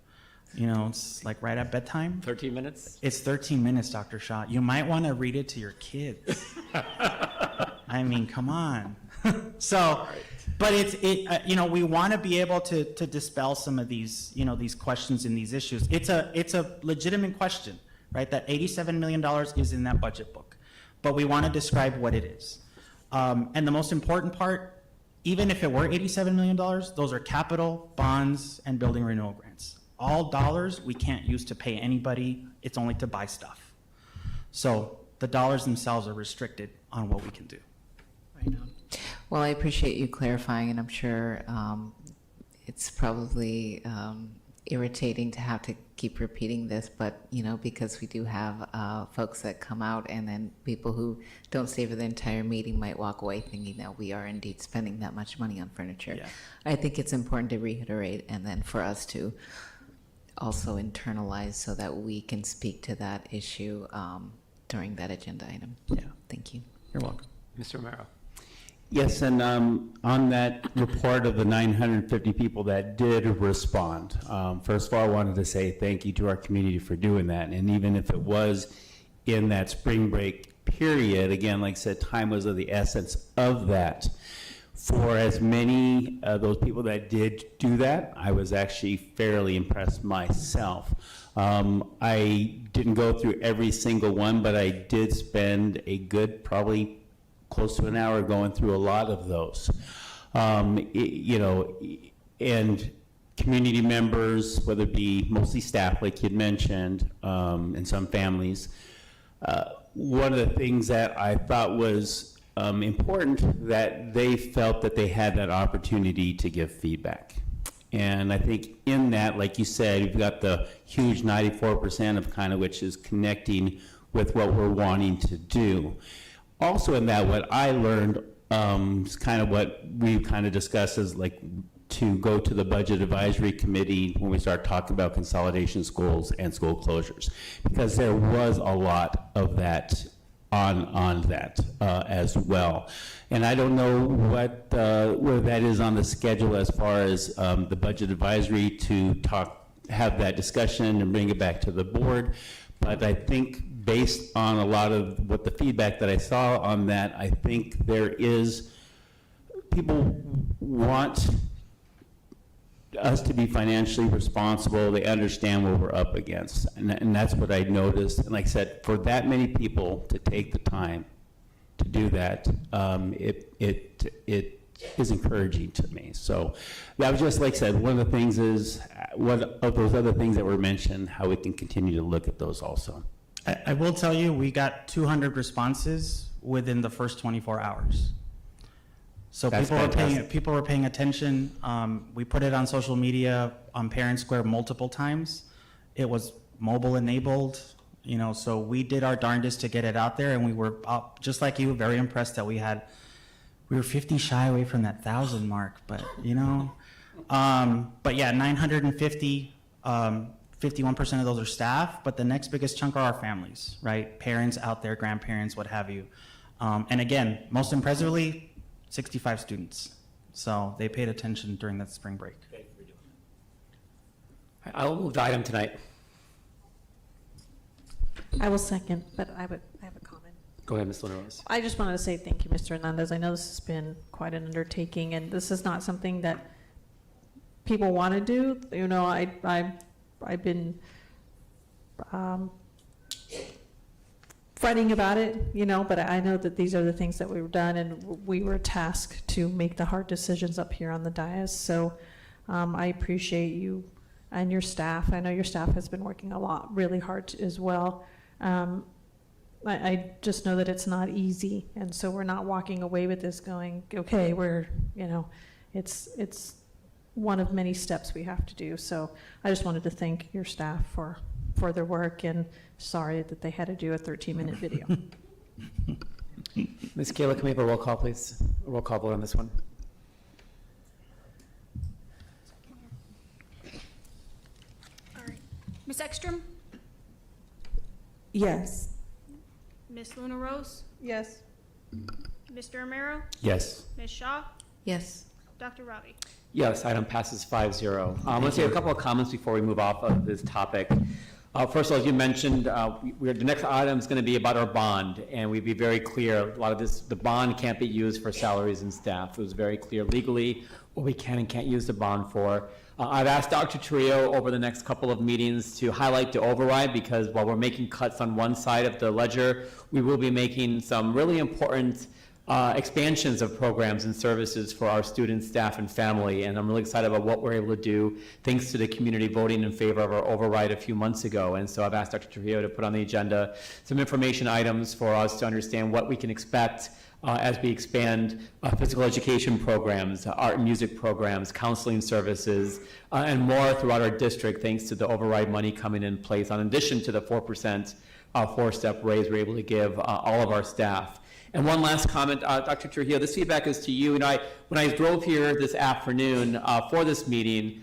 It's like right at bedtime. 13 minutes? It's 13 minutes, Dr. Shaw. You might want to read it to your kids. Come on. So, but we want to be able to dispel some of these, these questions and these issues. It's a legitimate question, right? That $87 million is in that budget book, but we want to describe what it is. And the most important part, even if it were $87 million, those are capital, bonds, and building renewal grants. All dollars we can't use to pay anybody. It's only to buy stuff. So the dollars themselves are restricted on what we can do. Right on. Well, I appreciate you clarifying, and I'm sure it's probably irritating to have to keep repeating this, but because we do have folks that come out, and then people who don't stay for the entire meeting might walk away thinking that we are indeed spending that much money on furniture. Yeah. I think it's important to reiterate, and then for us to also internalize so that we can speak to that issue during that agenda item. Yeah. Thank you. You're welcome. Mr. Romero. Yes, and on that report of the 950 people that did respond, first of all, I wanted to say thank you to our community for doing that. And even if it was in that spring break period, again, like I said, time was of the essence of that. For as many of those people that did do that, I was actually fairly impressed myself. I didn't go through every single one, but I did spend a good, probably close to an hour going through a lot of those. And community members, whether it be mostly staff, like you'd mentioned, and some families. One of the things that I thought was important, that they felt that they had that opportunity to give feedback. And I think in that, like you said, you've got the huge 94% of kind of which is connecting with what we're wanting to do. Also in that, what I learned is kind of what we kind of discussed is like to go to the Budget Advisory Committee when we start talking about consolidation schools and school closures, because there was a lot of that on that as well. And I don't know what where that is on the schedule as far as the Budget Advisory to have that discussion and bring it back to the board. But I think based on a lot of what the feedback that I saw on that, I think there is, people want us to be financially responsible. They understand what we're up against. And that's what I noticed. And like I said, for that many people to take the time to do that, it is encouraging to me. So that was just, like I said, one of the things is, one of those other things that were mentioned, how we can continue to look at those also. I will tell you, we got 200 responses within the first 24 hours. So That's people were paying attention. We put it on social media, on Parent Square multiple times. It was mobile enabled, you know, so we did our darndest to get it out there, and we were, just like you, very impressed that we were 50 shy away from that 1,000 mark, but you know. But yeah, 950, 51% of those are staff, but the next biggest chunk are our families, right? Parents out there, grandparents, what have you. And again, most impressively, 65 students. So they paid attention during that spring break. I will move the item tonight. I will second, but I have a comment. Go ahead, Ms. Linares. I just wanted to say thank you, Mr. Hernandez. I know this has been quite an undertaking, and this is not something that people want to do. You know, I've been fretting about it, you know, but I know that these are the things that we've done, and we were tasked to make the hard decisions up here on the dais. So I appreciate you and your staff. I know your staff has been working really hard as well. I just know that it's not easy, and so we're not walking away with this going, okay, it's one of many steps we have to do. So I just wanted to thank your staff for their work, and sorry that they had to do a 13-minute video. Ms. Kayla, can we have a roll call, please? A roll call vote on this one. All right. Ms. Ekstrom? Yes. Ms. Luna Rose? Yes. Mr. Romero? Yes. Ms. Shaw? Yes. Dr. Ravi? Yes, item passes 5-0. Let's say a couple of comments before we move off of this topic. First of all, as you mentioned, the next item is going to be about our bond, and we'd be very clear, a lot of this, the bond can't be used for salaries and staff. It was very clear legally what we can and can't use the bond for. I've asked Dr. Trio over the next couple of meetings to highlight the override, because while we're making cuts on one side of the ledger, we will be making some really important expansions of programs and services for our students, staff, and family. And I'm really excited about what we're able to do thanks to the community voting in favor of our override a few months ago. And so I've asked Dr. Trujillo to put on the agenda some information items for us to understand what we can expect as we expand physical education programs, art and music programs, counseling services, and more throughout our district, thanks to the override money coming in place, in addition to the 4% four-step raise we're able to give all of our staff. And one last comment, Dr. Trujillo, this feedback is to you. And when I drove here this afternoon for this meeting,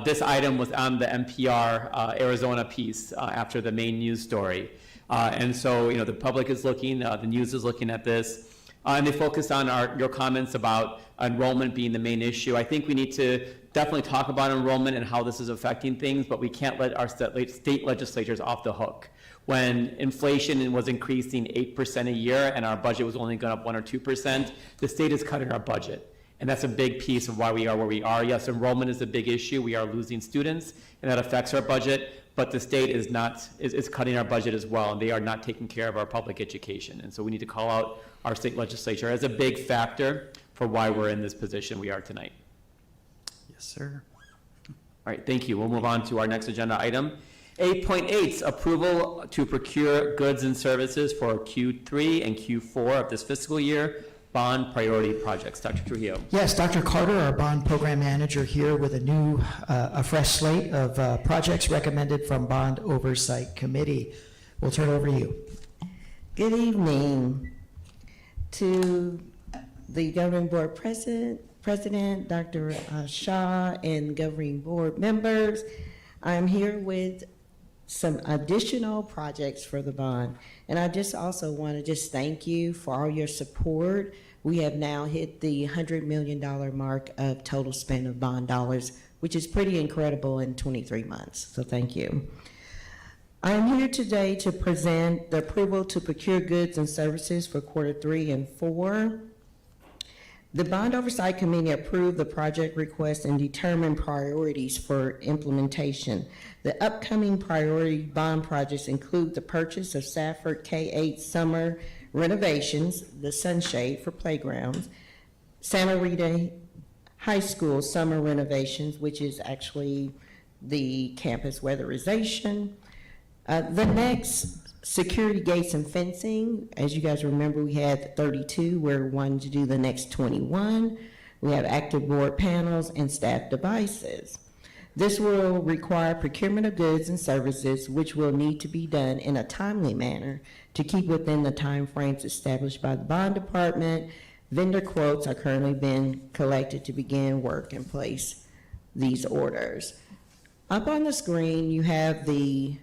this item was on the NPR Arizona piece after the main news story. And so, the public is looking, the news is looking at this, and they focused on your comments about enrollment being the main issue. I think we need to definitely talk about enrollment and how this is affecting things, but we can't let our state legislatures off the hook. When inflation was increasing 8% a year and our budget was only going up 1 or 2%, the state is cutting our budget. And that's a big piece of why we are where we are. Yes, enrollment is a big issue. We are losing students, and that affects our budget, but the state is cutting our budget as well, and they are not taking care of our public education. And so we need to call out our state legislature as a big factor for why we're in this position we are tonight. Yes, sir. All right, thank you. We'll move on to our next agenda item. 8.8, approval to procure goods and services for Q3 and Q4 of this fiscal year, bond priority projects. Dr. Trujillo. Yes, Dr. Carter, our bond program manager, here with a fresh slate of projects recommended from Bond Oversight Committee. We'll turn it over to you. Good evening to the Governing Board President, Dr. Shaw, and Governing Board members. I'm here with some additional projects for the bond. And I just also want to just thank you for all your support. We have now hit the $100 million mark of total spend of bond dollars, which is pretty incredible in 23 months. So thank you. I'm here today to present the approval to procure goods and services for quarter 3 and 4. The Bond Oversight Committee approved the project request and determined priorities for implementation. The upcoming priority bond projects include the purchase of Safford K-8 summer renovations, the sunshade for playgrounds, Santa Rita High School summer renovations, which is actually the campus weatherization. The next, security gates and fencing. As you guys remember, we had 32. We're wanting to do the next 21. We have active board panels and staff devices. This will require procurement of goods and services, which will need to be done in a timely manner to keep within the timeframes established by the bond department. Vendor quotes are currently being collected to begin work and place these orders. Up on the screen, you have the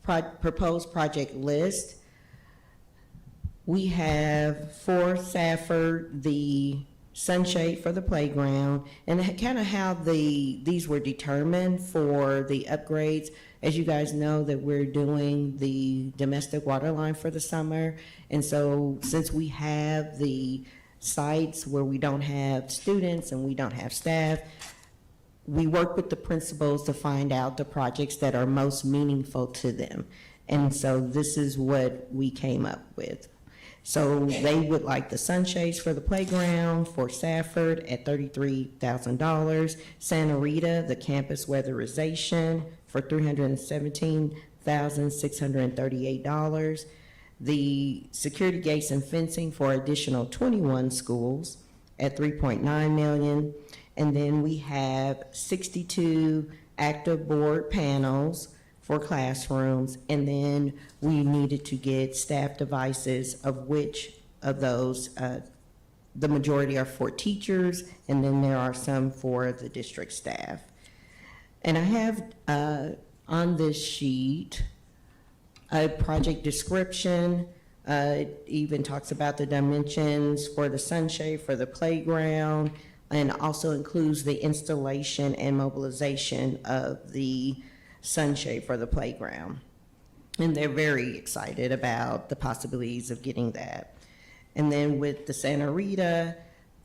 proposed project list. We have for Safford the sunshade for the playground, and kind of how these were determined for the upgrades. As you guys know, that we're doing the domestic water line for the summer, and so since we have the sites where we don't have students and we don't have staff, we work with the principals to find out the projects that are most meaningful to them. And so this is what we came up with. So they would like the sunshades for the playground for Safford at $33,000. Santa Rita, the campus weatherization for $317,638. The security gates and fencing for additional 21 schools at $3.9 million. And then we have 62 active board panels for classrooms. And then we needed to get staff devices, of which of those, the majority are for teachers, and then there are some for the district staff. And I have on this sheet a project description. It even talks about the dimensions for the sunshade for the playground, and also includes the installation and mobilization of the sunshade for the playground. And they're very excited about the possibilities of getting that. And then with the Santa Rita,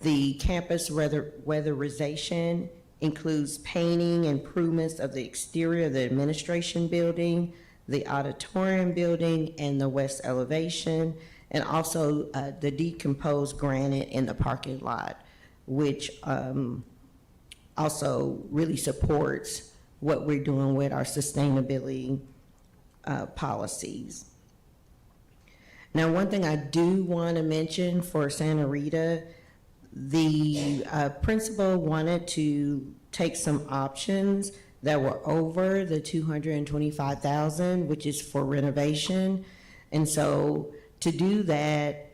the campus weatherization includes painting, improvements of the exterior of the administration building, the auditorium building, and the west elevation, and also the decomposed granite in the parking lot, which also really supports what we're doing with our sustainability policies. Now, one thing I do want to mention for Santa Rita, the principal wanted to take some options that were over the $225,000, which is for renovation. And so to do that,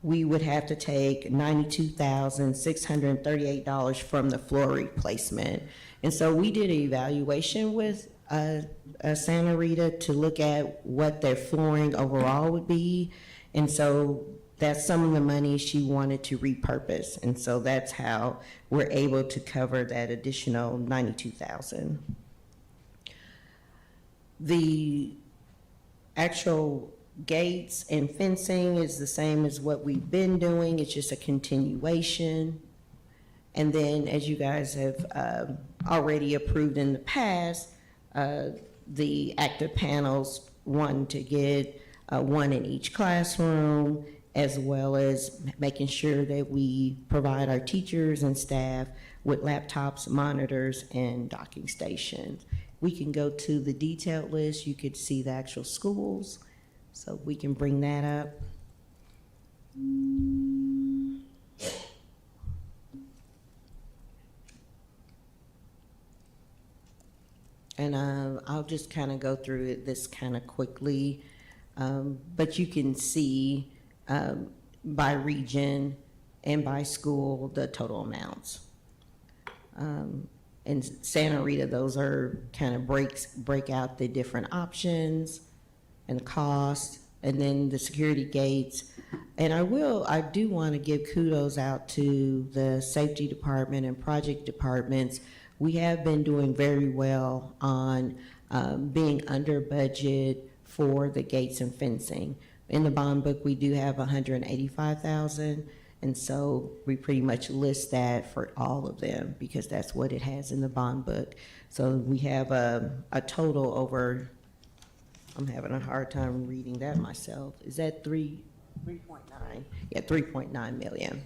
we would have to take $92,638 from the floor replacement. And so we did an evaluation with Santa Rita to look at what their flooring overall would be. And so that's some of the money she wanted to repurpose. And so that's how we're able to cover that additional $92,000. The actual gates and fencing is the same as what we've been doing. It's just a continuation. And then, as you guys have already approved in the past, the active panels, one to get one in each classroom, as well as making sure that we provide our teachers and staff with laptops, monitors, and docking stations. We can go to the detailed list. You could see the actual schools, so we can bring that up. And I'll just kind of go through this kind of quickly, but you can see by region and by school the total amounts. In Santa Rita, those are kind of break out the different options and cost, and then the security gates. And I do want to give kudos out to the safety department and project departments. We have been doing very well on being under budget for the gates and fencing. In the bond book, we do have $185,000, and so we pretty much list that for all of them because that's what it has in the bond book. So we have a total over, I'm having a hard time reading that myself. Is that 3.9? Yeah, 3.9 million.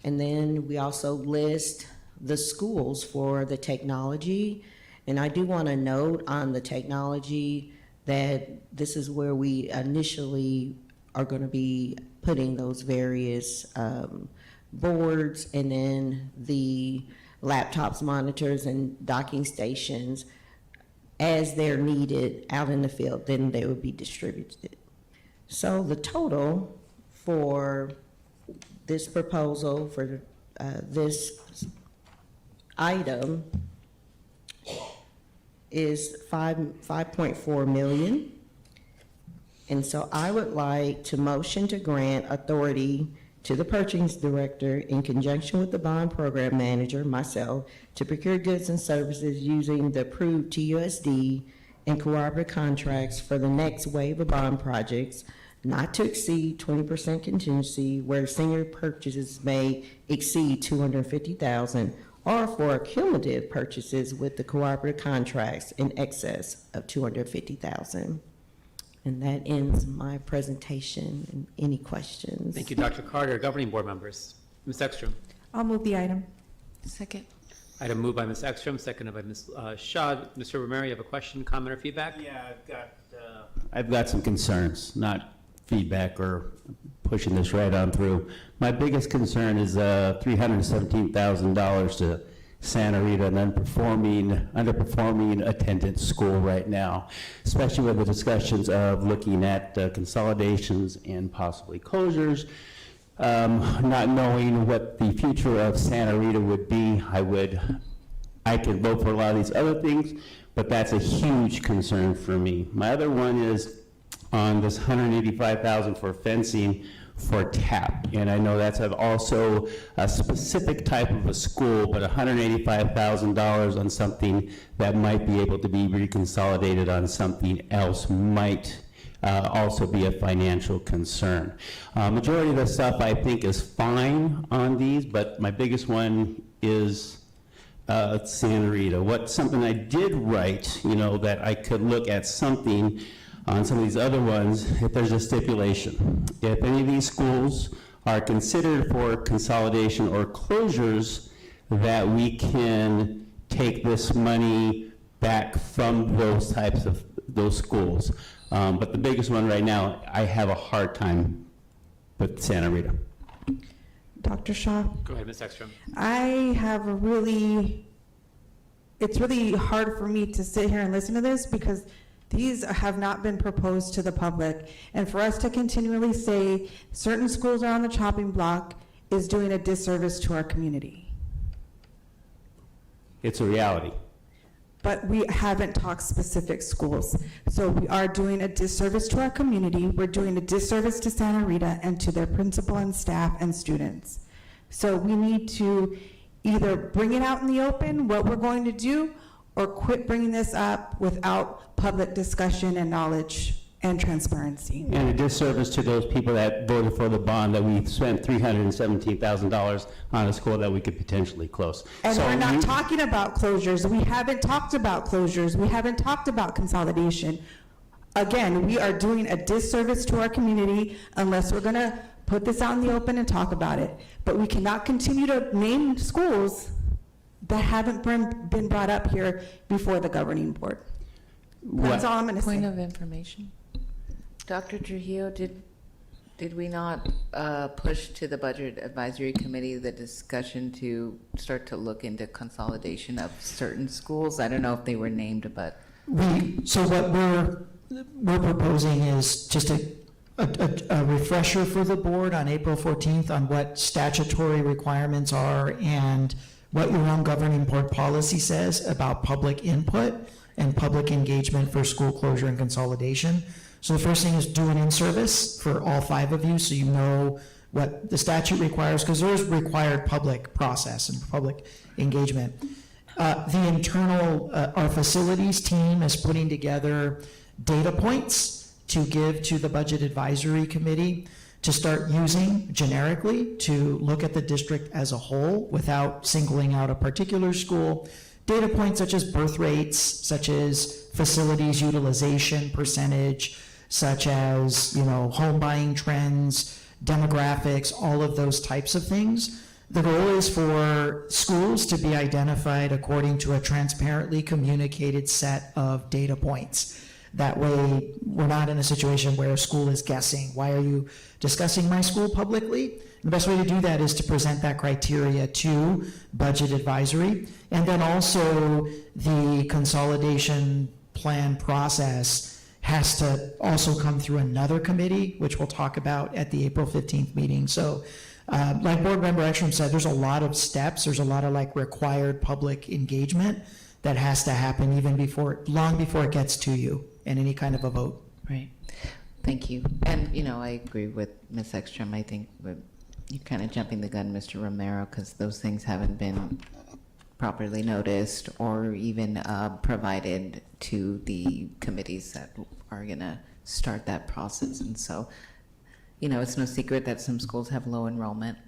And then we also list the schools for the technology. And I do want to note on the technology that this is where we initially are going to be putting those various boards, and then the laptops, monitors, and docking stations as they're needed out in the field, then they would be distributed. So the total for this proposal, for this item, is 5.4 million. And so I would like to motion to grant authority to the purchasing director in conjunction with the bond program manager, myself, to procure goods and services using the approved TUSD and cooperative contracts for the next wave of bond projects, not to exceed 20% contingency where senior purchases may exceed $250,000, or for cumulative purchases with the cooperative contracts in excess of $250,000. And that ends my presentation. And any questions? Thank you, Dr. Carter. Governing board members. Ms. Ekstrom. I'll move the item. Second. Item moved by Ms. Ekstrom, seconded by Ms. Shaw. Mr. Romero, you have a question, comment, or feedback? Yeah, I've got some concerns, not feedback or pushing this right on through. My biggest concern is $317,000 to Santa Rita, an underperforming attendance school right now, especially with the discussions of looking at consolidations and possibly closures, not knowing what the future of Santa Rita would be. I could vote for a lot of these other things, but that's a huge concern for me. My other one is on this $185,000 for fencing for TAP, and I know that's also a specific type of a school, but $185,000 on something that might be able to be reconsolidated on something else might also be a financial concern. Majority of the stuff I think is fine on these, but my biggest one is Santa Rita. Something I did write, that I could look at something on some of these other ones, if there's a stipulation. If any of these schools are considered for consolidation or closures, that we can take this money back from those types of those schools. But the biggest one right now, I have a hard time with Santa Rita. Dr. Shaw? Go ahead, Ms. Ekstrom. It's really hard for me to sit here and listen to this because these have not been proposed to the public. And for us to continually say certain schools are on the chopping block is doing a disservice to our community. It's a reality. But we haven't talked specific schools. So we are doing a disservice to our community. We're doing a disservice to Santa Rita and to their principal and staff and students. So we need to either bring it out in the open, what we're going to do, or quit bringing this up without public discussion and knowledge and transparency. And a disservice to those people that voted for the bond, that we spent $317,000 on a school that we could potentially close. And So we're not talking about closures. We haven't talked about closures. We haven't talked about consolidation. again, we are doing a disservice to our community unless we're gonna put this out in the open and talk about it. But we cannot continue to name schools that haven't been brought up here before the governing board. That's all I'm gonna say. Point of information. Dr. Trujillo, did we not push to the Budget Advisory Committee the discussion to start to look into consolidation of certain schools? I don't know if they were named, but. So what we're proposing is just a refresher for the board on April 14th on what statutory requirements are and what your own governing board policy says about public input and public engagement for school closure and consolidation. So the first thing is do an in-service for all 5 of you so you know what the statute requires, because there is required public process and public engagement. The internal, our facilities team is putting together data points to give to the Budget Advisory Committee to start using generically to look at the district as a whole without singling out a particular school. Data points such as birth rates, such as facilities utilization percentage, such as, home buying trends, demographics, all of those types of things. The goal is for schools to be identified according to a transparently communicated set of data points. That way, we're not in a situation where a school is guessing, why are you discussing my school publicly? The best way to do that is to present that criteria to Budget Advisory. And then also the consolidation plan process has to also come through another committee, which we'll talk about at the April 15th meeting. So like Board Member Ekstrom said, there's a lot of steps, there's a lot of required public engagement that has to happen long before it gets to you in any kind of a vote. Right. Thank you. And, I agree with Ms. Ekstrom. I think you're kind of jumping the gun, Mr. Romero, because those things haven't been properly noticed or even provided to the committees that are going to start that process. And so, it's no secret that some schools have low enrollment.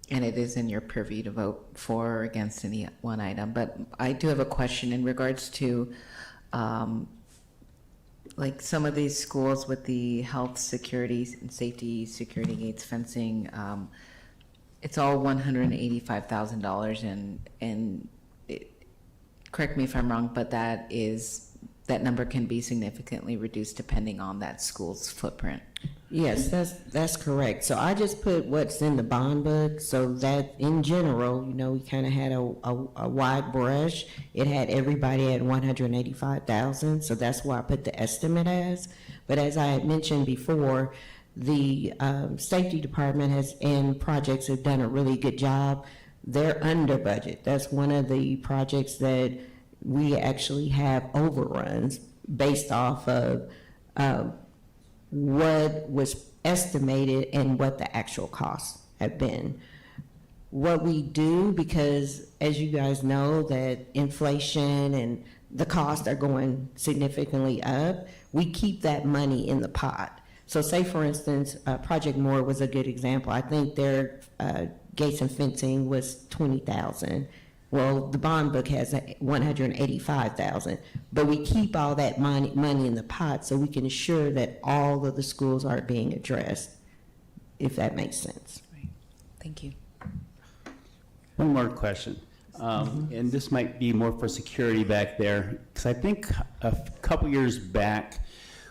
And it is in your purview to vote for or against any one item. But I do have a question in regards to some of these schools with the health, security, and safety, security gates, fencing. It's all $185,000, and correct me if I'm wrong, but that number can be significantly reduced depending on that school's footprint. Yes, that's correct. So I just put what's in the bond book, so that in general, we kind of had a wide brush. It had everybody at 185,000, so that's why I put the estimate as. But as I had mentioned before, the safety department and projects have done a really good job. They're under budget. That's one of the projects that we actually have overruns based off of what was estimated and what the actual costs have been. What we do, because as you guys know that inflation and the costs are going significantly up, we keep that money in the pot. So say for instance, Project Moore was a good example. I think their gates and fencing was $20,000. Well, the bond book has $185,000, but we keep all that money in the pot so we can ensure that all of the schools are being addressed, if that makes sense. Right. Thank you. One more question, and this might be more for security back there, because I think a couple years back,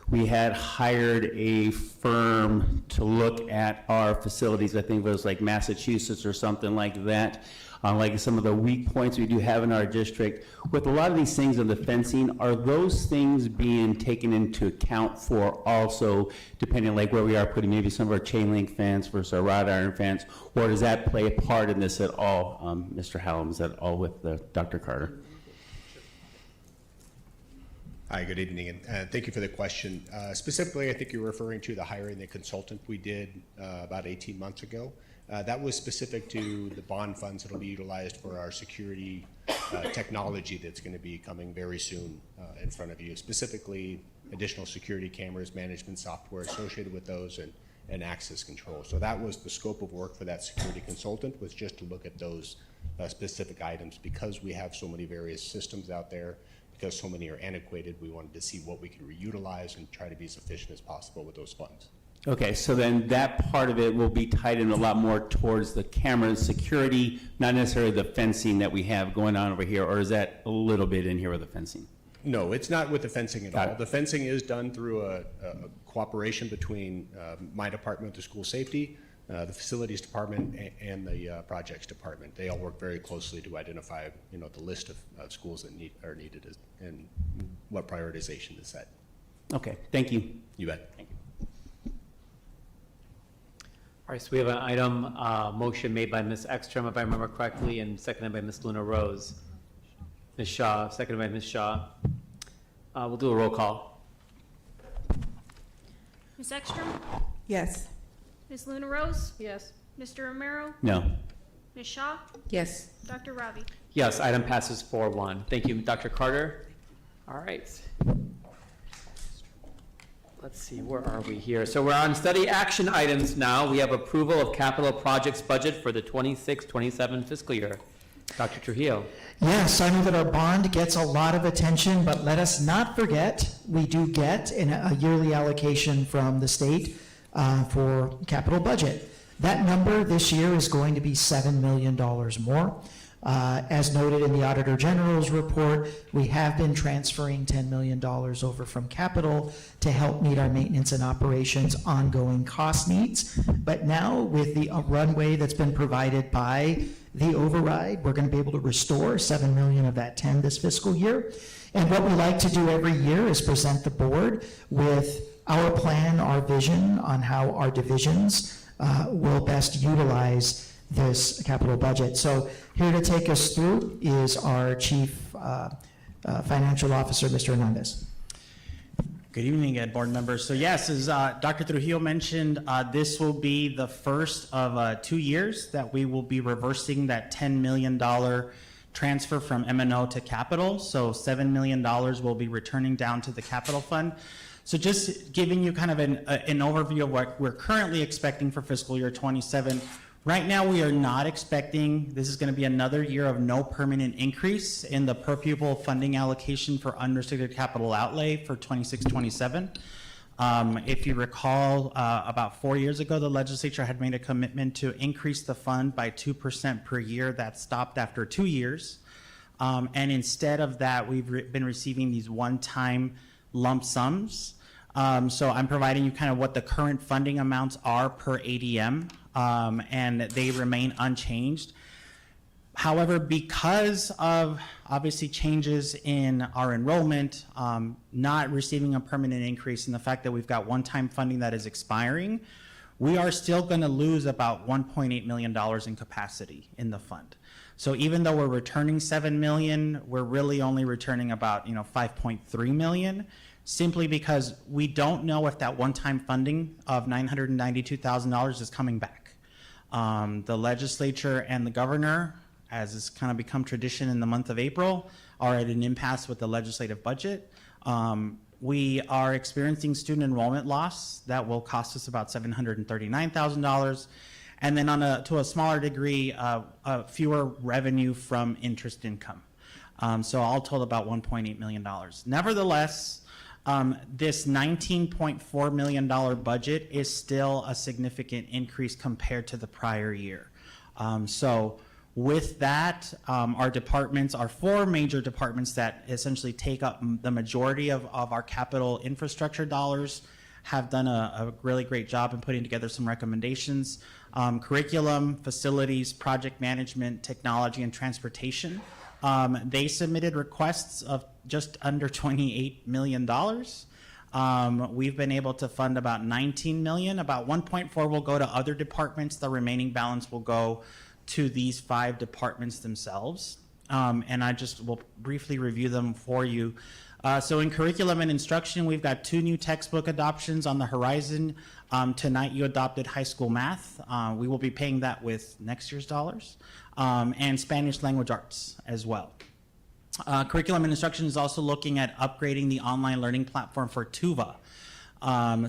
we had hired a firm to look at our facilities. I think it was like Massachusetts or something like that, on like some of the weak points we do have in our district. With a lot of these things on the fencing, are those things being taken into account for also, depending on like where we are putting maybe some of our chain link fence versus our wrought iron fence, or does that play a part in this at all, Mr. Hallam? Is that all with Dr. Carter? Hi, good evening, and thank you for the question. Specifically, I think you're referring to the hiring the consultant we did about 18 months ago. That was specific to the bond funds that will be utilized for our security technology that's going to be coming very soon in front of you, specifically additional security cameras, management software associated with those, and access control. So that was the scope of work for that security consultant, was just to look at those specific items. Because we have so many various systems out there, because so many are antiquated, we wanted to see what we could reutilize and try to be as efficient as possible with those funds. Okay, so then that part of it will be tied in a lot more towards the cameras, security, not necessarily the fencing that we have going on over here, or is that a little bit in here with the fencing? No, it's not with the fencing at Got all. it. The fencing is done through a cooperation between my department, the school safety, the facilities department, and the projects department. They all work very closely to identify, the list of schools that are needed and what prioritization is set. Okay, thank you. You bet. Thank you. All right, so we have an item, motion made by Ms. Ekstrom, if I remember correctly, and seconded by Ms. Luna Rose. Ms. Shaw, seconded by Ms. Shaw. We'll do a roll call. Ms. Ekstrom? Yes. Ms. Luna Rose? Yes. Mr. Romero? No. Ms. Shaw? Yes. Dr. Ravi? Yes, item passes 4-1. Thank you, Dr. Carter. All right. Let's see, where are we here? So we're on study action items now. We have approval of capital projects budget for the 26-27 fiscal year. Dr. Trujillo. Yes, I know that our bond gets a lot of attention, but let us not forget, we do get a yearly allocation from the state for capital budget. That number this year is going to be $7 million more. As noted in the Auditor General's report, we have been transferring $10 million over from capital to help meet our maintenance and operations ongoing cost needs. But now with the runway that's been provided by the override, we're going to be able to restore $7 million of that 10 this fiscal year. And what we like to do every year is present the board with our plan, our vision on how our divisions will best utilize this capital budget. So here to take us through is our Chief Financial Officer, Mr. Hernandez. Good evening, board members. So yes, as Dr. Trujillo mentioned, this will be the first of 2 years that we will be reversing that $10 million transfer from M&O to capital. So $7 million will be returning down to the capital fund. So just giving you kind of an overview of what we're currently expecting for fiscal year 27. Right now, we are not expecting, this is going to be another year of no permanent increase in the per pupil funding allocation for unrestricted capital outlay for 26-27. If you recall, about 4 years ago, the legislature had made a commitment to increase the fund by 2% per year. That stopped after 2 years. And instead of that, we've been receiving these one-time lump sums. So I'm providing you kind of what the current funding amounts are per ADM. And they remain unchanged. However, because of obviously changes in our enrollment, not receiving a permanent increase, and the fact that we've got one-time funding that is expiring, we are still going to lose about $1.8 million in capacity in the fund. So even though we're returning $7 million, we're really only returning about $5.3 million. Simply because we don't know if that one-time funding of $992,000 is coming back. The legislature and the governor, as has kind of become tradition in the month of April, are at an impasse with the legislative budget. We are experiencing student enrollment loss that will cost us about $739,000. And then to a smaller degree, fewer revenue from interest income. So all told about $1.8 million. Nevertheless, this $19.4 million budget is still a significant increase compared to the prior year. So with that, our departments, our 4 major departments that essentially take up the majority of our capital infrastructure dollars, have done a really great job in putting together some recommendations. Curriculum, facilities, project management, technology, and transportation. They submitted requests of just under $28 million. We've been able to fund about $19 million. About $1.4 will go to other departments. The remaining balance will go to these 5 departments themselves. And I just will briefly review them for you. So in curriculum and instruction, we've got 2 new textbook adoptions on the horizon. Tonight you adopted high school math. We will be paying that with next year's dollars. And Spanish language arts as well. Curriculum and instruction is also looking at upgrading the online learning platform for TUVA.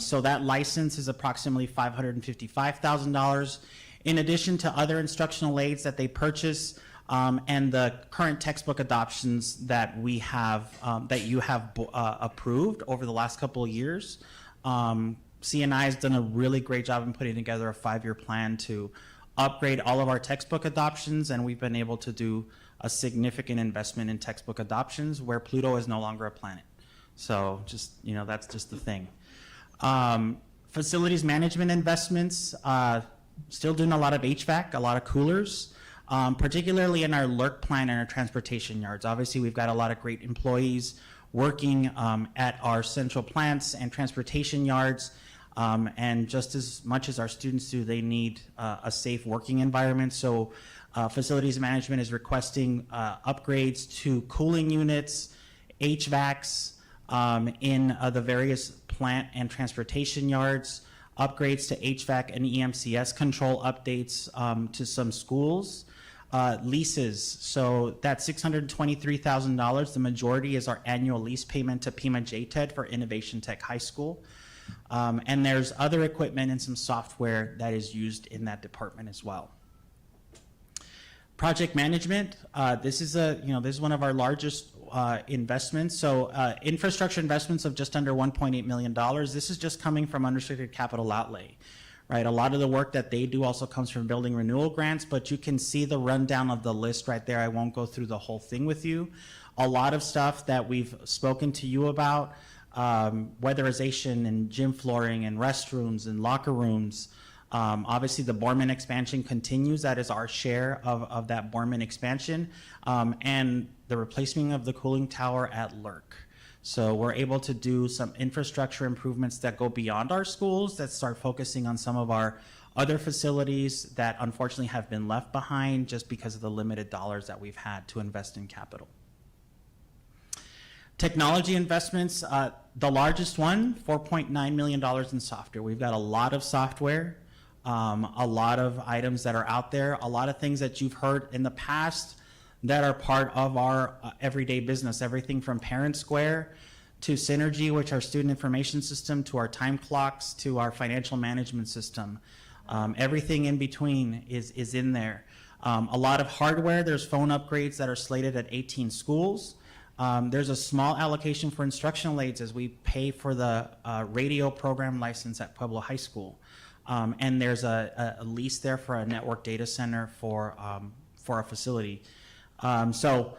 So that license is approximately $555,000. In addition to other instructional aids that they purchase, and the current textbook adoptions that we have, that you have approved over the last couple of years. CNI has done a really great job in putting together a 5-year plan to upgrade all of our textbook adoptions, and we've been able to do a significant investment in textbook adoptions where Pluto is no longer a planet. So just, that's just the thing. Facilities management investments, still doing a lot of HVAC, a lot of coolers, particularly in our LERC plan and our transportation yards. Obviously, we've got a lot of great employees working at our central plants and transportation yards. And just as much as our students do, they need a safe working environment. So facilities management is requesting upgrades to cooling units, HVACs in the various plant and transportation yards, upgrades to HVAC and EMCS control updates to some schools. Leases, so that $623,000, the majority is our annual lease payment to Pima JTED for Innovation Tech High School. And there's other equipment and some software that is used in that department as well. Project management, this is one of our largest investments. So infrastructure investments of just under $1.8 million. This is just coming from unrestricted capital outlay, right? A lot of the work that they do also comes from building renewal grants, but you can see the rundown of the list right there. I won't go through the whole thing with you. A lot of stuff that we've spoken to you about, weatherization and gym flooring and restrooms and locker rooms. Obviously, the Borman expansion continues. That is our share of that Borman expansion. And the replacement of the cooling tower at LERC. So we're able to do some infrastructure improvements that go beyond our schools, that start focusing on some of our other facilities that unfortunately have been left behind just because of the limited dollars that we've had to invest in capital. Technology investments, the largest one, $4.9 million in software. We've got a lot of software, a lot of items that are out there, a lot of things that you've heard in the past that are part of our everyday business, everything from Parent Square to Synergy, which our student information system, to our time clocks, to our financial management system. Everything in between is in there. A lot of hardware, there's phone upgrades that are slated at 18 schools. There's a small allocation for instructional aids as we pay for the radio program license at Pueblo High School. And there's a lease there for a network data center for our facility. So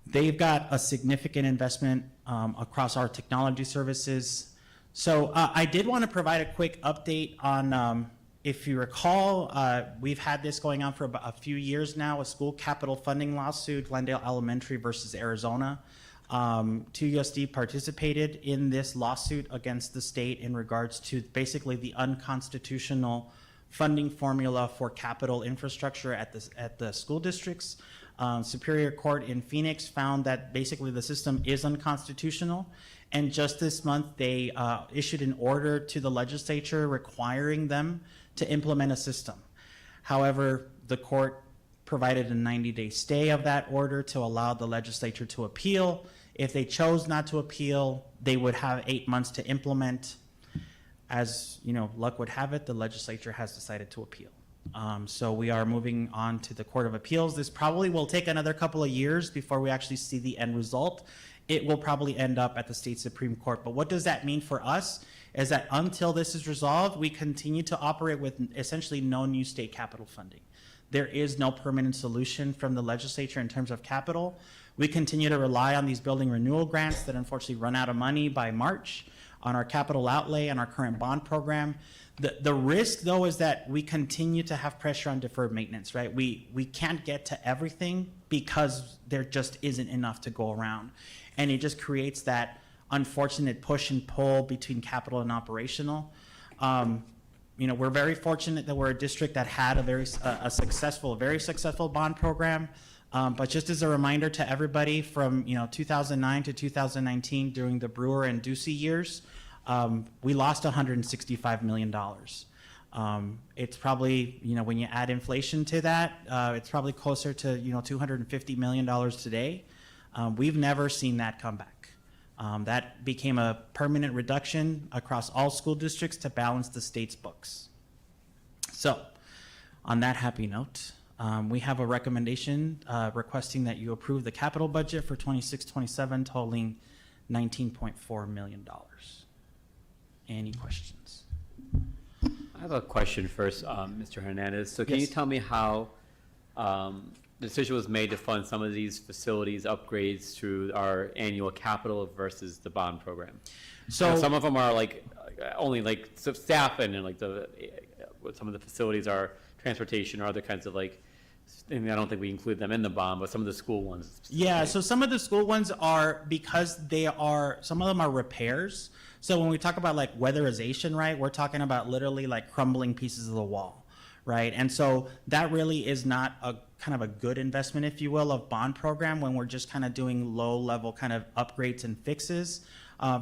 they've got a significant investment across our technology services. So I did want to provide a quick update on, if you recall, we've had this going on for about a few years now, a school capital funding lawsuit, Glendale Elementary versus Arizona. TUSD participated in this lawsuit against the state in regards to basically the unconstitutional funding formula for capital infrastructure at the school districts. Superior Court in Phoenix found that basically the system is unconstitutional. And just this month, they issued an order to the legislature requiring them to implement a system. However, the court provided a 90-day stay of that order to allow the legislature to appeal. If they chose not to appeal, they would have 8 months to implement. As luck would have it, the legislature has decided to appeal. So we are moving on to the Court of Appeals. This probably will take another couple of years before we actually see the end result. It will probably end up at the state Supreme Court. But what does that mean for us is that until this is resolved, we continue to operate with essentially no new state capital funding. There is no permanent solution from the legislature in terms of capital. We continue to rely on these building renewal grants that unfortunately run out of money by March, on our capital outlay and our current bond program. The risk, though, is that we continue to have pressure on deferred maintenance, right? We can't get to everything because there just isn't enough to go around. And it just creates that unfortunate push and pull between capital and operational. We're very fortunate that we're a district that had a very successful bond program. But just as a reminder to everybody, from 2009 to 2019, during the Brewer and Ducey years, we lost $165 million. It's probably, when you add inflation to that, it's probably closer to $250 million today. We've never seen that come back. That became a permanent reduction across all school districts to balance the state's books. So, on that happy note, We have a recommendation requesting that you approve the capital budget for 26-27 totaling $19.4 million. Any questions? I have a question first, Mr. Hernandez. So can you Yes. tell me how the decision was made to fund some of these facilities upgrades through our annual capital versus the bond program? So Some of them are like only like staff and like some of the facilities are transportation or other kinds of like, and I don't think we include them in the bond, but some of the school ones. Yeah, so some of the school ones are, because some of them are repairs. So when we talk about like weatherization, right, we're talking about literally like crumbling pieces of the wall, right? And so that really is not a kind of a good investment, if you will, of bond program when we're just kind of doing low level kind of upgrades and fixes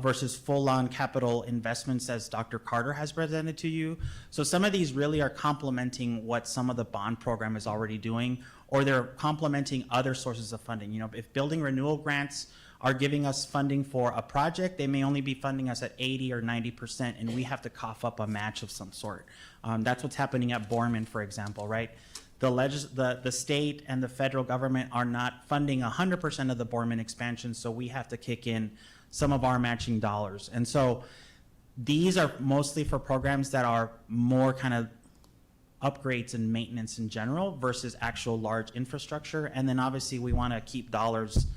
versus full-on capital investments as Dr. Carter has presented to you. So some of these really are complementing what some of the bond program is already doing, or they're complementing other sources of funding. You know, if building renewal grants are giving us funding for a project, they may only be funding us at 80 or 90%, and we have to cough up a match of some sort. That's what's happening at Borman, for example, right? The state and the federal government are not funding 100% of the Borman expansion, so we have to kick in some of our matching dollars. And so these are mostly for programs that are more kind of upgrades and maintenance in general versus actual large infrastructure. And then obviously we want to keep dollars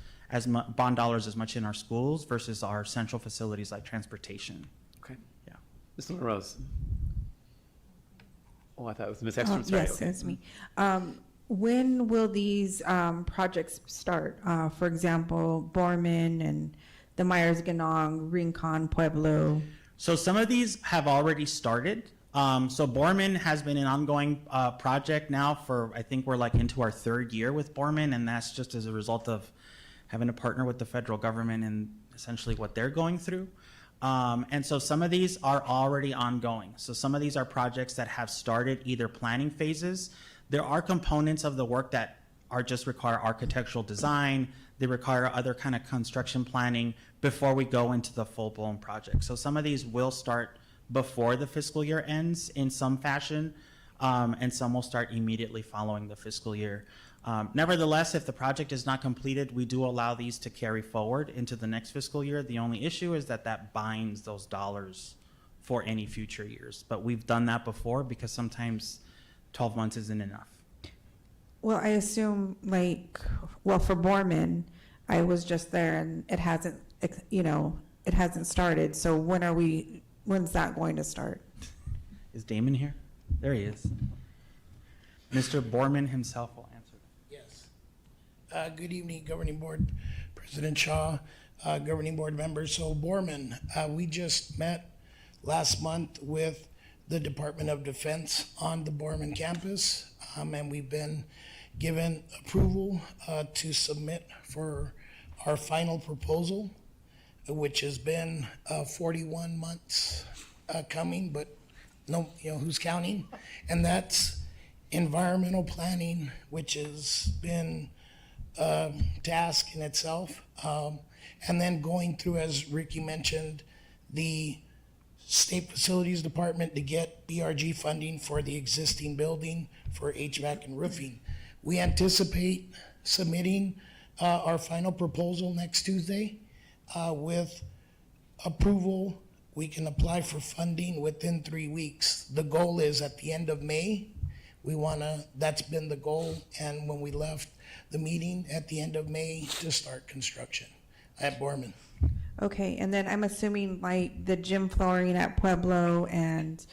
bond dollars as much in our schools versus our central facilities like transportation. Okay. Yeah. Ms. Rose. Oh, I thought it was Ms. Ekstrom. Sorry. Yes, Okay. it's me. When will these projects start? For example, Borman and the Myers-Ganong, Rincon, Pueblo. So some of these have already started. So Borman has been an ongoing project now for, I think we're like into our third year with Borman, and that's just as a result of having to partner with the federal government and essentially what they're going through. And so some of these are already ongoing. So some of these are projects that have started either planning phases. There are components of the work that are just require architectural design. They require other kind of construction planning before we go into the full-blown project. So some of these will start before the fiscal year ends in some fashion, and some will start immediately following the fiscal year. Nevertheless, if the project is not completed, we do allow these to carry forward into the next fiscal year. The only issue is that that binds those dollars for any future years. But we've done that before because sometimes 12 months isn't enough. Well, I assume for Borman, I was just there and it hasn't, it hasn't started. So when's that going to start? Is Damon here? There he is. Mr. Borman himself will answer. Yes. Good evening, Governing Board President Shaw, Governing Board members. So Borman, we just met last month with the Department of Defense on the Borman campus, and we've been given approval to submit for our final proposal, which has been 41 months coming, but no, who's counting? And that's environmental planning, which has been a task in itself. And then going through, as Ricky mentioned, the State Facilities Department to get BRG funding for the existing building for HVAC and roofing. We anticipate submitting our final proposal next Tuesday. With approval, we can apply for funding within 3 weeks. The goal is at the end of May. That's been the goal, and when we left the meeting at the end of May to start construction at Borman. Okay, and then I'm assuming the gym flooring at Pueblo and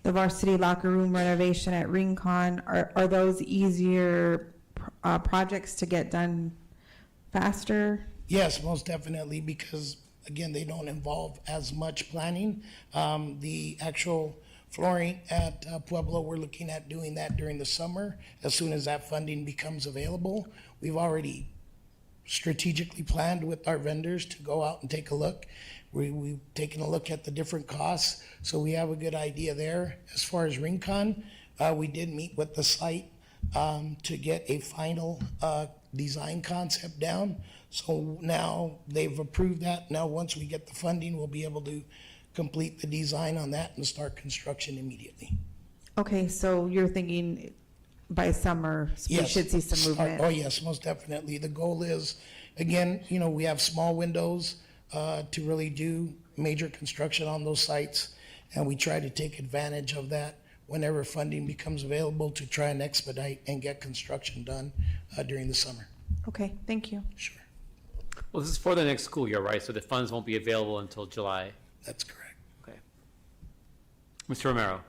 the varsity locker room renovation at Rincon, are those easier projects to get done faster? Yes, most definitely, because again, they don't involve as much planning. The actual flooring at Pueblo, we're looking at doing that during the summer as soon as that funding becomes available. We've already strategically planned with our vendors to go out and take a look. We've taken a look at the different costs, so we have a good idea there. As far as Rincon, we did meet with the site to get a final design concept down. So now they've approved that. Now, once we get the funding, we'll be able to complete the design on that and start construction immediately. Okay, so you're thinking by summer, we Yes. should see some movement. Oh, yes, most definitely. The goal is, again, we have small windows to really do major construction on those sites, and we try to take advantage of that whenever funding becomes available to try and expedite and get construction done during the summer. Okay, thank you. Sure. Well, this is for the next school year, right? So the funds won't be available until July. That's correct. Okay. Mr. Romero?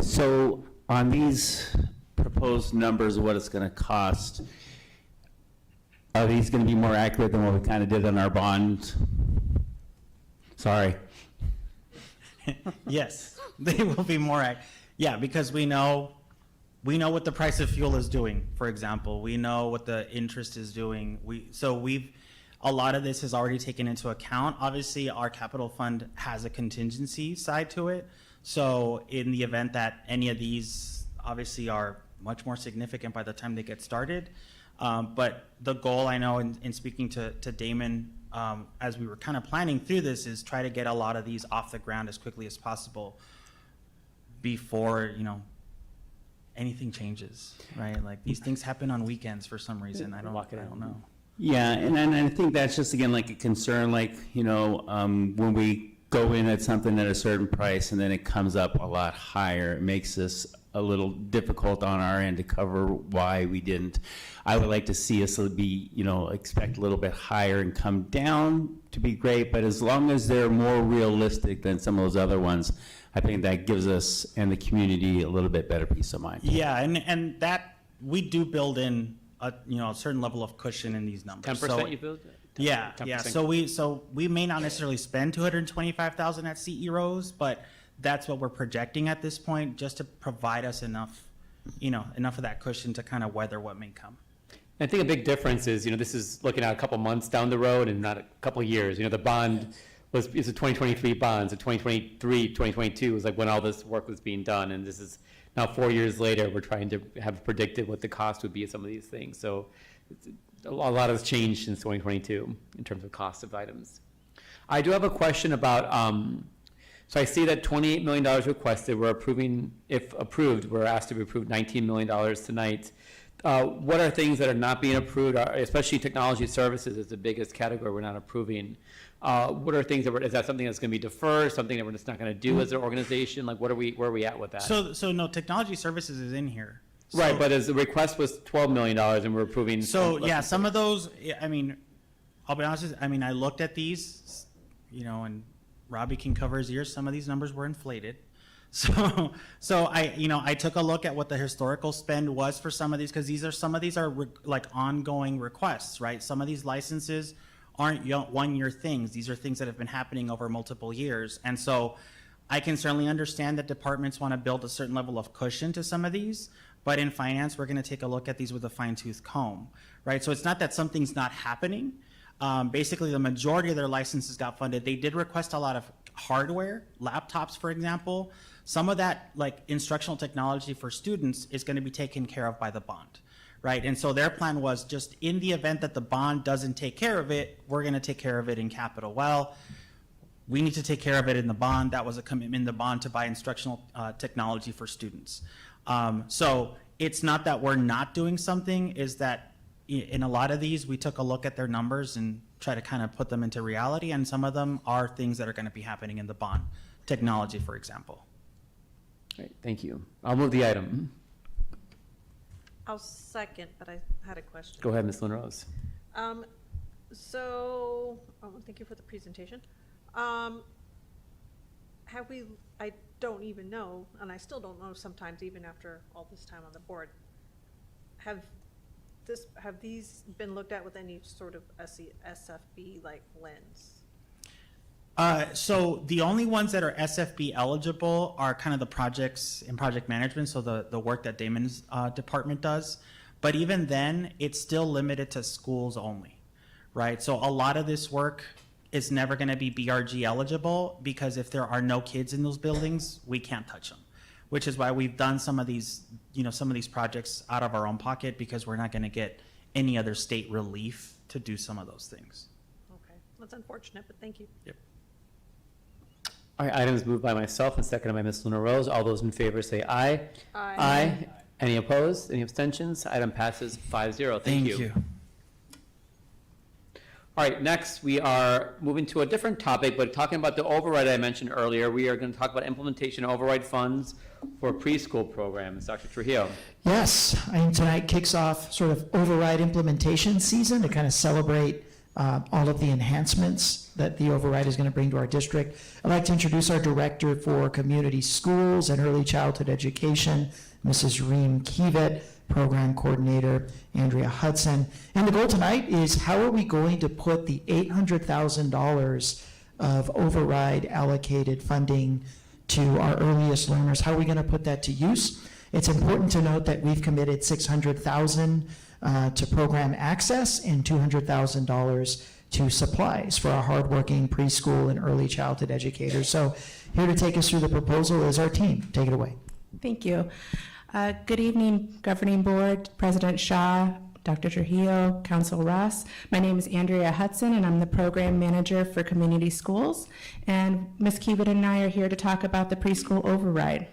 So on these proposed numbers of what it's going to cost, are these going to be more accurate than what we kind of did on our bond? Sorry. Yes, they will be more, yeah, because we know what the price of fuel is doing, for example. We know what the interest is doing. A lot of this is already taken into account. Obviously, our capital fund has a contingency side to it. So in the event that any of these obviously are much more significant by the time they get started. But the goal, I know in speaking to Damon, as we were kind of planning through this, is try to get a lot of these off the ground as quickly as possible before, anything changes, right? Like these things happen on weekends for some reason. I don't know. Yeah, and I think that's just, again, like a concern, like, when we go in at something at a certain price and then it comes up a lot higher, it makes this a little difficult on our end to cover why we didn't. I would like to see us be, expect a little bit higher and come down to be great, but as long as they're more realistic than some of those other ones, I think that gives us and the community a little bit better peace of mind. Yeah, and that, we do build in a certain level of cushion in these numbers. 10% you build? Yeah, 10%. yeah. So we may not necessarily spend 225,000 at CE Rose, but that's what we're projecting at this point, just to provide us enough of that cushion to kind of weather what may come. I think a big difference is, this is looking at a couple months down the road and not a couple years. The bond is a 2023 bond, so 2023, 2022 was like when all this work was being done, and this is now 4 years later, we're trying to have predicted what the cost would be of some of these things. So a lot has changed since 2022 in terms of cost of items. I do have a question about, so I see that $28 million requested. We're approving, if approved, we're asked to approve $19 million tonight. What are things that are not being approved, especially technology services is the biggest category we're not approving. What are things is that something that's going to be deferred, something that we're just not going to do as an organization? Like, where are we at with that? So no, technology services is in here. Right, but as the request was $12 million and we're approving. So yeah, some of those, I'll be honest, I looked at these, and Robbie can cover his ears. Some of these numbers were inflated. So I took a look at what the historical spend was for some of these, because some of these are like ongoing requests, right? Some of these licenses aren't one-year things. These are things that have been happening over multiple years. And so I can certainly understand that departments want to build a certain level of cushion to some of these, but in finance, we're going to take a look at these with a fine-tooth comb, right? So it's not that something's not happening. Basically, the majority of their licenses got funded. They did request a lot of hardware, laptops, for example. Some of that, like instructional technology for students, is going to be taken care of by the bond, right? And so their plan was, just in the event that the bond doesn't take care of it, we're going to take care of it in capital. Well, we need to take care of it in the bond. That was a commitment in the bond to buy instructional technology for students. So it's not that we're not doing something, is that in a lot of these, we took a look at their numbers and try to kind of put them into reality, and some of them are things that are going to be happening in the bond. Technology, for example. Great, thank you. I'll move the item. I'll second, but I had a question. Go ahead, Ms. Lynn Rose. Thank you for the presentation. I don't even know, and I still don't know sometimes, even after all this time on the board, have these been looked at with any sort of SFB like lens? So the only ones that are SFB eligible are kind of the projects in project management, so the work that Damon's department does. But even then, it's still limited to schools only, right? So a lot of this work is never going to be BRG eligible, because if there are no kids in those buildings, we can't touch them, which is why we've done some of these projects out of our own pocket, because we're not going to get any other state relief to do some of those things. Okay, that's unfortunate, but thank you. Yep. All right, item is moved by myself and seconded by Ms. Luna Rose. All those in favor say aye. Aye. Any opposed? Any abstentions? Item passes 5-0. Thank you. All right, next we are moving to a different topic, but talking about the override I mentioned earlier. We are going to talk about implementation of override funds for preschool programs. Dr. Trujillo. Yes, I think tonight kicks off sort of override implementation season to kind of celebrate all of the enhancements that the override is going to bring to our district. I'd like to introduce our Director for Community Schools and Early Childhood Education, Mrs. Reem Kivet, Program Coordinator Andrea Hudson. And the goal tonight is how are we going to put the $800,000 of override allocated funding to our earliest learners? How are we going to put that to use? It's important to note that we've committed $600,000 to program access and $200,000 to supplies for our hardworking preschool and early childhood educators. So here to take us through the proposal is our team. Take it away. Thank you. Good evening, Governing Board, President Shaw, Dr. Trujillo, Council Ross. My name is Andrea Hudson, and I'm the Program Manager for Community Schools. And Ms. Kiewit and I are here to talk about the preschool override.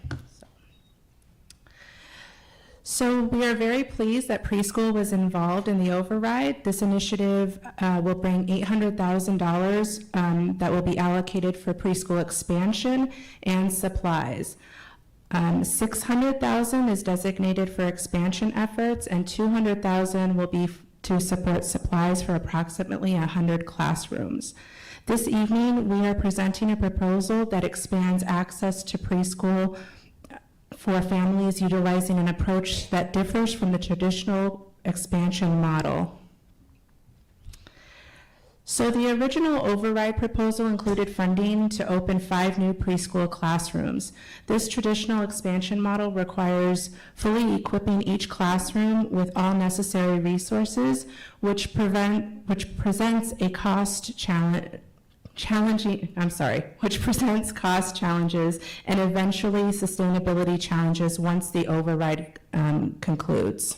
So we are very pleased that preschool was involved in the override. This initiative will bring $800,000 that will be allocated for preschool expansion and supplies. $600,000 is designated for expansion efforts, and $200,000 will be to support supplies for approximately 100 classrooms. This evening, we are presenting a proposal that expands access to preschool for families utilizing an approach that differs from the traditional expansion model. So the original override proposal included funding to open 5 new preschool classrooms. This traditional expansion model requires fully equipping each classroom with all necessary resources, which presents cost challenges and eventually sustainability challenges once the override concludes.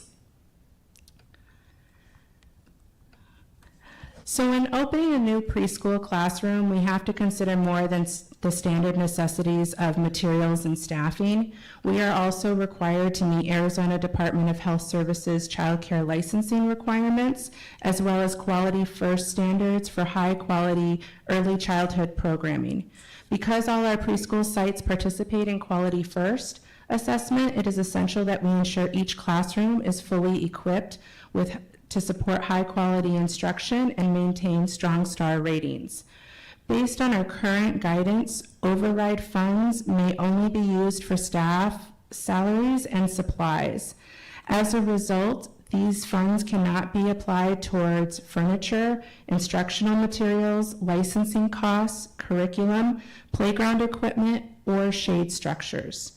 So in opening a new preschool classroom, we have to consider more than the standard necessities of materials and staffing. We are also required to meet Arizona Department of Health Services child care licensing requirements, as well as quality first standards for high quality early childhood programming. Because all our preschool sites participate in quality first assessment, it is essential that we ensure each classroom is fully equipped to support high-quality instruction and maintain strong star ratings. Based on our current guidance, override funds may only be used for staff, salaries, and supplies. As a result, these funds cannot be applied towards furniture, instructional materials, licensing costs, curriculum, playground equipment, or shade structures.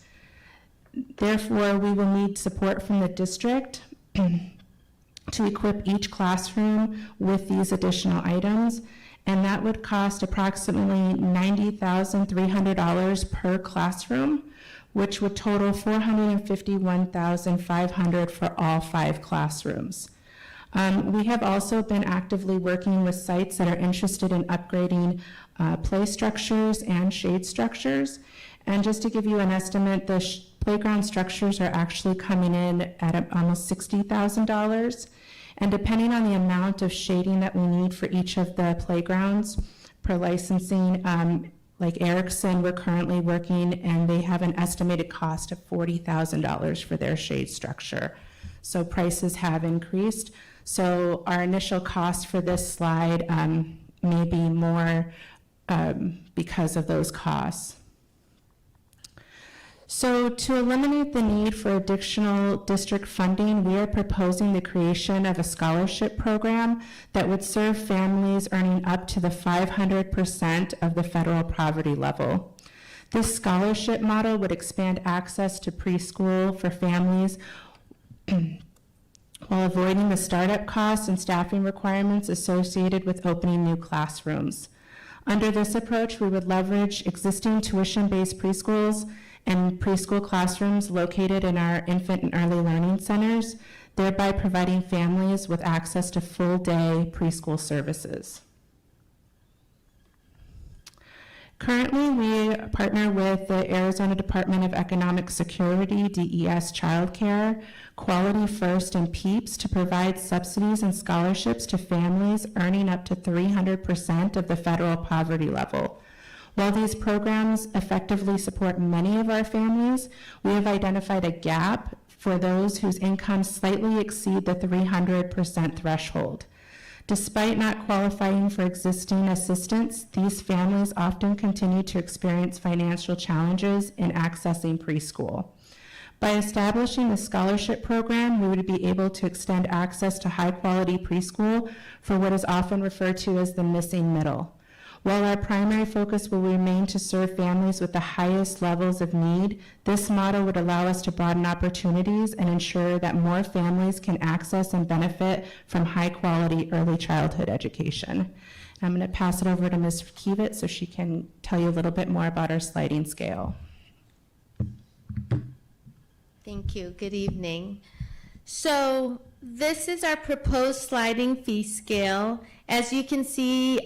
Therefore, we will need support from the district to equip each classroom with these additional items, and that would cost approximately $90,300 per classroom, which would total $451,500 for all 5 classrooms. We have also been actively working with sites that are interested in upgrading play structures and shade structures. And just to give you an estimate, the playground structures are actually coming in at almost $60,000. And depending on the amount of shading that we need for each of the playgrounds per licensing, like Erickson, we're currently working and they have an estimated cost of $40,000 for their shade structure. So prices have increased. So our initial cost for this slide may be more because of those costs. So to eliminate the need for additional district funding, we are proposing the creation of a scholarship program that would serve families earning up to the 500% of the federal poverty level. This scholarship model would expand access to preschool for families while avoiding the startup costs and staffing requirements associated with opening new classrooms. Under this approach, we would leverage existing tuition-based preschools and preschool classrooms located in our infant and early learning centers, thereby providing families with access to full-day preschool services. Currently, we partner with the Arizona Department of Economic Security, DES Childcare, Quality First, and PEEPS to provide subsidies and scholarships to families earning up to 300% of the federal poverty level. While these programs effectively support many of our families, we have identified a gap for those whose incomes slightly exceed the 300% threshold. Despite not qualifying for existing assistance, these families often continue to experience financial challenges in accessing preschool. By establishing a scholarship program, we would be able to extend access to high-quality preschool for what is often referred to as the missing middle. While our primary focus will remain to serve families with the highest levels of need, this model would allow us to broaden opportunities and ensure that more families can access and benefit from high-quality early childhood education. I'm going to pass it over to Ms. Kivitz so she can tell you a little bit more about our sliding scale. Thank you. Good evening. So this is our proposed sliding fee scale. As you can see,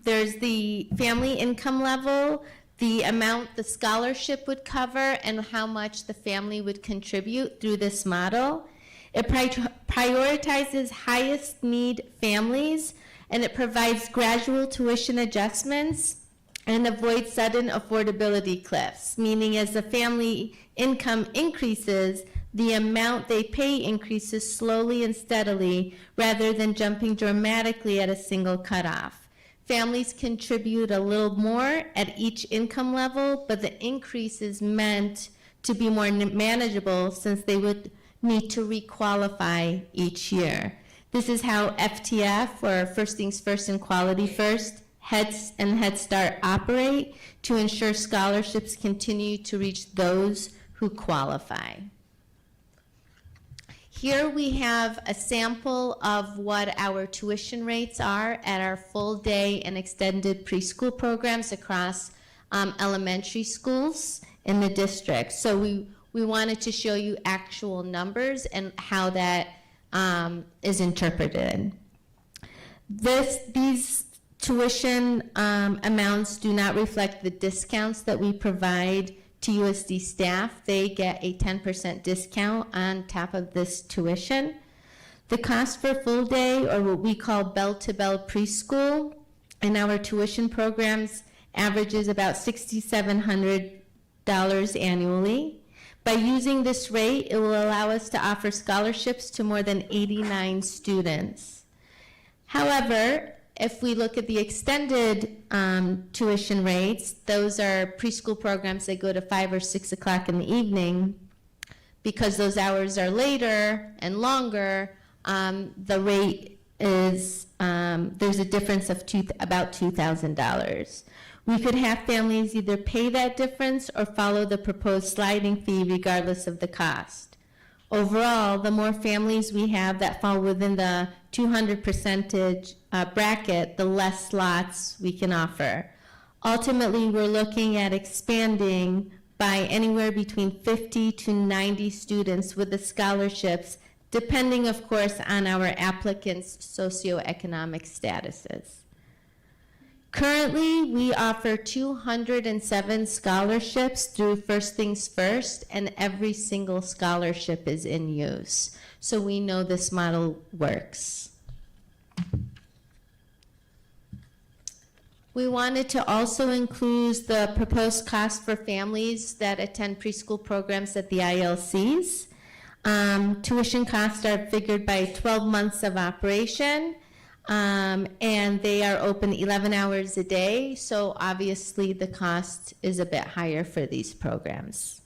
there's the family income level, the amount the scholarship would cover, and how much the family would contribute through this model. It prioritizes highest need families, and it provides gradual tuition adjustments and avoids sudden affordability cliffs, meaning as the family income increases, the amount they pay increases slowly and steadily rather than jumping dramatically at a single cutoff. Families contribute a little more at each income level, but the increase is meant to be more manageable since they would need to requalify each year. This is how FTF, or First Things First and Quality First, Heads and Head Start operate to ensure scholarships continue to reach those who qualify. Here we have a sample of what our tuition rates are at our full day and extended preschool programs across elementary schools in the district. So we wanted to show you actual numbers and how that is interpreted. These tuition amounts do not reflect the discounts that we provide to USD staff. They get a 10% discount on top of this tuition. The cost for full day, or what we call bell-to-bell preschool, in our tuition programs averages about $6,700 annually. By using this rate, it will allow us to offer scholarships to more than 89 students. However, if we look at the extended tuition rates, those are preschool programs that go to 5 or 6 o'clock in the evening. Because those hours are later and longer, the rate is, there's a difference of about $2,000. We could have families either pay that difference or follow the proposed sliding fee regardless of the cost. Overall, the more families we have that fall within the 200% bracket, the less slots we can offer. Ultimately, we're looking at expanding by anywhere between 50 to 90 students with the scholarships, depending, of course, on our applicants' socioeconomic statuses. Currently, we offer 207 scholarships through First Things First, and every single scholarship is in use. So we know this model works. We wanted to also include the proposed cost for families that attend preschool programs at the ILCs. Tuition costs are figured by 12 months of operation. And they are open 11 hours a day, so obviously the cost is a bit higher for these programs.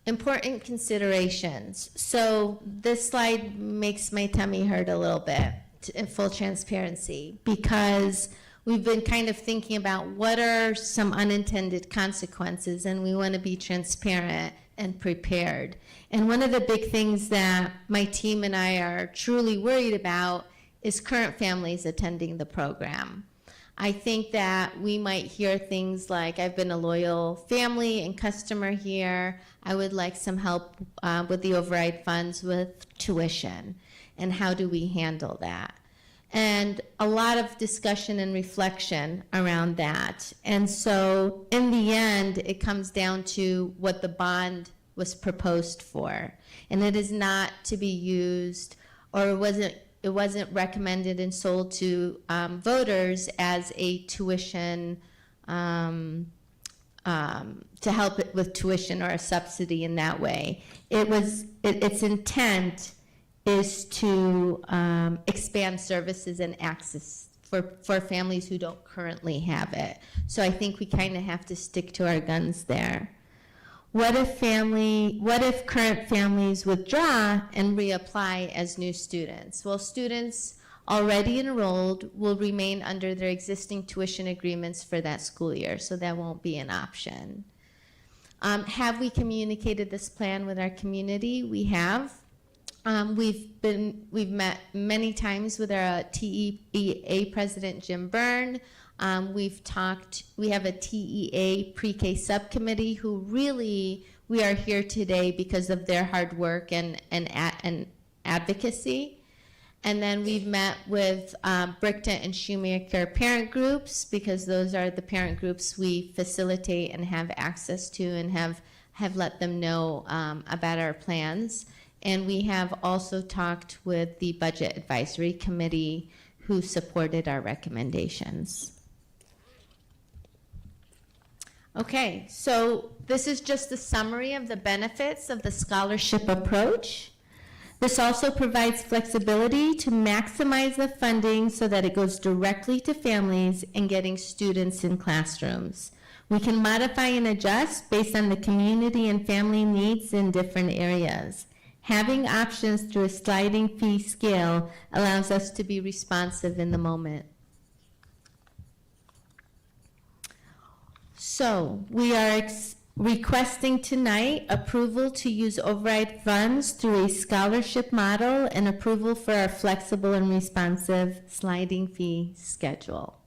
Important considerations. So this slide makes my tummy hurt a little bit, in full transparency, because we've been kind of thinking about what are some unintended consequences, and we want to be transparent and prepared. And one of the big things that my team and I are truly worried about is current families attending the program. I think that we might hear things like, I've been a loyal family and customer here. I would like some help with the override funds with tuition. And how do we handle that? and a lot of discussion and reflection around that. And so in the end, it comes down to what the bond was proposed for. And it is not to be used, or it wasn't recommended and sold to voters as a tuition, to help it with tuition or a subsidy in that way. Its intent is to expand services and access for families who don't currently have it. So I think we kind of have to stick to our guns there. What if current families withdraw and reapply as new students? Well, students already enrolled will remain under their existing tuition agreements for that school year, so that won't be an option. Have we communicated this plan with our community? We have. We've met many times with our TEA President Jim Byrne. We have a TEA pre-K subcommittee who really, we are here today because of their hard work and advocacy. And then we've met with Brickton and Shoemaker parent groups, because those are the parent groups we facilitate and have access to and have let them know about our plans. And we have also talked with the Budget Advisory Committee, who supported our recommendations. Okay, so this is just a summary of the benefits of the scholarship approach. This also provides flexibility to maximize the funding so that it goes directly to families and getting students in classrooms. We can modify and adjust based on the community and family needs in different areas. Having options through a sliding fee scale allows us to be responsive in the moment. So we are requesting tonight approval to use override funds through a scholarship model and approval for our flexible and responsive sliding fee schedule.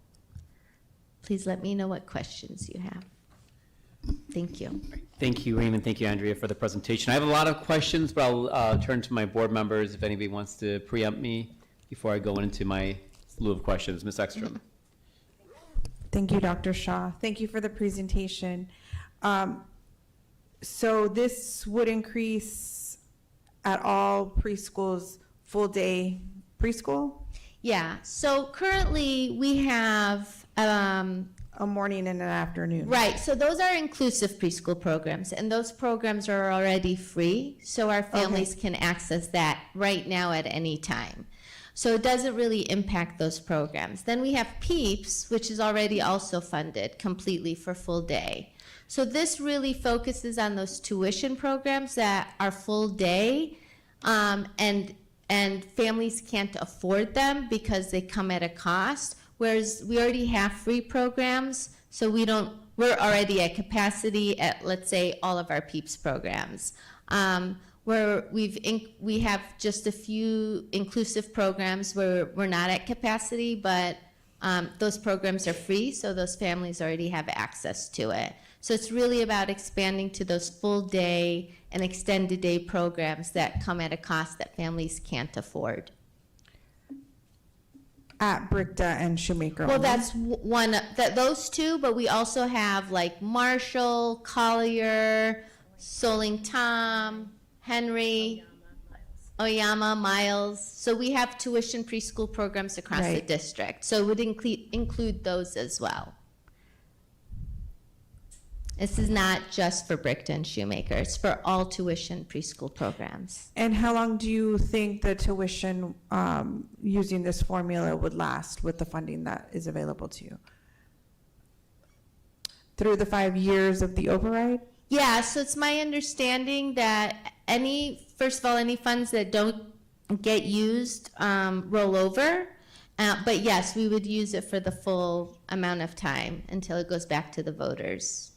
Please let me know what questions you have. Thank you. Thank you, Raymond. Thank you, Andrea, for the presentation. I have a lot of questions, but I'll turn to my board members if anybody wants to preempt me before I go into my slew of questions. Ms. Ekstrom. Thank you, Dr. Shaw. Thank you for the presentation. So this would increase at all preschools full day preschool? Yeah, so currently we have a morning and an afternoon. Right, so those are inclusive preschool programs, and those programs are already free, so our families can access that right now at any time. So it doesn't really impact those programs. Then we have PEEPS, which is already also funded completely for full day. So this really focuses on those tuition programs that are full day, and families can't afford them because they come at a cost. Whereas we already have free programs, so we're already at capacity at, let's say, all of our PEEPS programs. Where we have just a few inclusive programs where we're not at capacity, but those programs are free, so those families already have access to it. So it's really about expanding to those full day and extended day programs that come at a cost that families can't afford. At Brickta and Shoemaker. Well, only? that's those two, but we also have like Marshall, Collier, Soling Tom, Henry, Oyama, Miles. So we have tuition preschool programs across the district. So it would include those as well. This is not just for Brickta and Shoemaker. It's for all tuition preschool programs. And how long do you think the tuition using this formula would last with the funding that is available to you? Through the 5 years of the override? Yeah, so it's my understanding that first of all, any funds that don't get used roll over. But yes, we would use it for the full amount of time until it goes back to the voters.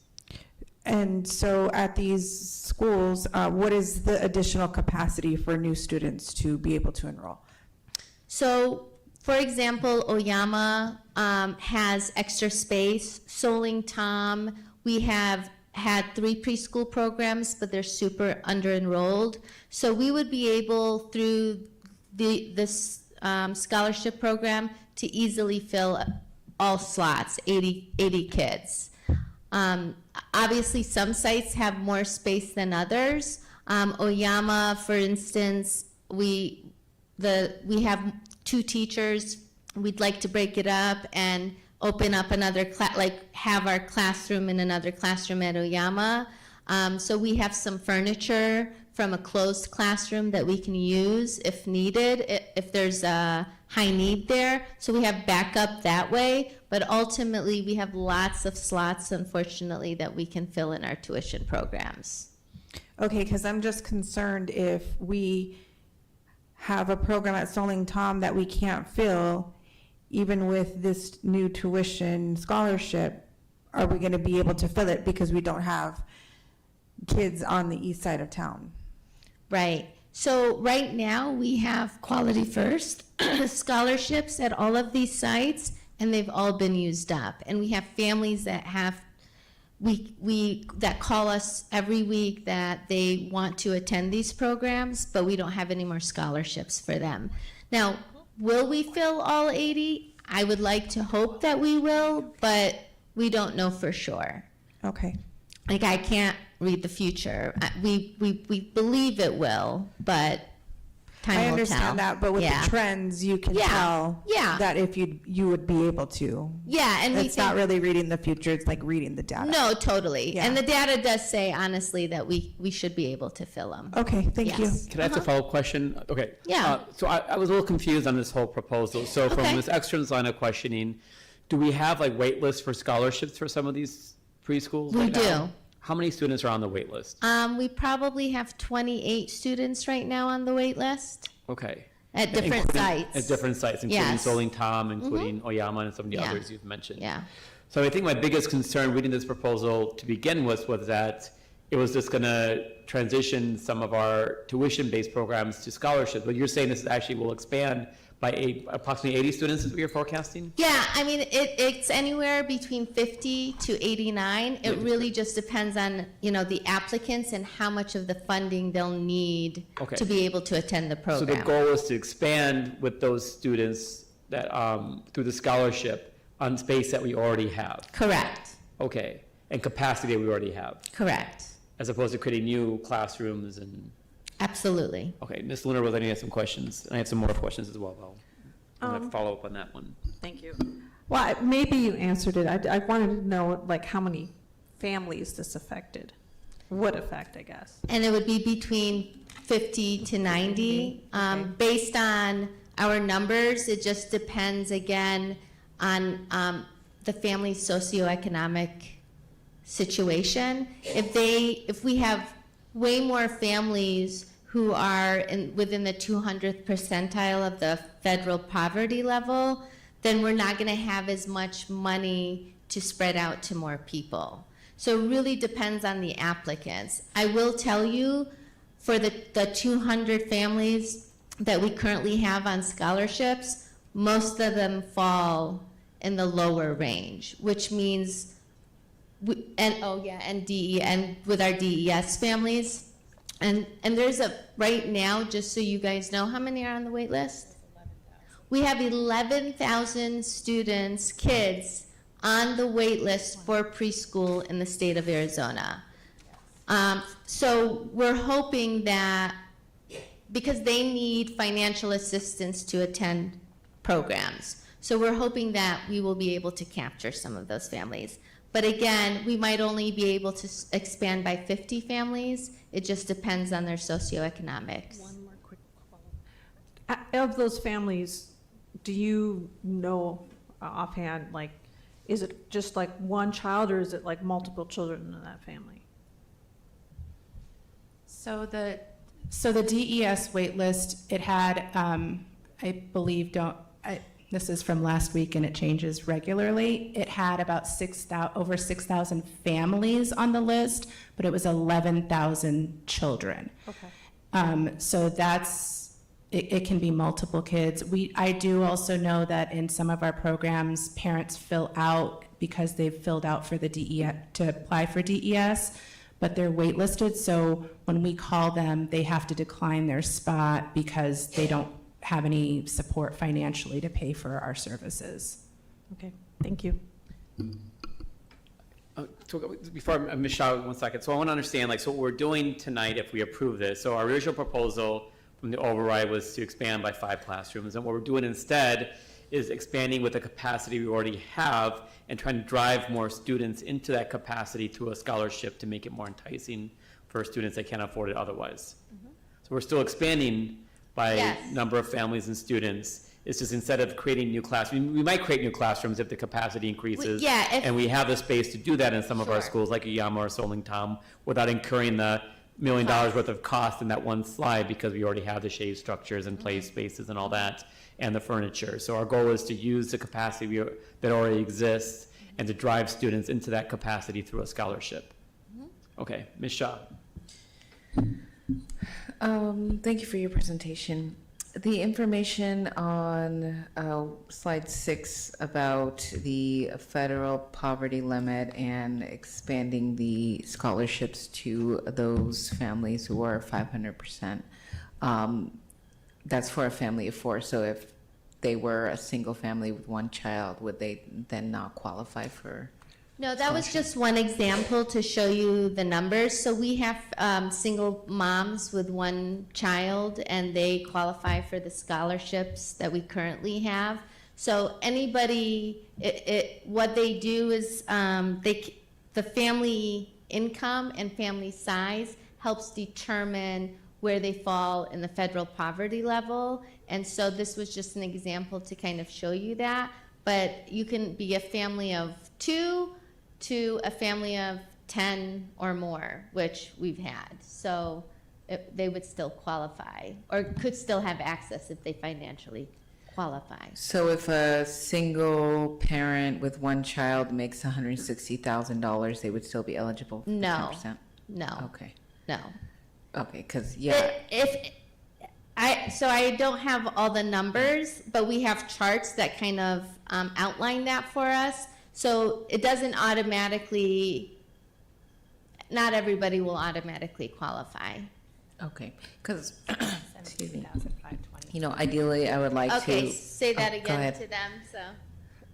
And so at these schools, what is the additional capacity for new students to be able to enroll? So, for example, Oyama has extra space. Soling Tom, we have had 3 preschool programs, but they're super under-enrolled. So we would be able, through this scholarship program to easily fill all slots, 80 kids. Obviously, some sites have more space than others. Oyama, for instance, we have 2 teachers. We'd like to break it up and open up another class, like have our classroom in another classroom at Oyama. So we have some furniture from a closed classroom that we can use if needed, if there's a high need there. So we have backup that way, but ultimately we have lots of slots, unfortunately, that we can fill in our tuition programs. Okay, because I'm just concerned if we have a program at Soling Tom that we can't fill, even with this new tuition scholarship, are we going to be able to fill it because we don't have kids on the east side of town? Right. So right now we have Quality First scholarships at all of these sites, and they've all been used up. And we have families that have that call us every week that they want to attend these programs, but we don't have any more scholarships for them. Now, will we fill all 80? I would like to hope that we will, but we don't know for sure. Okay. Like, I can't read the future. We believe it will, but time will tell. I understand that, but with Yeah. the trends, you can Yeah. tell Yeah. that if you would be able to. Yeah, and we it's not think- really reading the future, it's like reading the data. No, totally. Yeah. And the data does say, honestly, that we should be able to fill them. Okay, thank you. Can I ask a follow-up question? Okay. Yeah. So I was a little confused on this whole proposal. So from Okay. Ms. Ekstrom's line of questioning, do we have like wait lists for scholarships for some of these preschools We right now? do. How many students are on the wait list? We probably have 28 students right now on the wait list Okay. at different Including- sites. At different sites, including Yes. Soling Tom, including Oyama, and some of the Yeah. others you've mentioned. Yeah. So I think my biggest concern reading this proposal to begin with was that it was just going to transition some of our tuition-based programs to scholarships. But you're saying this actually will expand by approximately 80 students is what you're forecasting? Yeah, I mean, it's anywhere between 50 to 89. It really just depends on, the applicants and how much of the funding they'll need Okay. to be able to attend the So program. the goal is to expand with those students that, through the scholarship on space that we already have? Correct. Okay, and capacity that we already have? Correct. As opposed to creating new classrooms and? Absolutely. Okay, Ms. Luna Rose, I have some questions, and I have some more questions as well, though. I'm going to Um, follow up on that one. Thank you. Well, maybe you answered it. I wanted to know, like, how many families this affected, would affect, I guess. And it would be between 50 to 90. Based on our numbers, it just depends, again, on the family's socioeconomic situation. If we have way more families who are within the 200th percentile of the federal poverty level, then we're not going to have as much money to spread out to more people. So it really depends on the applicants. I will tell you, for the 200 families that we currently have on scholarships, most of them fall in the lower range, which means, and with our DES families, and there's right now, just so you guys know, how many are on the wait list? We have 11,000 students, kids, on the wait list for preschool in the state of Arizona. So we're hoping that, because they need financial assistance to attend programs, so we're hoping that we will be able to capture some of those families. But again, we might only be able to expand by 50 families. It just depends on their socioeconomics. One more quick follow-up. Of those families, do you know offhand, like, is it just like one child, or is it like multiple children in that family? So the DES wait list, it had, I believe, this is from last week and it changes regularly. It had about over 6,000 families on the list, but it was 11,000 children. Okay. So it can be multiple kids. I do also know that in some of our programs, parents fill out because they've filled out for the DES, to apply for DES, but they're waitlisted. So when we call them, they have to decline their spot because they don't have any support financially to pay for our services. Okay, thank you. Before, Ms. Shaw, 1 second. So I want to understand, like, so what we're doing tonight, if we approve this, so our original proposal from the override was to expand by 5 classrooms, and what we're doing instead is expanding with the capacity we already have and trying to drive more students into that capacity through a scholarship to make it more enticing for students that can't afford it otherwise. So we're still expanding by Yes. number of families and students. It's just instead of creating new classrooms, we might create new classrooms if the capacity increases. yeah, if- And we have the space to do that in some of our Sure. schools, like Yama or Soling Tom, without incurring the $1 million worth of cost in that one slide, because we already have the shade structures and play spaces and all that, and the furniture. So our goal is to use the capacity that already exists and to drive students into that capacity through a scholarship. Okay, Ms. Shaw. Thank you for your presentation. The information on slide 6 about the federal poverty limit and expanding the scholarships to those families who are 500%, that's for a family of 4. So if they were a single family with 1 child, would they then not qualify for? No, that was just one example to show you the numbers. So we have single moms with 1 child, and they qualify for the scholarships that we currently have. So anybody, what they do is the family income and family size helps determine where they fall in the federal poverty level. And so this was just an example to kind of show you that. But you can be a family of 2 to a family of 10 or more, which we've had. So they would still qualify, or could still have access if they financially qualify. So if a single parent with 1 child makes $160,000, they would still be eligible for No. 10%? No. Okay. No. Okay, because, yeah. So I don't have all the numbers, but we have charts that kind of outline that for us. So it doesn't automatically, not everybody will automatically qualify. Okay, because, excuse me, you know, ideally, I would like to. Okay, say that Go again ahead. to them, so,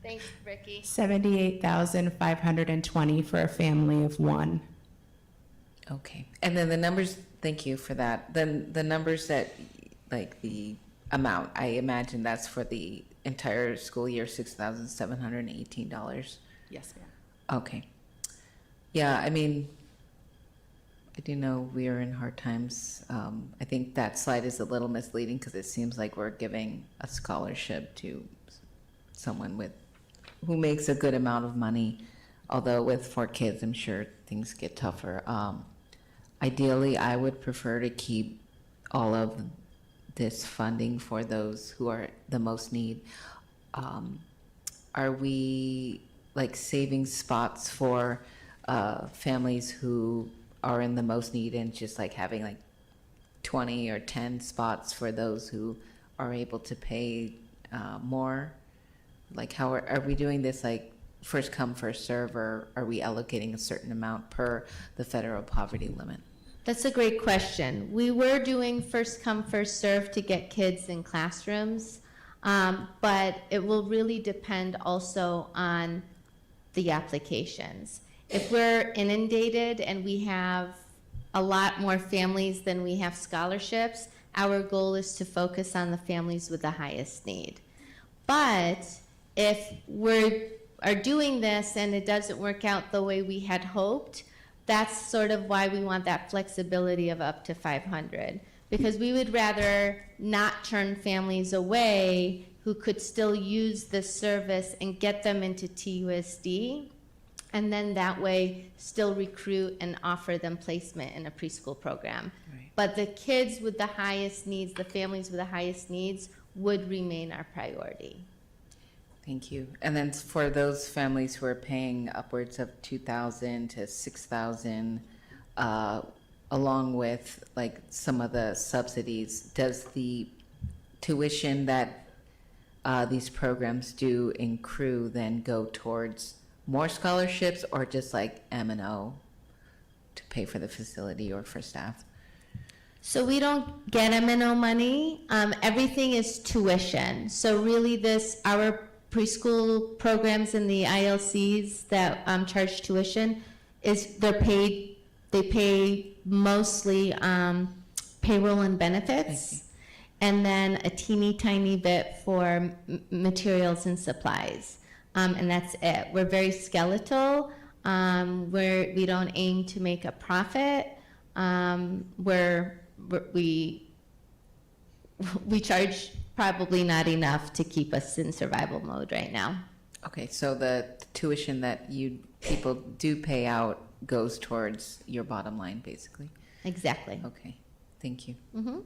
thanks, Ricky. 78,520 for a family of 1. Okay, and then the numbers, thank you for that. Then the numbers that, like the amount, I imagine that's for the entire school year, $6,718. Yes, ma'am. Okay. Yeah, I mean, I do know we are in hard times. I think that slide is a little misleading because it seems like we're giving a scholarship to someone who makes a good amount of money. Although with 4 kids, I'm sure things get tougher. Ideally, I would prefer to keep all of this funding for those who are the most need. Are we like saving spots for families who are in the most need and just like having like 20 or 10 spots for those who are able to pay more? Like how are we doing this, like first come, first serve, or are we allocating a certain amount per the federal poverty limit? That's a great question. We were doing first come, first serve to get kids in classrooms, but it will really depend also on the applications. If we're inundated and we have a lot more families than we have scholarships, our goal is to focus on the families with the highest need. But if we are doing this and it doesn't work out the way we had hoped, that's sort of why we want that flexibility of up to 500, because we would rather not turn families away who could still use this service and get them into TUSD, and then that way still recruit and offer them placement in a preschool program. Right. But the kids with the highest needs, the families with the highest needs, would remain our priority. Thank you. And then for those families who are paying upwards of $2,000 to $6,000, along with like some of the subsidies, does the tuition that these programs do accrue then go towards more scholarships, or just like M&O to pay for the facility or for staff? So we don't get M&O money. Everything is tuition. So really our preschool programs and the ILCs that charge tuition they pay mostly payroll and benefits, and then a teeny tiny bit for materials and supplies. And that's it. We're very skeletal. We don't aim to make a profit. We charge probably not enough to keep us in survival mode right now. Okay, so the tuition that people do pay out goes towards your bottom line, basically. Exactly. Okay, thank you. Mm-hmm.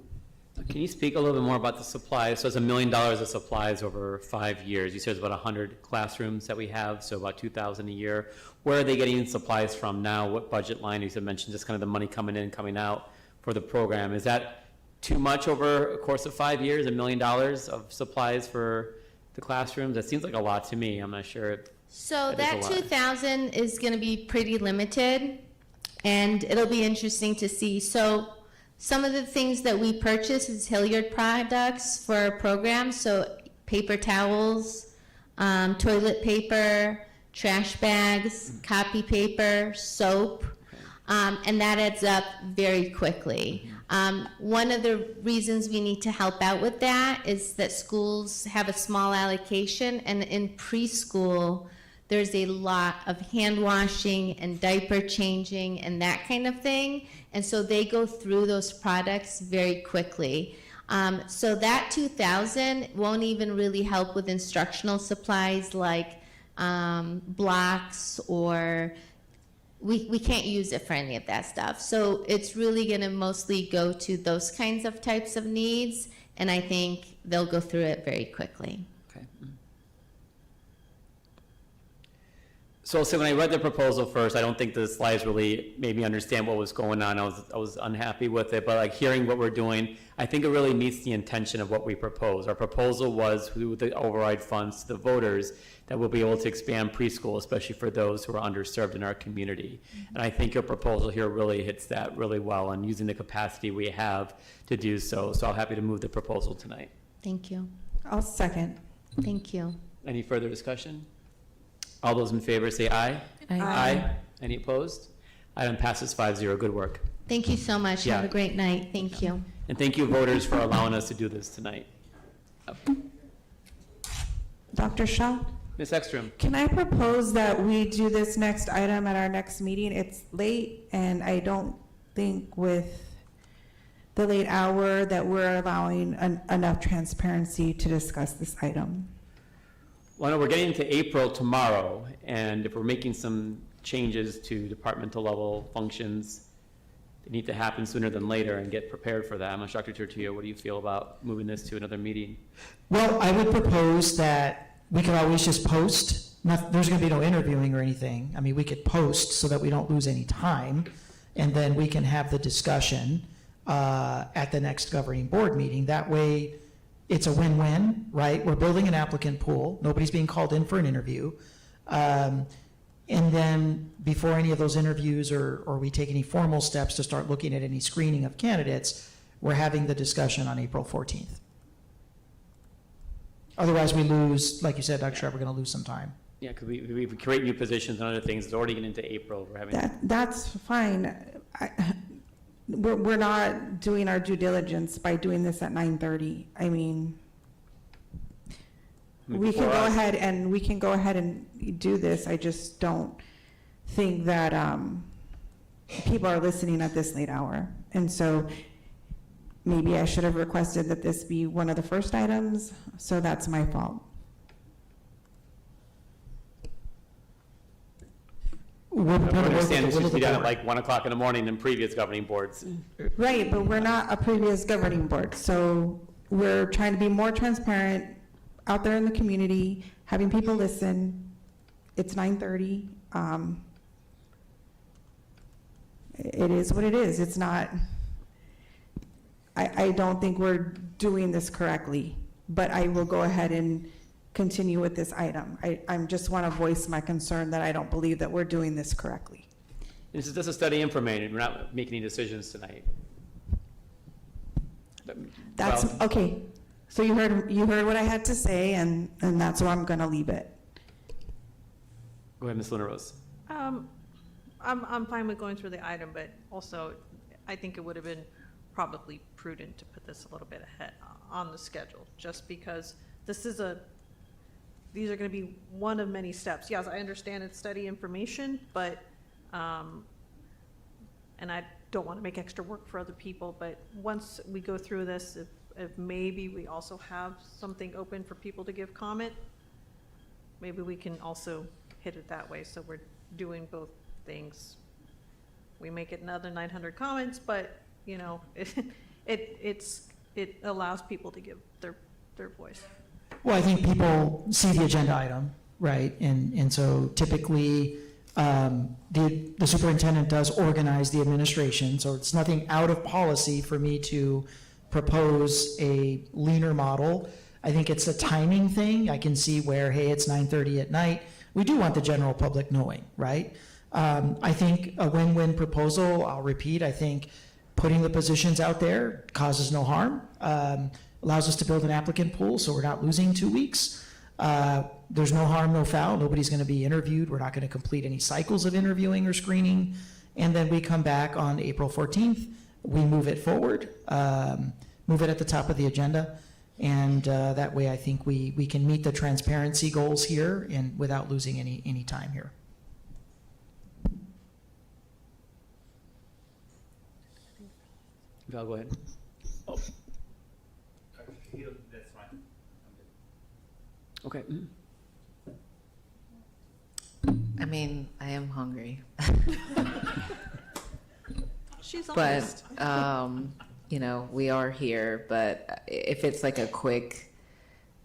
Can you speak a little bit more about the supplies? So it's $1 million of supplies over 5 years. You said it's about 100 classrooms that we have, so about 2,000 a year. Where are they getting supplies from now? What budget line? You mentioned just kind of the money coming in and coming out for the program. Is that too much over a course of 5 years, $1 million of supplies for the classrooms? That seems like a lot to me. I'm not sure. So that 2,000 is going to be pretty limited, and it'll be interesting to see. So some of the things that we purchase is Hilliard products for our program. So paper towels, toilet paper, trash bags, copy paper, soap, and that adds up very quickly. One of the reasons we need to help out with that is that schools have a small allocation, and in preschool, there's a lot of hand washing and diaper changing and that kind of thing. And so they go through those products very quickly. So that 2,000 won't even really help with instructional supplies like blocks, or we can't use it for any of that stuff. So it's really going to mostly go to those kinds of types of needs, and I think they'll go through it very quickly. Okay. So when I read the proposal first, I don't think the slides really made me understand what was going on. I was unhappy with it, but like hearing what we're doing, I think it really meets the intention of what we propose. Our proposal was through the override funds to the voters that we'll be able to expand preschool, especially for those who are underserved in our community. And I think your proposal here really hits that really well and using the capacity we have to do so. So I'm happy to move the proposal tonight. Thank you. I'll second. Thank you. Any further discussion? All those in favor say aye. Aye. Any opposed? Item passes 5-0. Good work. Thank you so much. Yeah. Have a great night. Thank you. And thank you, voters, for allowing us to do this tonight. Dr. Shaw? Ms. Ekstrom? Can I propose that we do this next item at our next meeting? It's late, and I don't think with the late hour that we're allowing enough transparency to discuss this item. Well, no, we're getting into April tomorrow, and if we're making some changes to departmental level functions, they need to happen sooner than later and get prepared for that. Dr. Tortillo, what do you feel about moving this to another meeting? Well, I would propose that we could always just post. There's going to be no interviewing or anything. I mean, we could post so that we don't lose any time, and then we can have the discussion at the next governing board meeting. That way, it's a win-win, right? We're building an applicant pool. Nobody's being called in for an interview. And then before any of those interviews or we take any formal steps to start looking at any screening of candidates, we're having the discussion on April 14th. Otherwise, we lose, like you said, Dr. Sharp, we're going to lose some time. Yeah, because we create new positions and other things. It's already getting into April. We're having That's fine. We're not doing our due diligence by doing this at 9:30. I mean, we can go ahead and do this. I just don't think that people are listening at this late hour. And so maybe I should have requested that this be one of the first items. So that's my fault. I understand this used to be done at like 1 o'clock in the morning in previous governing boards. Right, but we're not a previous governing board, so we're trying to be more transparent out there in the community, having people listen. It's 9:30. It is what it is. It's not, I don't think we're doing this correctly, but I will go ahead and continue with this item. I just want to voice my concern that I don't believe that we're doing this correctly. This is just a study information. We're not making any decisions tonight. That's, Well- okay. So you heard what I had to say, and that's where I'm gonna leave it. Go ahead, Ms. Luna Rose. I'm fine with going through the item, but also I think it would have been probably prudent to put this a little bit ahead on the schedule, just because these are going to be one of many steps. Yes, I understand it's study information, but, and I don't want to make extra work for other people, but once we go through this, if maybe we also have something open for people to give comment, maybe we can also hit it that way, so we're doing both things. We make it another 900 comments, but, you know, it allows people to give their voice. Well, I think people see the agenda item, right? And so typically, the superintendent does organize the administration, so it's nothing out of policy for me to propose a leaner model. I think it's a timing thing. I can see where, hey, it's 9:30 at night. We do want the general public knowing, right? I think a win-win proposal, I'll repeat, I think putting the positions out there causes no harm, allows us to build an applicant pool so we're not losing 2 weeks. There's no harm, no foul. Nobody's going to be interviewed. We're not going to complete any cycles of interviewing or screening. And then we come back on April 14th. We move it forward, move it at the top of the agenda. And that way I think we can meet the transparency goals here and without losing any time here. Val, go ahead. Oh. That's fine. Okay. I mean, I am hungry. She's But, honest. you know, we are here, but if it's like a quick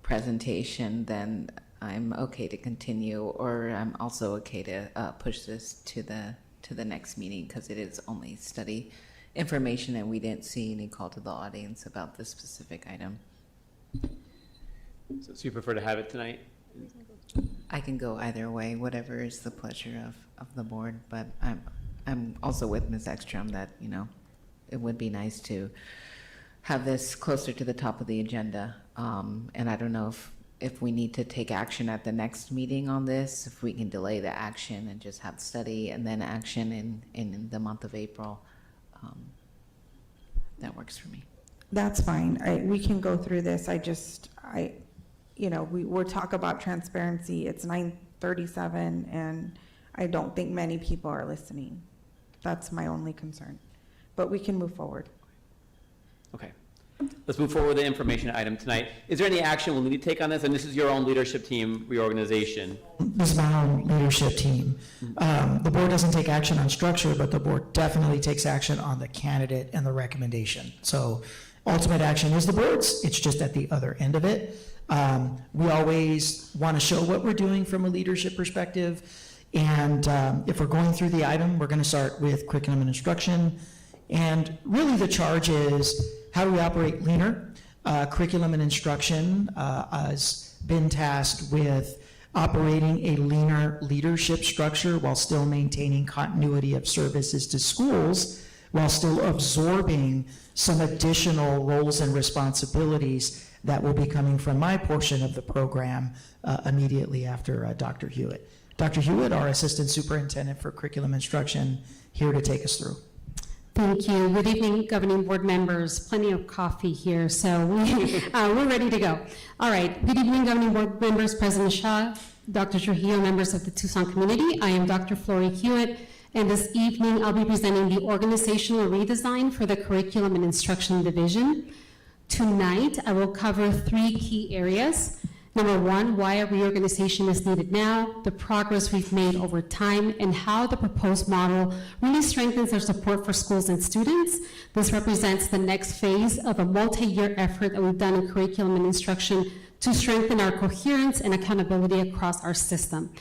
presentation, then I'm okay to continue, or I'm also okay to push this to the next meeting, because it is only study information and we didn't see any call to the audience about this specific item. So you prefer to have it tonight? I can go either way, whatever is the pleasure of the board, but I'm also with Ms. Ekstrom that, you know, it would be nice to have this closer to the top of the agenda. And I don't know if we need to take action at the next meeting on this, if we can delay the action and just have study and then action in the month of April. That works for me. That's fine. We can go through this. We're talking about transparency. It's 9:37, and I don't think many people are listening. That's my only concern. But we can move forward. Okay. Let's move forward with the information item tonight. Is there any action we'll need to take on this? And this is your own leadership team reorganization. This is my own leadership team. The board doesn't take action on structure, but the board definitely takes action on the candidate and the recommendation. So ultimate action is the board's. It's just at the other end of it. We always want to show what we're doing from a leadership perspective. And if we're going through the item, we're going to start with curriculum and instruction. And really the charge is, how do we operate leaner? Curriculum and instruction has been tasked with operating a leaner leadership structure while still maintaining continuity of services to schools, while still absorbing some additional roles and responsibilities that will be coming from my portion of the program immediately after Dr. Hewitt. Dr. Hewitt, our Assistant Superintendent for Curriculum Instruction, here to take us through. Thank you. Good evening, governing board members. Plenty of coffee here, so we're ready to go. All right. Good evening, governing board members, President Shaw, Dr. Trujillo, members of the Tucson community. I am Dr. Flory Hewitt, and this evening I'll be presenting the organizational redesign for the Curriculum and Instruction Division. Tonight, I will cover 3 key areas. Number 1, why a reorganization is needed now, the progress we've made over time, and how the proposed model really strengthens our support for schools and students. This represents the next phase of a multi-year effort that we've done in curriculum and instruction to strengthen our coherence and accountability across our system.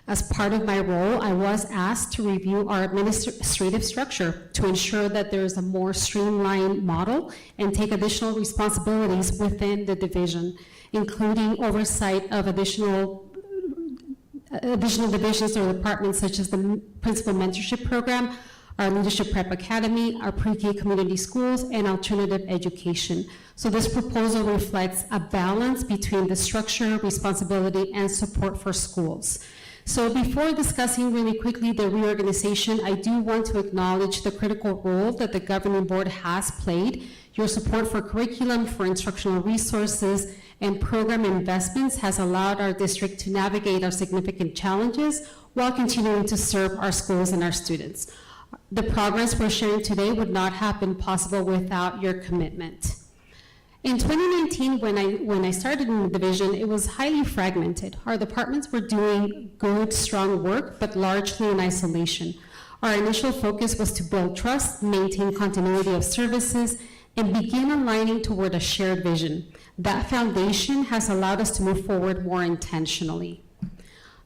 As part of my role, I was asked to review our administrative structure to ensure that there is a more streamlined model and take additional responsibilities within the division, including oversight of additional divisions or departments such as the Principal Mentorship Program, our Leadership Prep Academy, our pre-K community schools, and alternative education. So this proposal reflects a balance between the structure, responsibility, and support for schools. So before discussing really quickly the reorganization, I do want to acknowledge the critical role that the governing board has played. Your support for curriculum, for instructional resources, and program investments has allowed our district to navigate our significant challenges while continuing to serve our schools and our students. The progress we're sharing today would not have been possible without your commitment. In 2019, when I started in the division, it was highly fragmented. Our departments were doing good, strong work, but largely in isolation. Our initial focus was to build trust, maintain continuity of services, and begin aligning toward a shared vision. That foundation has allowed us to move forward more intentionally.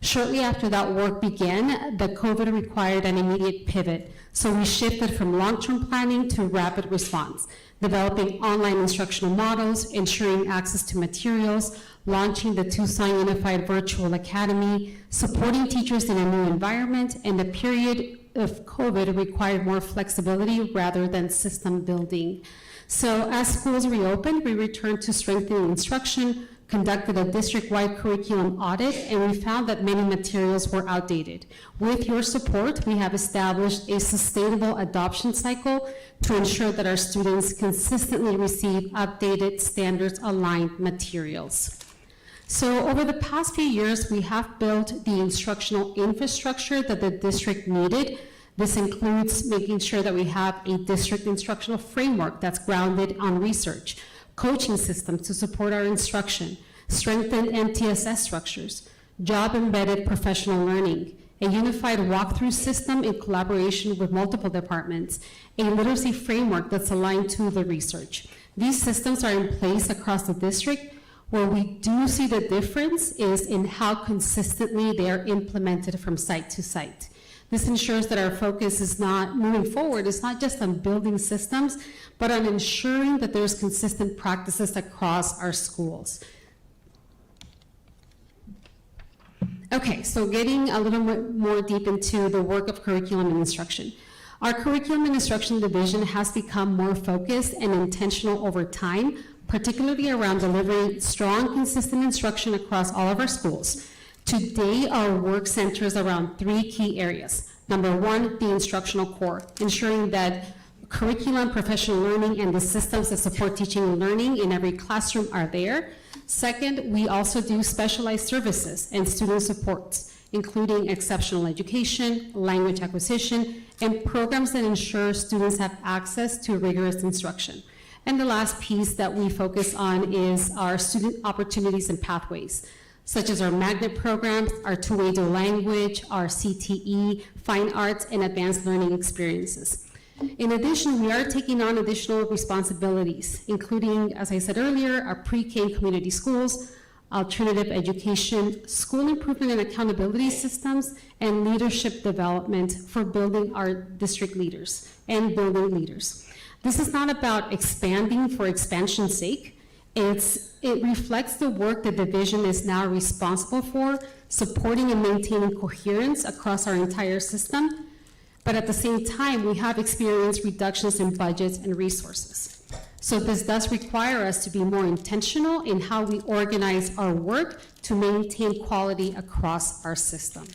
Shortly after that work began, the COVID required an immediate pivot. So we shifted from long-term planning to rapid response, developing online instructional models, ensuring access to materials, launching the Tucson Unified Virtual Academy, supporting teachers in a new environment, and the period of COVID required more flexibility rather than system building. So as schools reopened, we returned to strengthening instruction, conducted a district-wide curriculum audit, and we found that many materials were outdated. With your support, we have established a sustainable adoption cycle to ensure that our students consistently receive updated, standards-aligned materials. So over the past few years, we have built the instructional infrastructure that the district needed. This includes making sure that we have a district instructional framework that's grounded on research, coaching systems to support our instruction, strengthened MTSS structures, job-embedded professional learning, a unified walkthrough system in collaboration with multiple departments, a literacy framework that's aligned to the research. These systems are in place across the district. Where we do see the difference is in how consistently they are implemented from site to site. This ensures that our focus is not moving forward, it's not just on building systems, but on ensuring that there's consistent practices across our schools. Okay, so getting a little bit more deep into the work of curriculum and instruction. Our curriculum and instruction division has become more focused and intentional over time, particularly around delivering strong, consistent instruction across all of our schools. Today, our work centers around three key areas. Number one, the instructional core, ensuring that curriculum, professional learning, and the systems that support teaching and learning in every classroom are there. Second, we also do specialized services and student supports, including exceptional education, language acquisition, and programs that ensure students have access to rigorous instruction. And the last piece that we focus on is our student opportunities and pathways, such as our magnet programs, our two-way dual language, our CTE, fine arts, and advanced learning experiences. In addition, we are taking on additional responsibilities, including, as I said earlier, our pre-K and community schools, alternative education, school improvement and accountability systems, and leadership development for building our district leaders and building leaders. This is not about expanding for expansion's sake. It reflects the work the division is now responsible for, supporting and maintaining coherence across our entire system. But at the same time, we have experienced reductions in budgets and resources. So this does require us to be more intentional in how we organize our work to maintain quality across our system.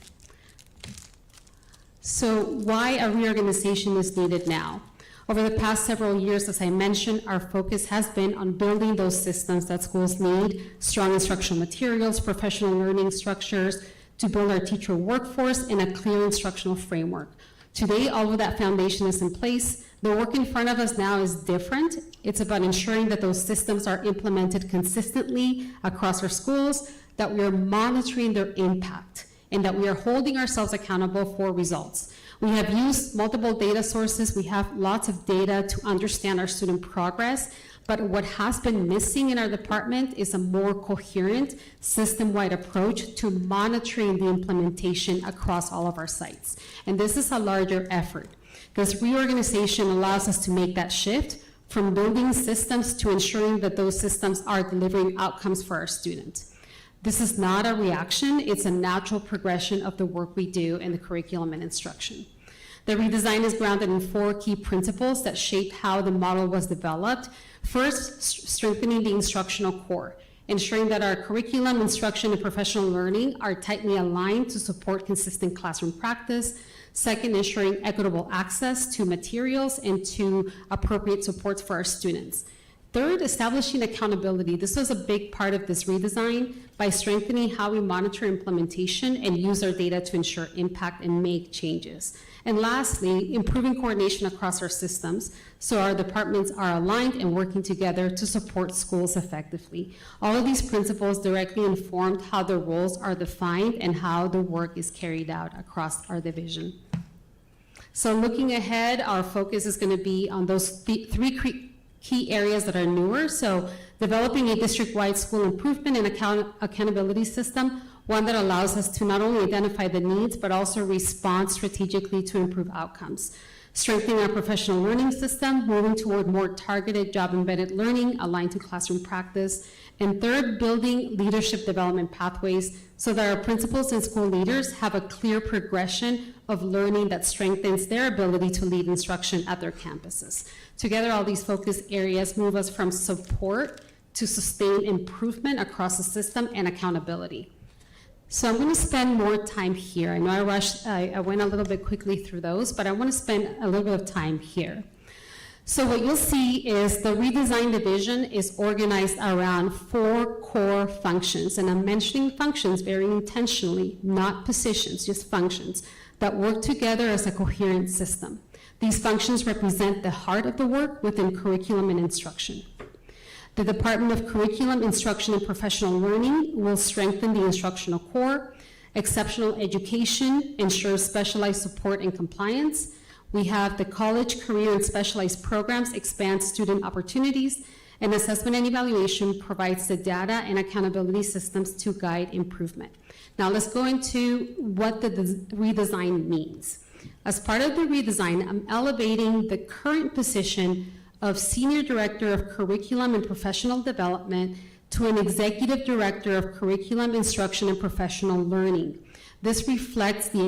So why a reorganization is needed now? Over the past several years, as I mentioned, our focus has been on building those systems that schools need, strong instructional materials, professional learning structures, to build our teacher workforce and a clear instructional framework. Today, all of that foundation is in place. The work in front of us now is different. It's about ensuring that those systems are implemented consistently across our schools, that we are monitoring their impact, and that we are holding ourselves accountable for results. We have used multiple data sources. We have lots of data to understand our student progress, but what has been missing in our department is a more coherent, system-wide approach to monitoring the implementation across all of our sites. And this is a larger effort. This reorganization allows us to make that shift from building systems to ensuring that those systems are delivering outcomes for our students. This is not a reaction, it's a natural progression of the work we do in the curriculum and instruction. The redesign is grounded in 4 key principles that shape how the model was developed. First, strengthening the instructional core, ensuring that our curriculum, instruction, and professional learning are tightly aligned to support consistent classroom practice. Second, ensuring equitable access to materials and to appropriate supports for our students. Third, establishing accountability. This was a big part of this redesign by strengthening how we monitor implementation and use our data to ensure impact and make changes. And lastly, improving coordination across our systems so our departments are aligned and working together to support schools effectively. All of these principles directly informed how the roles are defined and how the work is carried out across our division. So looking ahead, our focus is going to be on those 3 key areas that are newer. So developing a district-wide school improvement and accountability system, one that allows us to not only identify the needs, but also respond strategically to improve outcomes. Strengthening our professional learning system, moving toward more targeted job-embedded learning aligned to classroom practice. And third, building leadership development pathways so that our principals and school leaders have a clear progression of learning that strengthens their ability to lead instruction at their campuses. Together, all these focus areas move us from support to sustained improvement across the system and accountability. So I'm going to spend more time here. I know I rushed, I went a little bit quickly through those, but I want to spend a little bit of time here. So what you'll see is the redesign division is organized around 4 core functions, and I'm mentioning functions very intentionally, not positions, just functions that work together as a coherent system. These functions represent the heart of the work within curriculum and instruction. The Department of Curriculum, Instruction, and Professional Learning will strengthen the instructional core. Exceptional education ensures specialized support and compliance. We have the college, career, and specialized programs expand student opportunities, and assessment and evaluation provides the data and accountability systems to guide improvement. Now let's go into what the redesign means. As part of the redesign, I'm elevating the current position of Senior Director of Curriculum and Professional Development to an Executive Director of Curriculum, Instruction, and Professional Learning. This reflects the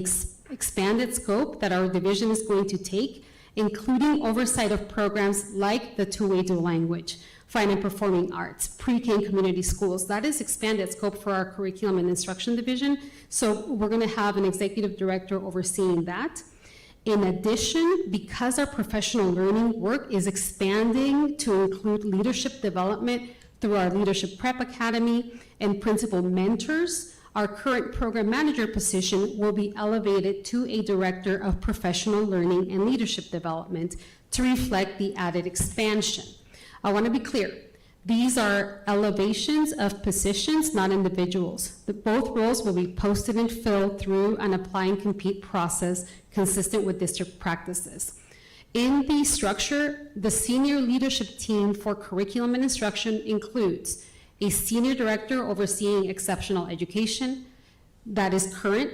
expanded scope that our division is going to take, including oversight of programs like the two-way dual language, fine and performing arts, pre-K and community schools. That is expanded scope for our curriculum and instruction division. So we're going to have an executive director overseeing that. In addition, because our professional learning work is expanding to include leadership development through our Leadership Prep Academy and principal mentors, our current program manager position will be elevated to a director of professional learning and leadership development to reflect the added expansion. I want to be clear. These are elevations of positions, not individuals. Both roles will be posted and filled through an apply and compete process consistent with district practices. In the structure, the senior leadership team for curriculum and instruction includes a senior director overseeing exceptional education, that is current,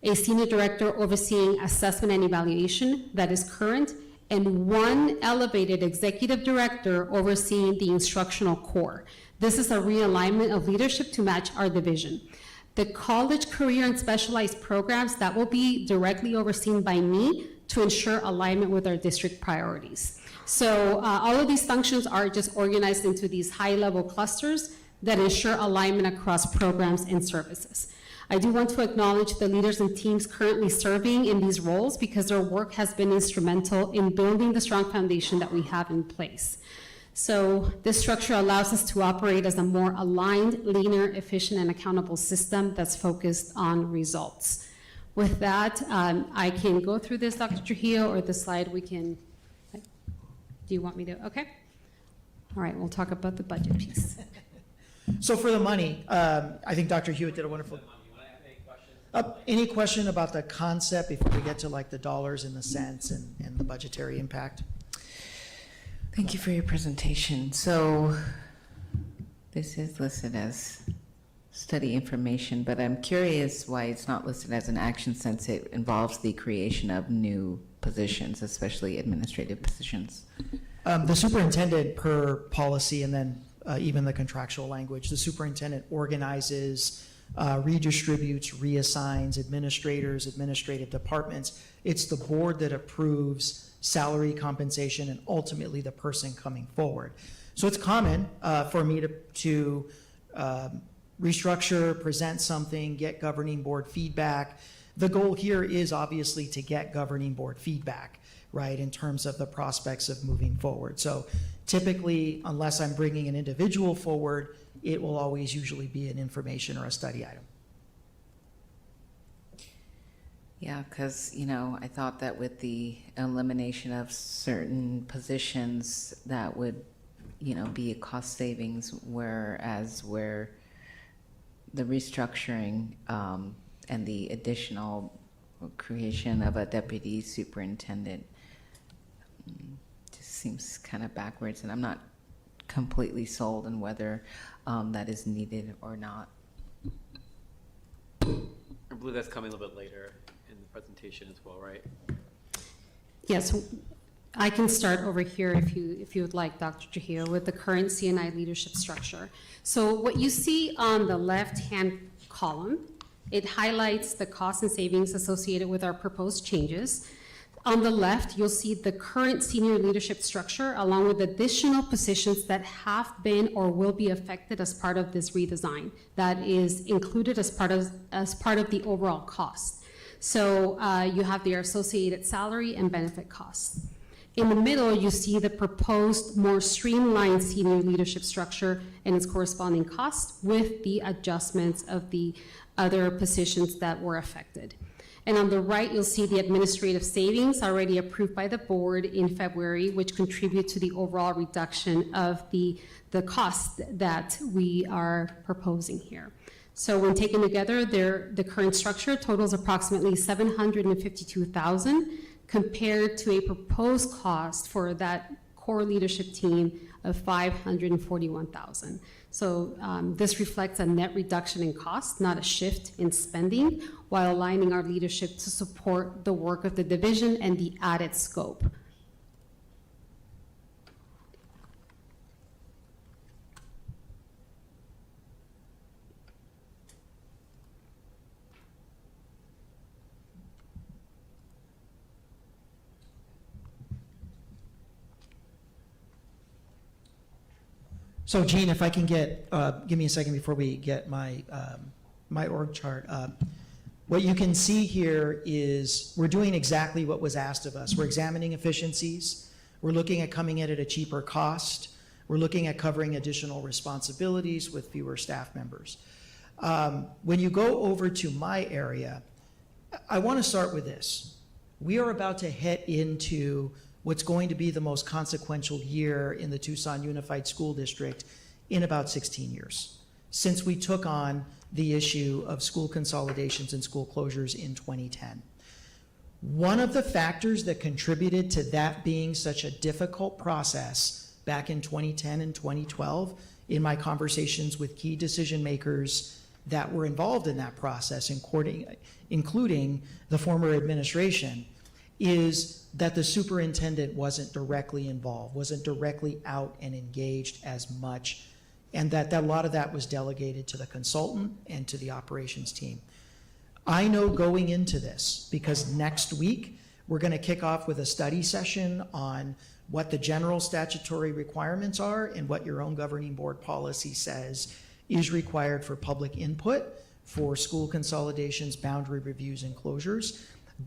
a senior director overseeing assessment and evaluation, that is current, and 1 elevated executive director overseeing the instructional core. This is a realignment of leadership to match our division. The college, career, and specialized programs, that will be directly overseen by me to ensure alignment with our district priorities. So all of these functions are just organized into these high-level clusters that ensure alignment across programs and services. I do want to acknowledge the leaders and teams currently serving in these roles because their work has been instrumental in building the strong foundation that we have in place. So this structure allows us to operate as a more aligned, leaner, efficient, and accountable system that's focused on results. With that, I can go through this, Dr. Trujillo, or the slide we can, do you want me to, okay? All right, we'll talk about the budget piece. So for the money, I think Dr. Hewitt did a wonderful. Any question about the concept before we get to like the dollars and the cents and the budgetary impact? Thank you for your presentation. So this is listed as study information, but I'm curious why it's not listed as an action since it involves the creation of new positions, especially administrative positions. The superintendent, per policy and then even the contractual language, the superintendent organizes redistributes, reassigns administrators, administrative departments. It's the board that approves salary, compensation, and ultimately the person coming forward. So it's common for me to restructure, present something, get governing board feedback. The goal here is obviously to get governing board feedback, right, in terms of the prospects of moving forward. So typically, unless I'm bringing an individual forward, it will always usually be an information or a study item. Yeah, because, you know, I thought that with the elimination of certain positions, that would, you know, be a cost savings, whereas where the restructuring and the additional creation of a deputy superintendent just seems kind of backwards, and I'm not completely sold on whether that is needed or not. I believe that's coming a little bit later in the presentation as well, right? Yes, I can start over here if you would like, Dr. Trujillo, with the current CNI leadership structure. So what you see on the left-hand column, it highlights the costs and savings associated with our proposed changes. On the left, you'll see the current senior leadership structure along with additional positions that have been or will be affected as part of this redesign that is included as part of the overall cost. So you have the associated salary and benefit costs. In the middle, you see the proposed more streamlined senior leadership structure and its corresponding costs with the adjustments of the other positions that were affected. And on the right, you'll see the administrative savings already approved by the board in February, which contribute to the overall reduction of the cost that we are proposing here. So when taken together, the current structure totals approximately $752,000 compared to a proposed cost for that core leadership team of $541,000. So this reflects a net reduction in cost, not a shift in spending, while aligning our leadership to support the work of the division and the added scope. So Gene, if I can get, give me a second before we get my, my org chart up. What you can see here is we're doing exactly what was asked of us. We're examining efficiencies. We're looking at coming in at a cheaper cost. We're looking at covering additional responsibilities with fewer staff members. When you go over to my area, I want to start with this. We are about to head into what's going to be the most consequential year in the Tucson Unified School District in about 16 years, since we took on the issue of school consolidations and school closures in 2010. One of the factors that contributed to that being such a difficult process back in 2010 and 2012, in my conversations with key decision makers that were involved in that process, including the former administration, is that the superintendent wasn't directly involved, wasn't directly out and engaged as much, and that a lot of that was delegated to the consultant and to the operations team. I know going into this, because next week we're going to kick off with a study session on what the general statutory requirements are and what your own governing board policy says is required for public input for school consolidations, boundary reviews, and closures.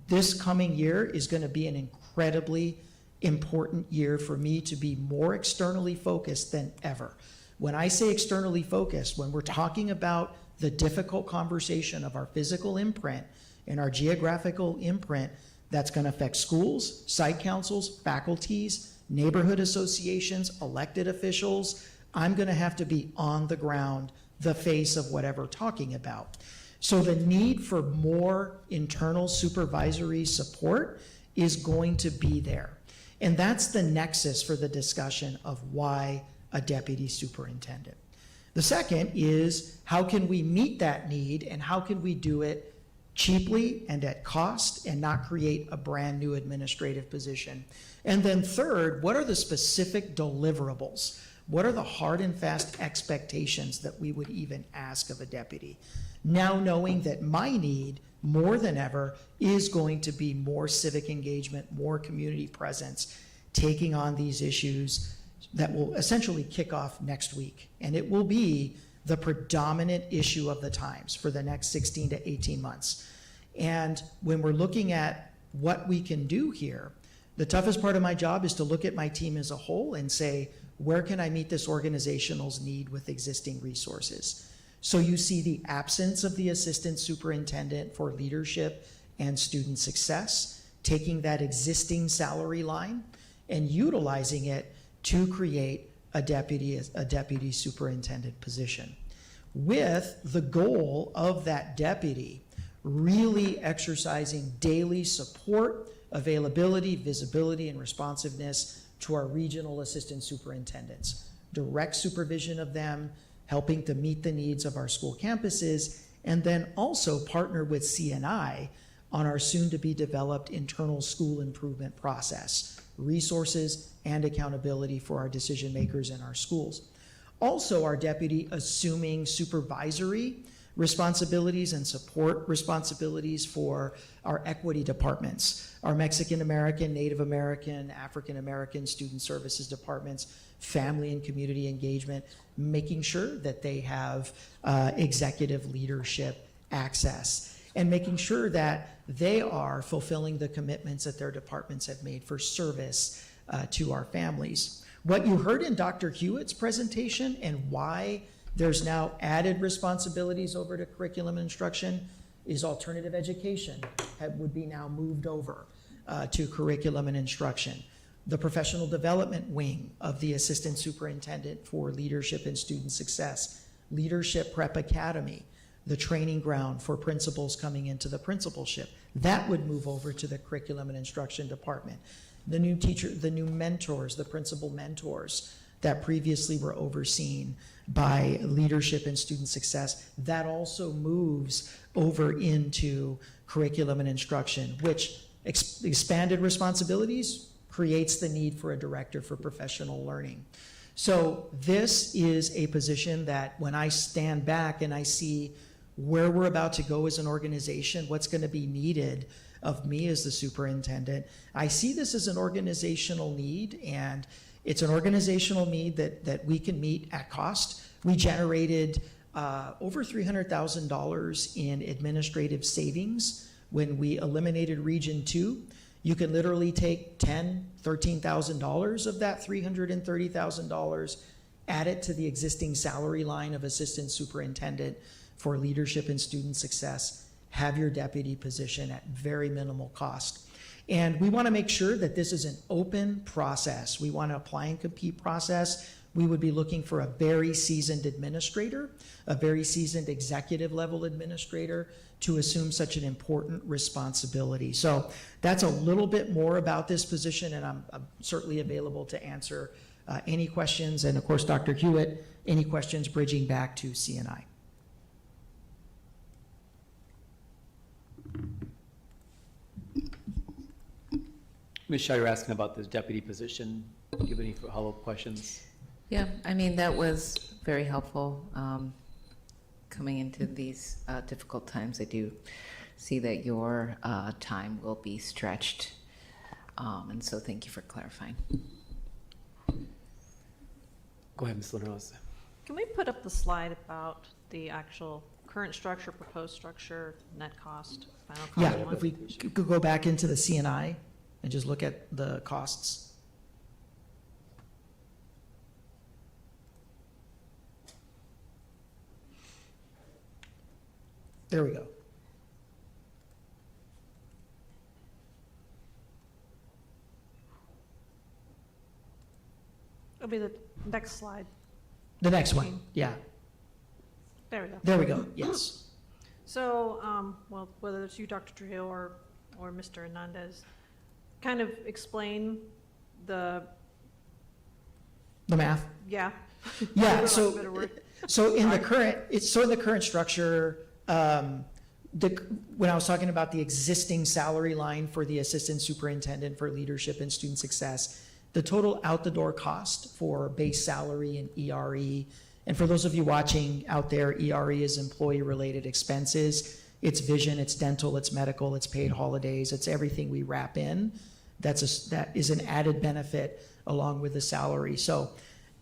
This coming year is going to be an incredibly important year for me to be more externally focused than ever. When I say externally focused, when we're talking about the difficult conversation of our physical imprint and our geographical imprint that's going to affect schools, site councils, faculties, neighborhood associations, elected officials, I'm going to have to be on the ground, the face of whatever we're talking about. So the need for more internal supervisory support is going to be there. And that's the nexus for the discussion of why a deputy superintendent. The second is how can we meet that need and how can we do it cheaply and at cost and not create a brand new administrative position. And then third, what are the specific deliverables? what are the hard and fast expectations that we would even ask of a deputy? Now knowing that my need, more than ever, is going to be more civic engagement, more community presence, taking on these issues that will essentially kick off next week. And it will be the predominant issue of the times for the next 16 to 18 months. And when we're looking at what we can do here, the toughest part of my job is to look at my team as a whole and say, where can I meet this organizational's need with existing resources? So you see the absence of the assistant superintendent for leadership and student success, taking that existing salary line and utilizing it to create a deputy superintendent position, with the goal of that deputy really exercising daily support, availability, visibility, and responsiveness to our regional assistant superintendents, direct supervision of them, helping to meet the needs of our school campuses, and then also partner with CNI on our soon-to-be-developed internal school improvement process, resources and accountability for our decision makers in our schools. Also, our deputy assuming supervisory responsibilities and support responsibilities for our equity departments, our Mexican American, Native American, African American student services departments, family and community engagement, making sure that they have executive leadership access, and making sure that they are fulfilling the commitments that their departments have made for service to our families. What you heard in Dr. Hewitt's presentation and why there's now added responsibilities over to curriculum and instruction is alternative education would be now moved over to curriculum and instruction. The professional development wing of the assistant superintendent for leadership and student success, Leadership Prep Academy, the training ground for principals coming into the principalship, that would move over to the curriculum and instruction department. The new teacher, the new mentors, the principal mentors that previously were overseen by leadership and student success, that also moves over into curriculum and instruction, which expanded responsibilities creates the need for a director for professional learning. So this is a position that when I stand back and I see where we're about to go as an organization, what's going to be needed of me as the superintendent, I see this as an organizational need, and it's an organizational need that we can meet at cost. We generated over $300,000 in administrative savings when we eliminated Region 2. You can literally take $10,000, $13,000 of that $330,000, add it to the existing salary line of assistant superintendent for leadership and student success, have your deputy position at very minimal cost. And we want to make sure that this is an open process. We want to apply and compete process. We would be looking for a very seasoned administrator, a very seasoned executive level administrator to assume such an important responsibility. So that's a little bit more about this position, and I'm certainly available to answer any questions. And of course, Dr. Hewitt, any questions bridging back to CNI. Ms. Shaw, you're asking about this deputy position. Do you have any follow-up questions? Yeah, I mean, that was very helpful. Coming into these difficult times, I do see that your time will be stretched. And so thank you for clarifying. Go ahead, Ms. Linares. Can we put up the slide about the actual current structure, proposed structure, net cost, final cost? Yeah, if we could go back into the CNI and just look at the costs. There we go. It'll be the next slide. The next one, yeah. There we go. There we go, yes. So, well, whether it's you, Dr. Trujillo, or Mr. Hernandez, kind of explain the math? Yeah. Yeah, For lack of a better word. so in the current structure, when I was talking about the existing salary line for the assistant superintendent for leadership and student success, the total out-the-door cost for base salary and ERE, and for those of you watching out there, ERE is employee-related expenses. It's vision, it's dental, it's medical, it's paid holidays, it's everything we wrap in. That is an added benefit along with the salary. So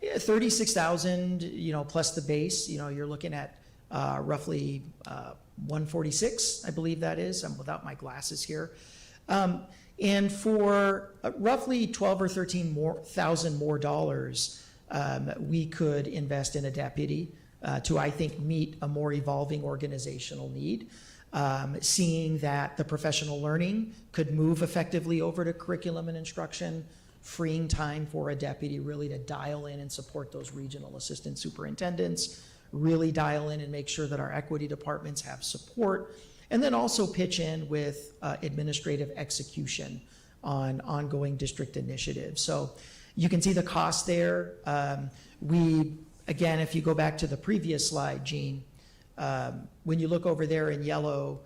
yeah, 36,000, plus the base, you're looking at roughly 146, I believe that is. I'm without my glasses here. And for roughly 12 or 13,000 more dollars, we could invest in a deputy to, I think, meet a more evolving organizational need. Seeing that the professional learning could move effectively over to curriculum and instruction, freeing time for a deputy really to dial in and support those regional assistant superintendents, really dial in and make sure that our equity departments have support, and then also pitch in with administrative execution on ongoing district initiatives. So you can see the cost there. Again, if you go back to the previous slide, Gene, when you look over there in yellow,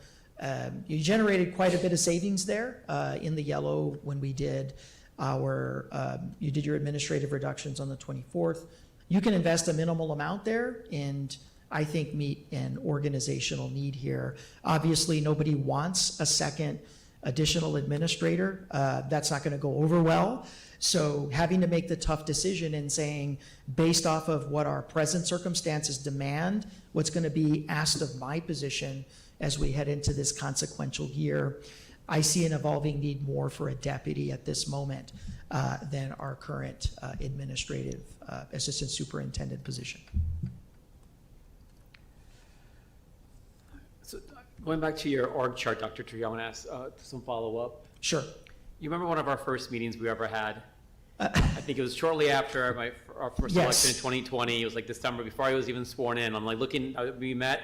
you generated quite a bit of savings there in the yellow when we did you did your administrative reductions on the 24th. You can invest a minimal amount there and I think meet an organizational need here. Obviously, nobody wants a second additional administrator. That's not going to go over well. So having to make the tough decision and saying, based off of what our present circumstances demand, what's going to be asked of my position as we head into this consequential year, I see an evolving need more for a deputy at this moment than our current administrative assistant superintendent position. So going back to your org chart, Dr. Trujillo, I want to ask some follow-up. Sure. You remember one of our first meetings we ever had? I think it was shortly after our first Yes. election in 2020. It was like December, before I was even sworn in. I'm like looking, we met,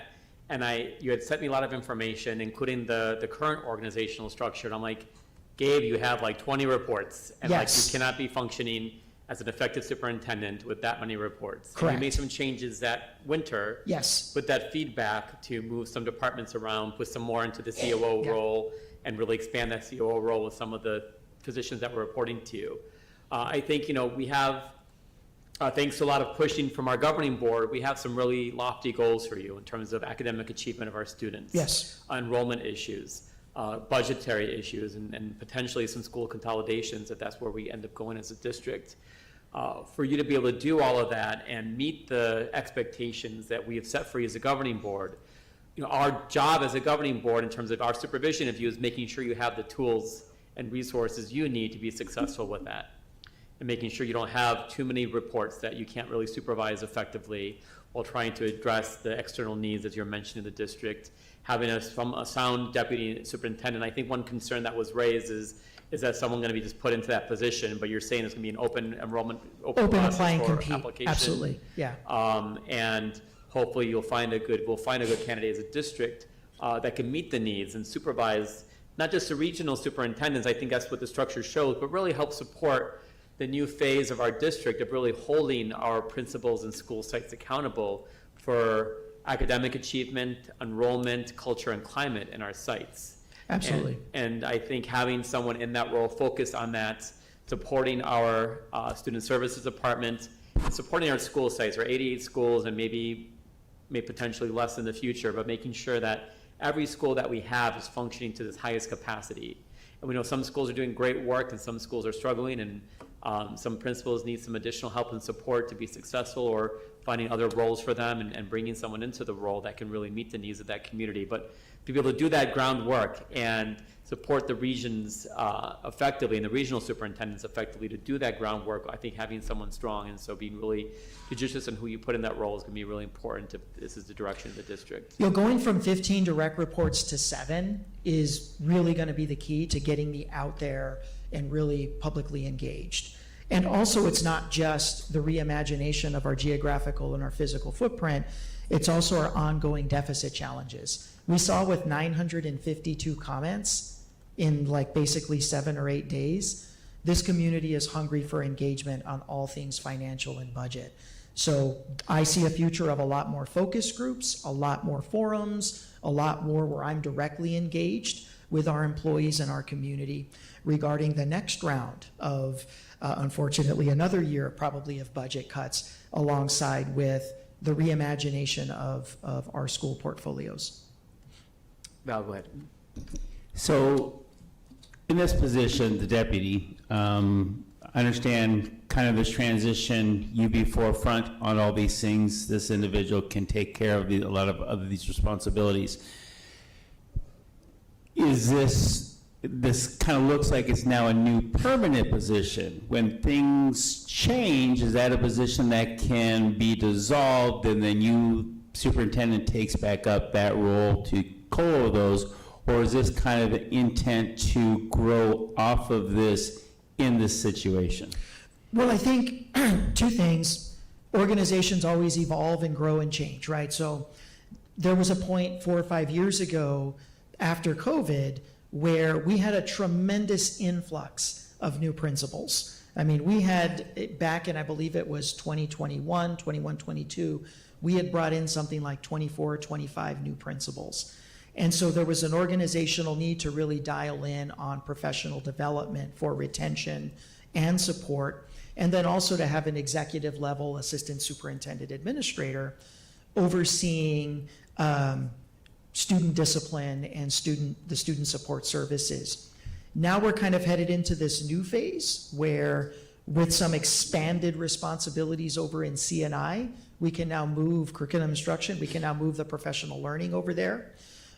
and you had sent me a lot of information, including the current organizational structure. And I'm like, Gabe, you have like 20 reports, and Yes. like you cannot be functioning as an effective superintendent with that many reports. Correct. And you made some changes that winter. Yes. With that feedback to move some departments around, put some more into the COO role, and really expand that COO role with some of the positions that we're reporting to you. I think, we have, thanks to a lot of pushing from our governing board, we have some really lofty goals for you in terms of academic achievement of our students. Yes. Enrollment issues, budgetary issues, and potentially some school consolidations if that's where we end up going as a district. For you to be able to do all of that and meet the expectations that we have set for you as a governing board, our job as a governing board in terms of our supervision of you is making sure you have the tools and resources you need to be successful with that, and making sure you don't have too many reports that you can't really supervise effectively while trying to address the external needs, as you're mentioning, in the district. Having a sound deputy superintendent, I think one concern that was raised is that someone going to be just put into that position, but you're saying it's going to be an open enrollment, open process apply and for compete. application. Absolutely, yeah. And hopefully we'll find a good candidate as a district that can meet the needs and supervise not just the regional superintendents, I think that's what the structure shows, but really help support the new phase of our district of really holding our principals and school sites accountable for academic achievement, enrollment, culture, and climate in our sites. Absolutely. And I think having someone in that role focused on that, supporting our student services department, and supporting our school sites, our 88 schools, and may potentially less in the future, but making sure that every school that we have is functioning to its highest capacity. And we know some schools are doing great work and some schools are struggling, and some principals need some additional help and support to be successful, or finding other roles for them and bringing someone into the role that can really meet the needs of that community. But to be able to do that groundwork and support the regions effectively and the regional superintendents effectively to do that groundwork, I think having someone strong, and so being really judicious in who you put in that role is going to be really important if this is the direction of the district. Going from 15 direct reports to 7 is really going to be the key to getting me out there and really publicly engaged. And also, it's not just the reimagination of our geographical and our physical footprint, it's also our ongoing deficit challenges. We saw with 952 comments in basically 7 or 8 days, this community is hungry for engagement on all things financial and budget. So I see a future of a lot more focus groups, a lot more forums, a lot more where I'm directly engaged with our employees and our community regarding the next round of, unfortunately, another year probably of budget cuts alongside with the reimagination of our school portfolios. Val, go ahead. So, in this position, the deputy, I understand kind of this transition, you be forefront on all these things. This individual can take care of a lot of these responsibilities. Is this kind of looks like it's now a new permanent position. When things change, is that a position that can be dissolved and then you, superintendent, takes back up that role to co those? Or is this kind of an intent to grow off of this in this situation? Well, I think two things. Organizations always evolve and grow and change, right? So there was a point 4 or 5 years ago after COVID where we had a tremendous influx of new principals. I mean, we had back in, I believe it was 2021, 22, we had brought in something like 24 or 25 new principals. And so there was an organizational need to really dial in on professional development for retention and support, and then also to have an executive level assistant superintendent administrator overseeing student discipline and the student support services. Now we're kind of headed into this new phase where with some expanded responsibilities over in C&I, we can now move curriculum instruction, we can now move the professional learning over there.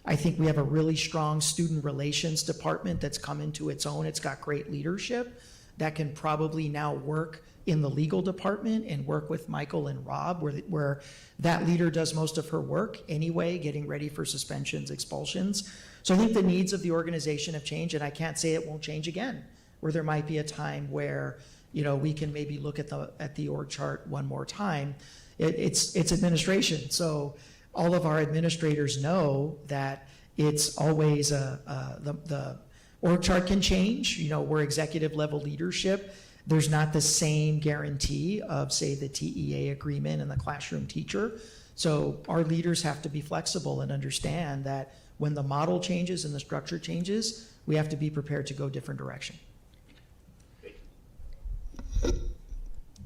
I think we have a really strong student relations department that's come into its own. It's got great leadership that can probably now work in the legal department and work with Michael and Rob, where that leader does most of her work anyway, getting ready for suspensions, expulsions. So I think the needs of the organization have changed, and I can't say it won't change again, where there might be a time where, you know, we can maybe look at the org chart one more time. It's administration, so all of our administrators know that it's always the org chart can change. You know, we're executive level leadership. There's not the same guarantee of, say, the TEA agreement and the classroom teacher. So our leaders have to be flexible and understand that when the model changes and the structure changes, we have to be prepared to go a different direction.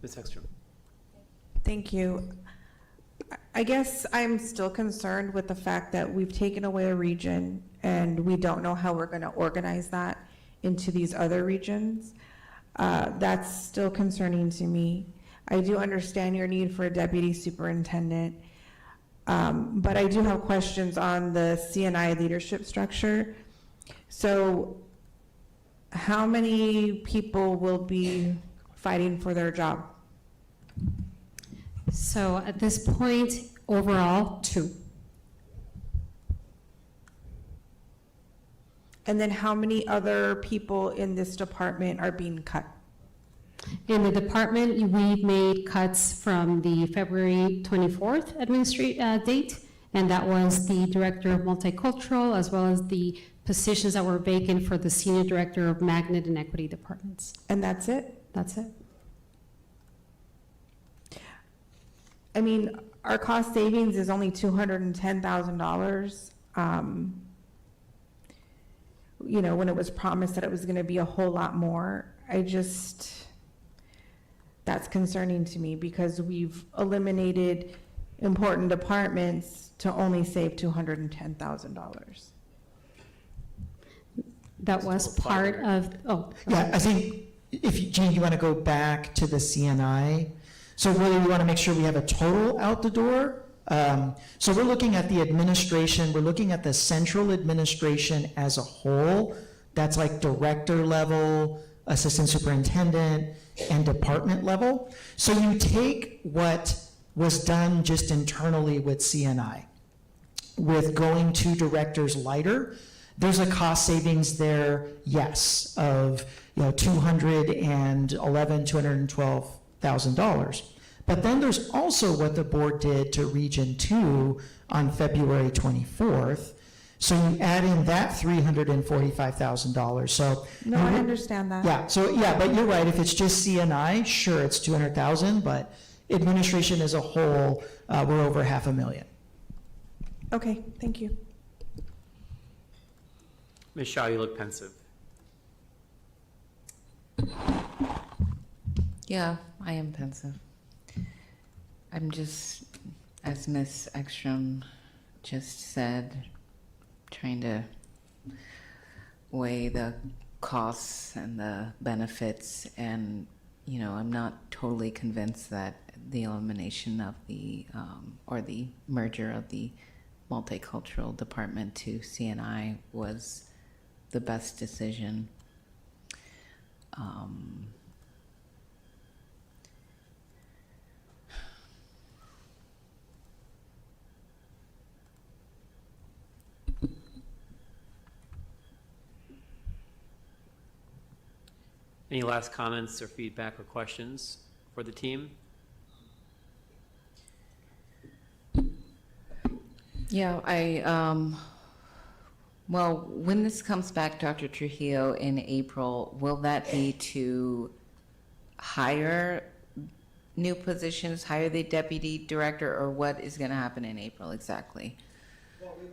Ms. Ekstrom. Thank you. I guess I'm still concerned with the fact that we've taken away a region and we don't know how we're going to organize that into these other regions. That's still concerning to me. I do understand your need for a deputy superintendent, but I do have questions on the C&I leadership structure. So how many people will be fighting for their job? So at this point, overall, 2. And then how many other people in this department are being cut? In the department, we made cuts from the February 24th date, and that was the director of multicultural, as well as the positions that were vacant for the senior director of magnet and equity departments. And that's it? That's it. I mean, our cost savings is only $210,000. You know, when it was promised that it was going to be a whole lot more, that's concerning to me because we've eliminated important departments to only save $210,000. That was part of, Yeah, I think if, Jean, you want to go back to the CNI. So really, we want to make sure we have a total out the door. So we're looking at the administration, we're looking at the central administration as a whole. That's like director level, assistant superintendent, and department level. So you take what was done just internally with CNI, with going to directors lighter. There's a cost savings there, yes, of $212,000. But then there's also what the board did to Region 2 on February 24th. So you add in that $345,000. So No, I understand that. yeah, so yeah, but you're right. If it's just CNI, sure, it's 200,000, but administration as a whole, we're over $500,000. Okay, thank you. Ms. Shaw, you look pensive. Yeah, I am pensive. I'm just, as Ms. Ekstrom just said, trying to weigh the costs and the benefits, and I'm not totally convinced that the elimination of the or the merger of the multicultural department to CNI was the best decision. Any last comments or feedback or questions for the team? Yeah, well, when this comes back, Dr. Trujillo, in April, will that be to hire new positions, hire the deputy director, or what is going to happen in April exactly?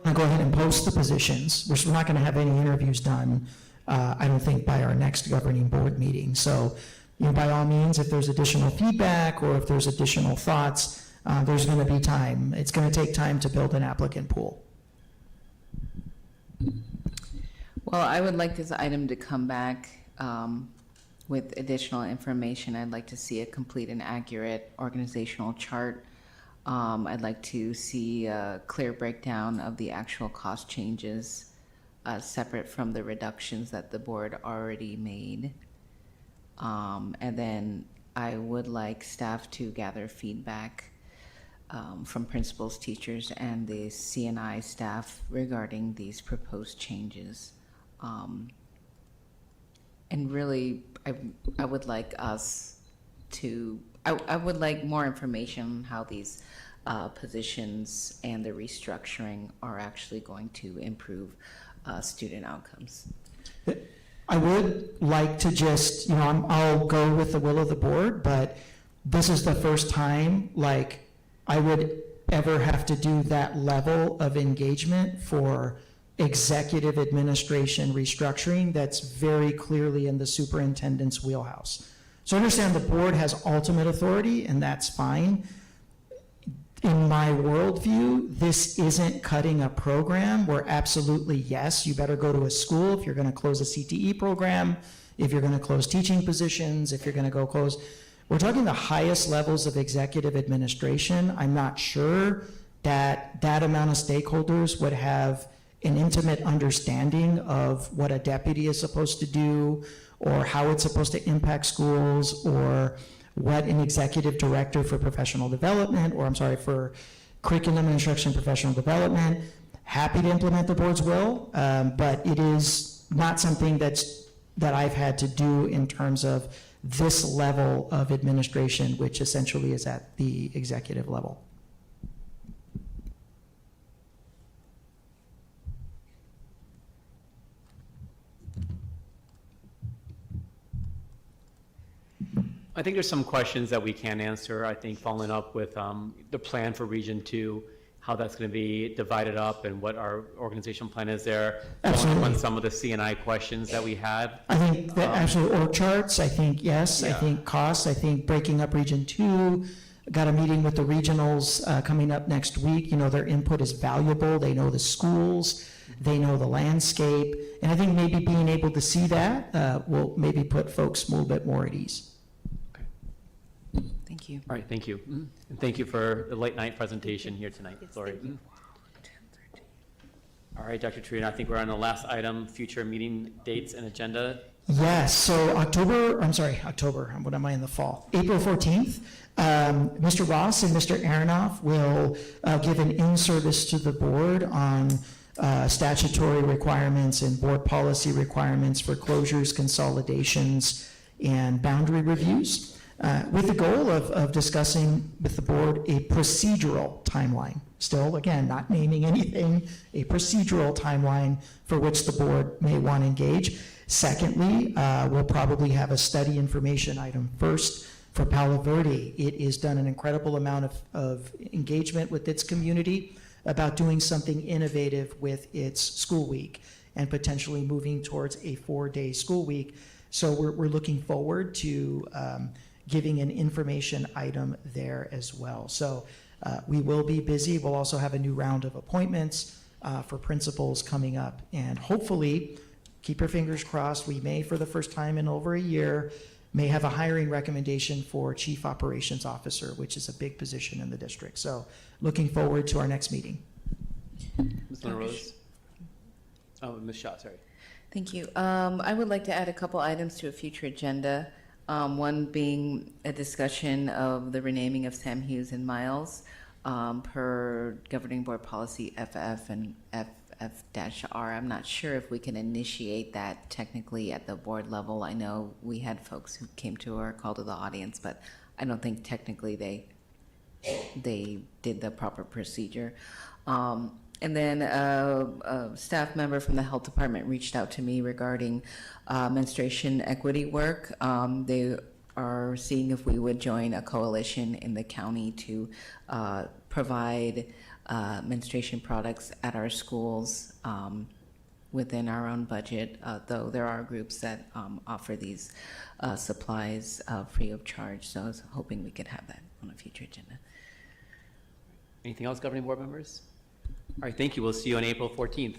I'll go ahead and post the positions. We're not going to have any interviews done, I don't think, by our next governing board meeting. So, by all means, if there's additional feedback or if there's additional thoughts, there's going to be time. It's going to take time to build an applicant pool. Well, I would like this item to come back with additional information. I'd like to see a complete and accurate organizational chart. I'd like to see a clear breakdown of the actual cost changes separate from the reductions that the board already made. And then I would like staff to gather feedback from principals, teachers, and the CNI staff regarding these proposed changes. And really, I would like us to, I would like more information on how these positions and the restructuring are actually going to improve student outcomes. I would like to just, I'll go with the will of the board, but this is the first time, I would ever have to do that level of engagement for executive administration restructuring that's very clearly in the superintendent's wheelhouse. So I understand the board has ultimate authority, and that's fine. In my worldview, this isn't cutting a program where absolutely, yes, you better go to a school if you're going to close a CTE program, if you're going to close teaching positions, if you're going to go close. We're talking the highest levels of executive administration. I'm not sure that that amount of stakeholders would have an intimate understanding of what a deputy is supposed to do, or how it's supposed to impact schools, or what an executive director for professional development, or for curriculum and instruction professional development. Happy to implement the board's will, but it is not something that I've had to do in terms of this level of administration, which essentially is at the executive level. I think there's some questions that we can answer. I think following up with the plan for Region 2, how that's going to be divided up and what our organizational plan is there. Following up on some of the CNI questions that we had. I think that actually org charts, I think, yes. Yeah. I think costs, I think breaking up Region 2. Got a meeting with the regionals coming up next week. Their input is valuable. They know the schools. They know the landscape. And I think maybe being able to see that will maybe put folks a little bit more at ease. Thank you. All right, thank you. And thank you for the late night presentation here tonight, Lori. All right, Dr. Trujillo, I think we're on the last item, future meeting dates and agenda. Yes, so October, what am I in the fall? April 14th, Mr. Ross and Mr. Aronoff will give an in-service to the board on statutory requirements and board policy requirements for closures, consolidations, and boundary reviews. With the goal of discussing with the board a procedural timeline. Still, again, not naming anything, a procedural timeline for which the board may want to engage. Secondly, we'll probably have a study information item first for Palo Verde. It has done an incredible amount of engagement with its community about doing something innovative with its school week. and potentially moving towards a 4-day school week. So we're looking forward to giving an information item there as well. So we will be busy. We'll also have a new round of appointments for principals coming up. And hopefully, keep your fingers crossed, we may, for the first time in over a year, may have a hiring recommendation for Chief Operations Officer, which is a big position in the district. So looking forward to our next meeting. Ms. Luna Rose? Oh, Ms. Shaw, sorry. Thank you. I would like to add a couple items to a future agenda. One being a discussion of the renaming of Sam Hughes and Miles per governing board policy FF and FF-R. I'm not sure if we can initiate that technically at the board level. I know we had folks who came to our call to the audience, but I don't think technically they did the proper procedure. And then a staff member from the health department reached out to me regarding menstruation equity work. They are seeing if we would join a coalition in the county to provide menstruation products at our schools within our own budget, though there are groups that offer these supplies free of charge. So I was hoping we could have that on a future agenda. Anything else, governing board members? All right, thank you. We'll see you on April 14th.